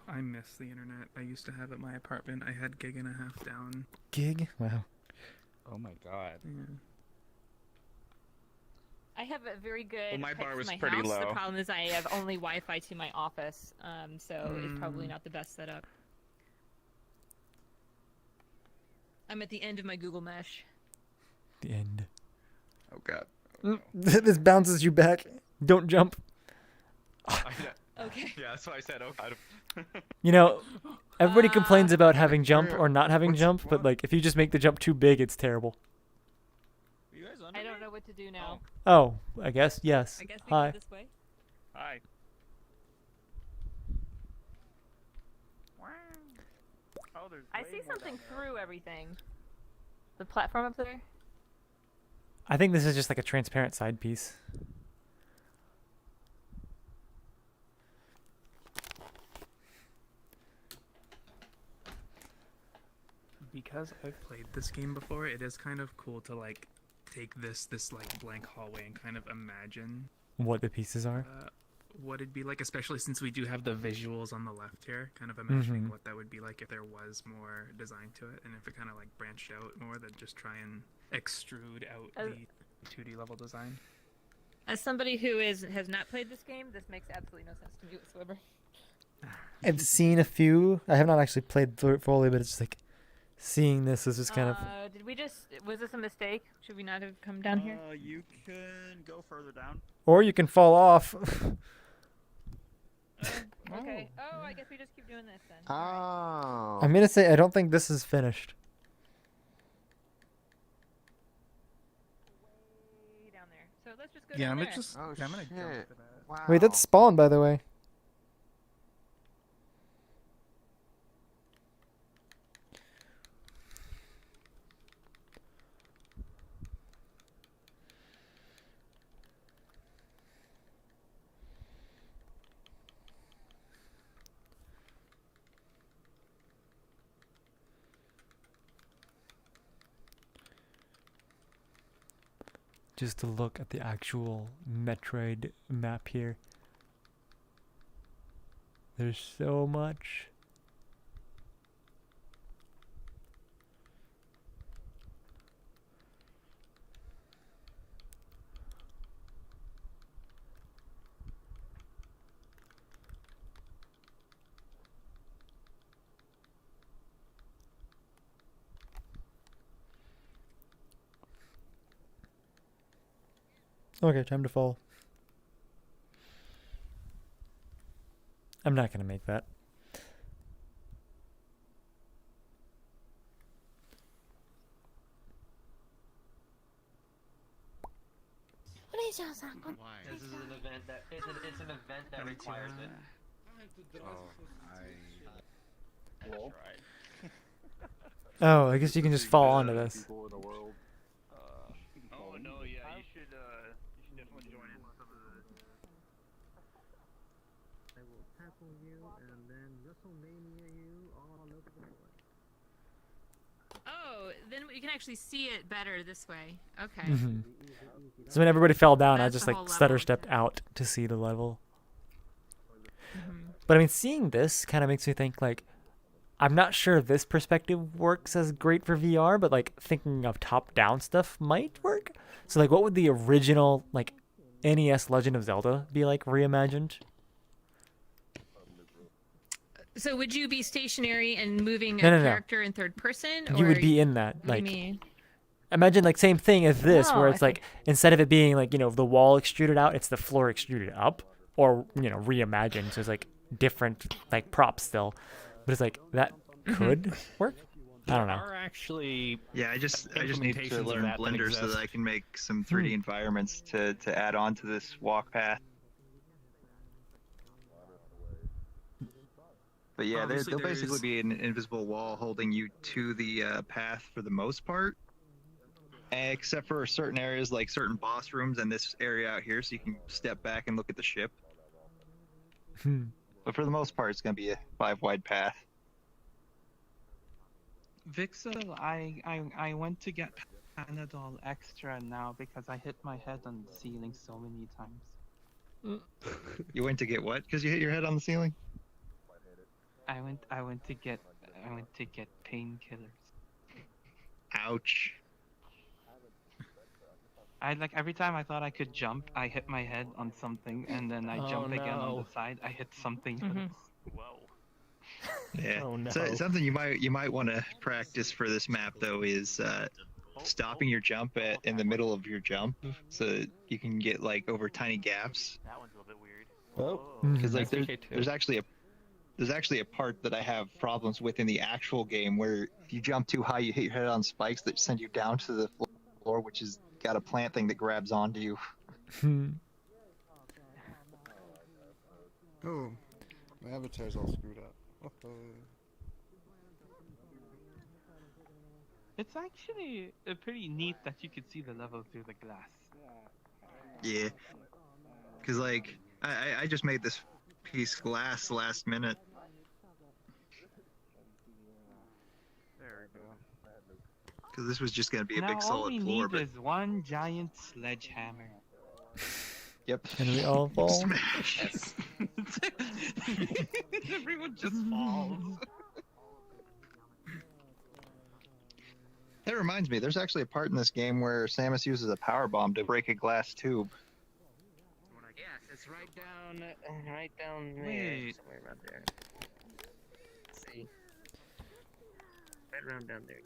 I miss the internet I used to have at my apartment. I had gig and a half down. Gig? Wow. Oh my god. Yeah. I have a very good. Well, my bar pipe to was my pretty house. low. The problem is I have only Wi-Fi to my office, so it's probably not the best setup. I'm at the end of my Google Mesh. The end. Oh god. This bounces you back. Don't jump. Okay. Yeah, that's why I said, oh god. You know, everybody complains about having jump or not having jump, but like if you just make the jump too big, it's terrible. I don't know what to do now. Oh, I guess yes. I guess we Hi. go this way. Hi. Oh, there's I see something through everything. The platform up there. I think this is just like a transparent side piece. Because I've played this game before, it is kind of cool to like take this like blank hallway and kind of imagine What the pieces are. what it'd be like, especially since we do have the visuals on the left here, kind of imagining what that would be like if there was more design to it, and if it kind of like branched out more than just try and extrude out the 2D level design. As somebody who has not played this game, this makes absolutely no sense to me whatsoever. I've seen a few. I have not actually played through it fully, but it's like seeing this is just kind of. Was this a mistake? Should we not have come down here? You can go further down. Or you can fall off. Okay. Oh, I guess we just keep doing this then. Oh. I'm gonna say I don't think this is finished. Way down there. So let's just go Yeah, down I'm there. just. Oh, yeah, I'm gonna shit. jump to that. Wow. Wait, that's Spawn, by the way. Just to look at the actual Metroid map here. There's so much. Okay, time to fall. I'm not gonna make that. What is your song? This is an event that it's an event that requires it. Oh, I guess you can just fall onto this. Oh no, yeah, you should definitely join in some of the. I will tackle you and then WrestleMania you all over the board. Oh, then you can actually see it better this way. Okay. Mhm. So when everybody fell down, I That's just the like whole stutter level. stepped out to see the level. Mhm. But I mean, seeing this kind of makes me think like, I'm not sure this perspective works as great for VR, but like thinking of top-down stuff might work. So like, what would the original like NES Legend of Zelda be like reimagined? So would you be stationary and moving No, a no, no. character in third person? You or would be in that what do you like. mean? Imagine like same thing as this, Oh, where I it's like instead of it being like the wall extruded out, it's the floor extruded up, or reimagined. So it's like different like props still, but it's like that could work. I don't know. Are actually Yeah, I just need implementations to of learn that Blender so exist. that I can make some 3D environments to add on to this walk path. But yeah, Obviously there'll basically there's- be an invisible wall holding you to the path for the most part, except for certain areas like certain boss rooms and this area out here, so you can step back and look at the ship. But for the most part, it's going to be a 5-wide path. Vixel, I went to get Panadol Extra now because I hit my head on the ceiling so many times. You went to get what? Because you hit your head on the ceiling? I went to get painkillers. Ouch. I like every time I thought I could jump, I hit my head on something, and then I Oh, jump again on no. the side. I hit something else. Whoa. Yeah. Oh, no. So, something you might want to practice for this map though is stopping your jump in the middle of your jump, so that you can get like over tiny gaps. That one's a little bit weird. Oh. Because like That's okay, too. there's actually a part that I have problems with in the actual game where if you jump too high, you hit your head on spikes that send you down to the floor, which has got a plant thing that grabs onto you. Oh, my avatar's all screwed up. It's actually pretty neat that you could see the level through the glass. Yeah. Because like I just made this piece glass last minute. There we go. Because this was just gonna be a Now big all solid we floor, need but is one giant sledgehammer. yep. Can we all fall? Smash. Everyone just falls. That reminds me, there's actually a part in this game where Samus uses a power bomb to break a glass tube. Yes, it's right down there, Wait. somewhere around there. Let's see, right around down there.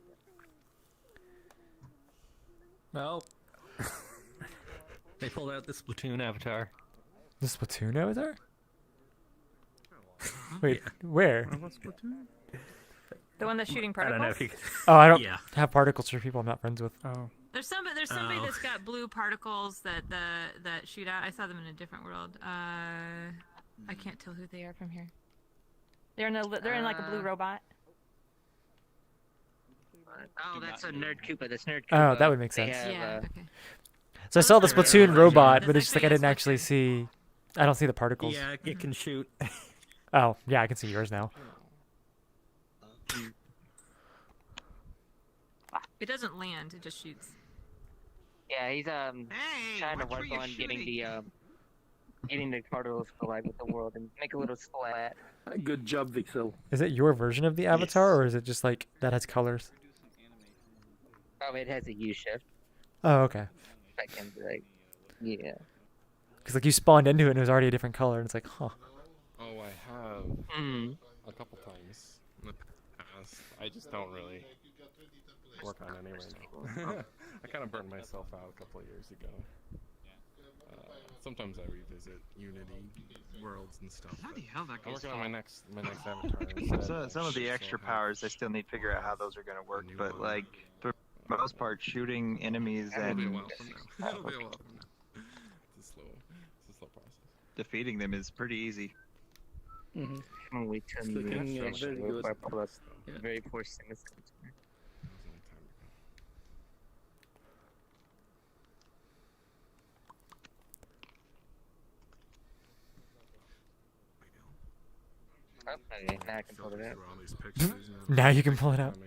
Well, they pulled out the Splatoon avatar. The Splatoon avatar? Wait, where? The one that's shooting I don't know particles? if you could... Oh, I don't Yeah. have particles for people I'm not friends with. Oh. There's somebody Oh. that's got blue particles that shoot out. I saw them in a different world. I can't tell who they are from here. They're in like a blue robot. Oh, that's a Nerd Koopa. That's Nerd Koopa. Oh, that would make They sense. have, Yeah. Okay. So I saw the Splatoon robot, but it's just like I actually a didn't actually see. I don't see the particles. Yeah, it can shoot. Oh, yeah, I can see yours now. It doesn't land. It just shoots. Yeah, he's trying to work on getting the particles collide with the world and make a little splat. Good job, Vixel. Is it your version of the avatar, or is it just like that has colors? Oh, it has a U shift. Oh, okay. I can like, yeah. Because like you spawned into it and it was already a different color, and it's like, huh. Oh, I have a couple times in the past. I just don't really work on any right now. I kind of burned myself out a couple of years ago. Sometimes I revisit Unity worlds and stuff. Bloody hell, that I'm goes working on my fast. next avatar. Instead. Some of the extra powers, I still need to figure out how those are going to work, but like for the most part, shooting enemies It'll be a and while from now. It'll be a while from now. It's a slow process. defeating them is pretty easy. Mhm. I'm wait till the Looking, yeah, very good. before I pull up Yeah. very poor things. Okay, now I can pull it out. Now you can pull it out.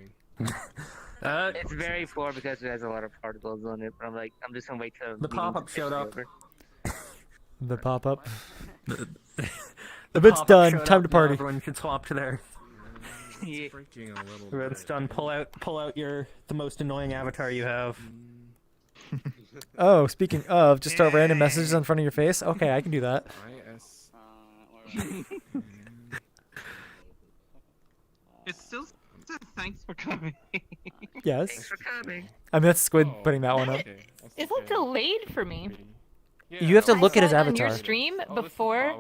It's very poor because it has a lot of particles on it. But I'm just gonna wait till The pop-up showed up. The pop-up. The The bit's pop-up done. showed Time up, to now party. Everyone should swap to their. Yeah. When it's done, pull out the most annoying avatar you have. Oh, speaking of, just start random messages in front of your face. Okay, I can do that. It still says thanks for coming. Yes. Thanks for coming. I mean, that's Squid putting that one up. It looked delayed for me. You have to look I at his saw it on avatar. your stream before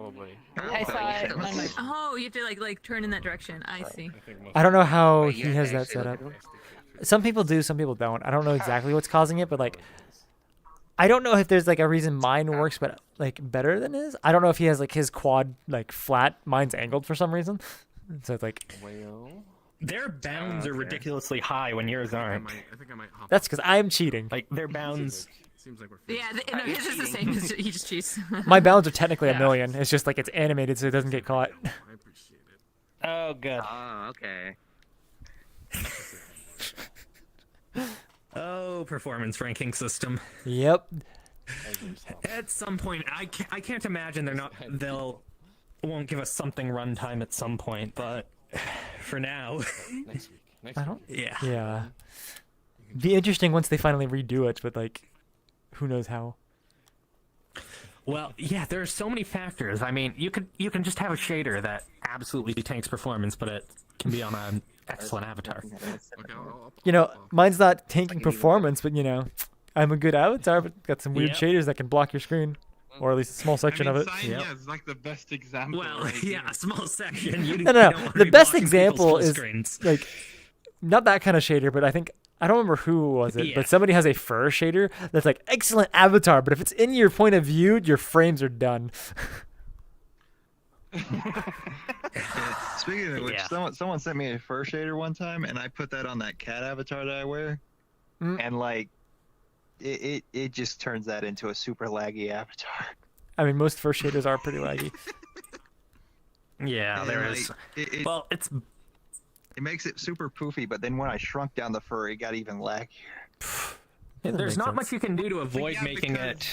I saw it on my. Oh, you have to like turn in that direction. I see. I don't know how he has that set up. Some people do, some people don't. I don't know exactly what's causing it, but like, I don't know if there's like a reason mine works, but like better than his. I don't know if he has like his quad like flat, mine's angled for some reason. So it's like. Their bounds are ridiculously high when yours aren't. That's because I'm cheating. Like their bounds. Seems like we're Yeah, no, his is the same. He just cheats. My bounds are technically Yeah. a million. It's just like it's animated so it doesn't get caught. Oh, good. Oh, okay. Oh, performance ranking system. Yep. At some point, I can't imagine they'll won't give us something runtime at some point, but for now. Next week. I don't. Yeah. Yeah. Be interesting once they finally redo it, but like, who knows how? Well, yeah, there are so many factors. I mean, you can just have a shader that absolutely tanks performance, but it can be on an excellent avatar. You know, mine's not tanking performance, but you know, I'm a good avatar, but got some weird Yep. shaders that can block your screen, or at least a small section of it. Yeah, it's like the best example. Well, right yeah, here. a small section. You No. don't wanna The be best blocking example people's full is screens. like not that kind of shader, but I don't remember who was it, Yeah. but somebody has a fur shader that's like excellent avatar, but if it's in your point of view, your frames are done. Speaking of which, Yeah. someone sent me a fur shader one time, and I put that on that cat avatar that I wear, Mm. and like, it just turns that into a super laggy avatar. I mean, most fur shaders are pretty laggy. Yeah, And, there like, is. It Well, it's makes it super poofy, but then when I shrunk down the fur, it got even laggier. Yeah, that there's makes not sense. much you can do to avoid yeah, making it.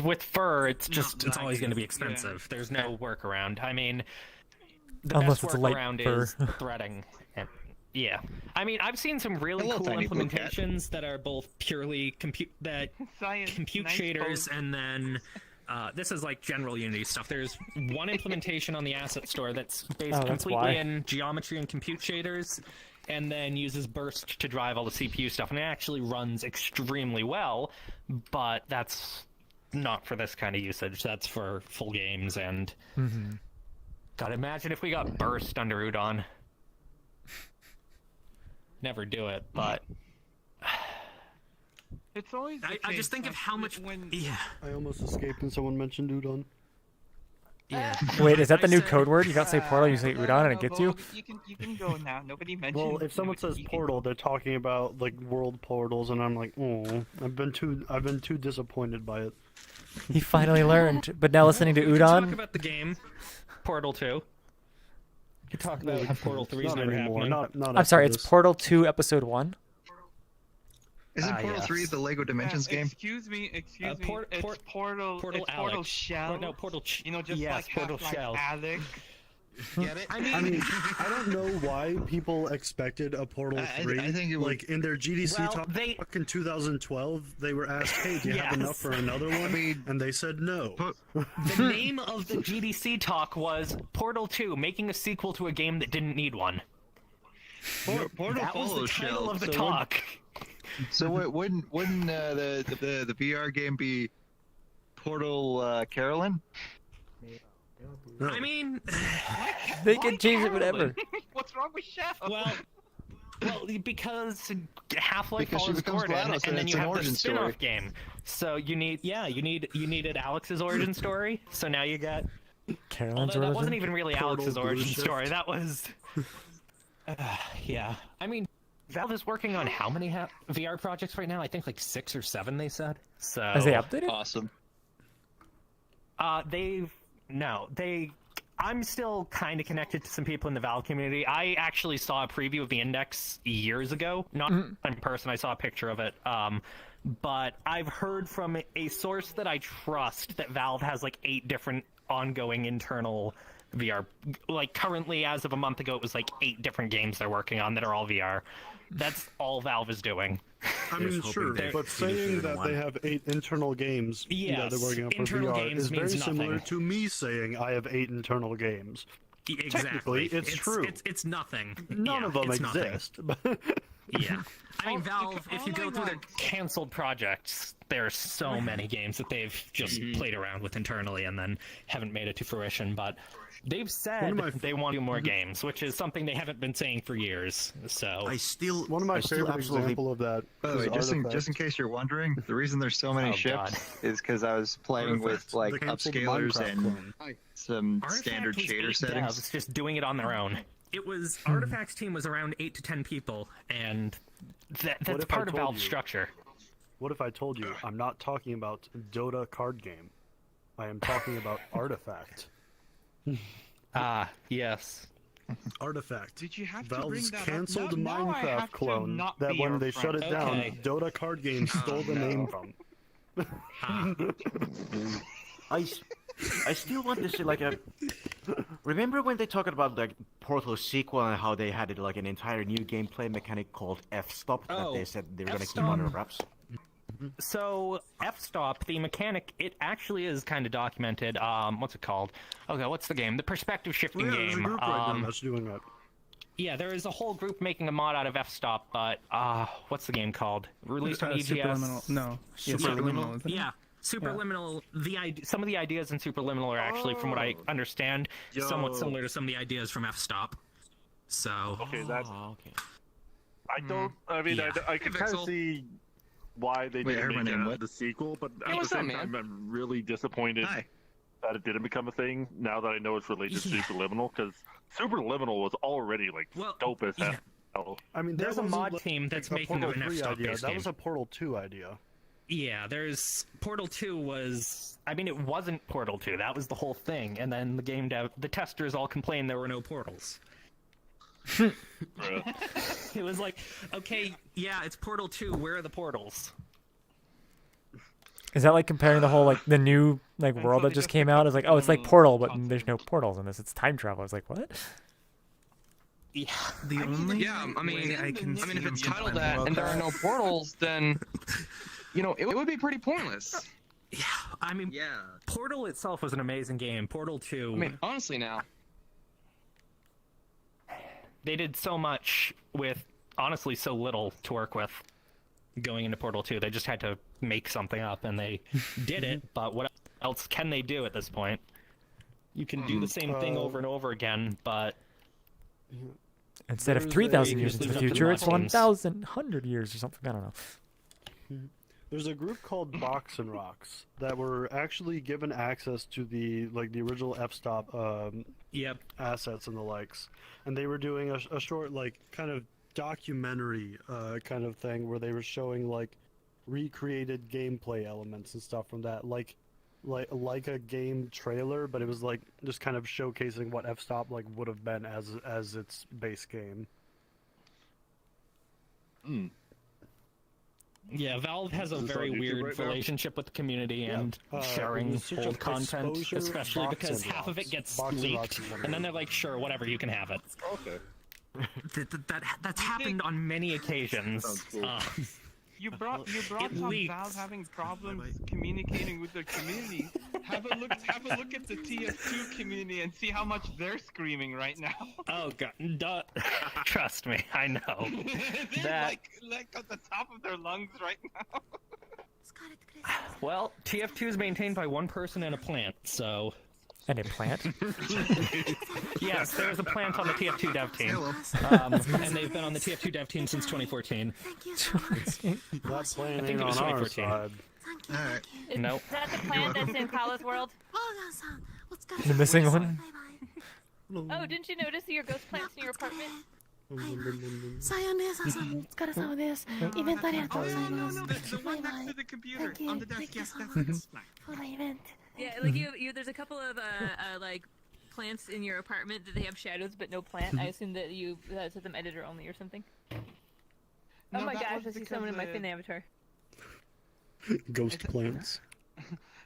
With fur, it's just it's always laggy, going to be yeah. expensive. There's no workaround. I mean, the Unless best it's light workaround fur. is threading. And, yeah, I mean, I've seen some really Hello, cool tiny blue cat. implementations that are both purely compute Science, nice shaders, pose. and then this is like general Unity stuff. There's one implementation on the asset store that's based Oh, that's completely why. in geometry and compute shaders, and then uses burst to drive all the CPU stuff, and it actually runs extremely well. But that's not for this kind of usage. That's for full games, and Mm-hmm. God, imagine if we got burst under Udon. Never do it, but It's always. the I just case, think of like, how much. when Yeah. I almost escaped and someone mentioned Udon. Yeah. Wait, is that the I new said- code word? You can't say portal, you say Udon, and it gets you? You can go now. Nobody mentioned. Well, if someone says you can- portal, they're talking about like world portals, and I'm like, oh, I've been too disappointed by it. He finally learned, but now listening to We can talk Udon, about the game, Portal 2. We can talk about how Portal 3 is Not never anymore. happening. Not I'm sorry, after it's this. Portal 2 Episode 1. Isn't Portal yes. 3 the Lego Dimensions game? Excuse me. It's Portal Portal. Portal It's Portal Alex. Shell. No, Portal. You know, just yes, like Portal Half-Life Shell. Alex. Get it? I mean, I don't know why people expected a Portal 3. I think it would- like in their GDC Well, talk they- in 2012, they were asked, "Hey, do you have Yes. enough for another one?" And they said no. The name of the GDC talk was Portal 2, making a sequel to a game that didn't need one. Portal That was the follows title Shell. of the So talk. So wouldn't the VR game be Portal Carolyn? I mean, They can change it whatever. What's wrong with Shell? well, because Half-Life Because she follows becomes Gordon, GLaDOS, and and then it's you an have the origin spin-off story. game. So you needed Alex's origin story. So now you got Caroline's Although that origin? wasn't even really Alex's Portal origin Blue story. That was. Yeah. I mean, Valve is working on how many VR projects right now? I think like 6 or 7. They said. So. Has they updated? Awesome. I'm still kind of connected to some people in the Valve community. I actually saw a preview of the Index years ago. Not in person. I saw a picture of it. But I've heard from a source that I trust that Valve has like 8 different ongoing internal VR. Like currently, as of a month ago, it was like 8 different games they're working on that are all VR. That's all Valve is doing. I mean, sure, but saying that they have 8 internal games that they're working on for internal VR games is very means similar nothing. to me saying I have 8 internal games. Exactly. Technically, it's true. It's nothing. None of them it's nothing. exist. Yeah. I mean, Valve, if you go through their canceled projects, there are so many games that they've just played around with internally and then haven't made it to fruition, but they've said they want to do more games, which is something they haven't been saying for years, so... One of my favorite example of that By the way, is just in case you're wondering, the reason there's so many ships is because I was playing with like upscalers and some standard shader settings. Devs just doing it on their own. It was Artifact's team was around 8 to 10 people, and that's part of Valve's structure. What if I told you I'm not talking about Dota card game? I am talking about Artifact. Yes. Artifact. Did you have to Valve's bring that canceled up? Now I have Minecraft to clone not that be when your they shut friend. it down, Okay. Dota card game stole the name from. I still want to see like a. Remember when they talked about like Portal sequel and how they had like an entire new gameplay mechanic called F-stop that they said they were going to keep under wraps? So F-stop, the mechanic, it actually is kind of documented. What's it called? Okay, what's the game? The perspective shifting There's a game. group right now that's doing that. Yeah, there is a whole group making a mod out of F-stop, but what's the game called? Released on EGS. Superliminal. No. Yeah, Superliminal. Isn't it? Yeah. Superliminal, some of the ideas in Superliminal are actually, from what I understand, somewhat similar to some of the ideas from F-stop. So... Okay, that's... I don't... I mean, I can kind of see why they didn't make the sequel, but at the same time, I'm really disappointed that it didn't become a thing, now that I know it's related to Superliminal, because Superliminal was already, like, dope as hell. I mean, there's a mod team that's making an F-stop idea. based That game. was a Portal 2 idea. Yeah, there's Portal 2 was... I mean, it wasn't Portal 2. That was the whole thing. And then the testers all complained there were no portals. It was like, okay, yeah, it's Portal 2. Where are the portals? Is that like comparing the whole like the new like world that just came out? It's like, oh, it's like Portal, but there's no portals in this. It's time travel. It's like, what? Yeah. The only I mean, if it's titled that about and there are that. no portals, then it would be pretty pointless. Yeah, I mean, Portal itself was an amazing game. Portal 2. I mean, honestly, now they did so much with honestly so little to work with going into Portal 2. They just had to make something up, and they did it. But what else can they do at this point? You can do the same thing over and over again, but instead of 3,000 years into the future, it's 1,100 years or something. I don't know. There's a group called Box and Rocks that were actually given access to the original F-stop assets and the likes, and they were doing a short kind of documentary kind of thing where they were showing recreated gameplay elements and stuff from that, like a game trailer, but it was just kind of showcasing what F-stop would have been as its base game. Yeah, Valve has a Is this very on YouTube weird right now? relationship with the community and sharing search old up content, exposure especially box because and half of it rocks. gets Box and leaked, rocks is one and then they're like, sure, whatever, you can have it. Okay. That's happened on many occasions. You brought up leaks. Valve having problems communicating with their community. Have a look at the TF2 community and see how much they're screaming right now. Oh god, trust me, I know. They're like at the top of their lungs right now. Well, TF2 is maintained by one person and a plant, so... And a plant? Yes, there's a plant on the TF2 dev team. And they've been on the TF2 dev team since 2014. That plant I think ain't it was on our 2014. side. Is Nope. that the plant that's in Kala's world? The missing one. Oh, didn't you notice your ghost plants in your apartment? さよねさん、お疲れ様です。イベントありがとうございます。The one next to the computer on the desk. Yes, that's For the event. Yeah, like there's a couple of like plants in your apartment that they have shadows but no plant. I assume that you set them editor only or something. Oh No, my that gosh, was I see someone in my because, Finn avatar. Ghost plants.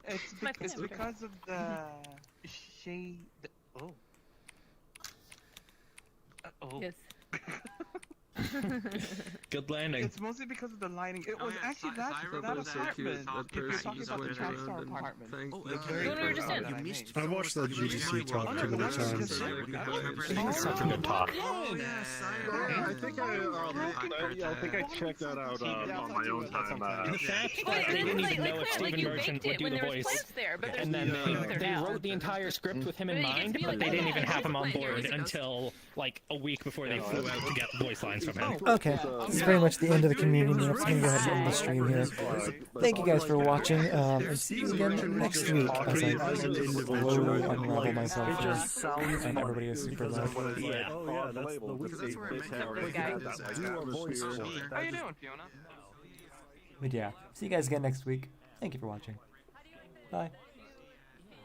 It's because of the shade. Oh. Oh. Yes. Good landing. It's mostly because of the lighting. It was actually that apartment. If you're talking about the Cat Star apartment. I watched that GDC talk too many times. Such a good talk. I think I checked that out on my own time. The fact that they didn't even know if Stephen Merchant would do the voice, and then they wrote the entire script with him in mind, but they didn't even have him on board until like a week before they flew out to get voice lines from him. Okay, this is pretty much the end of the community meetup, so I'm gonna go ahead and end the stream here. Thank you guys for watching, and see you again next week as I slowly unravel myself here, and everybody is super loud. How you doing, Fiona? But yeah, see you guys again next week. Thank you for watching. Bye.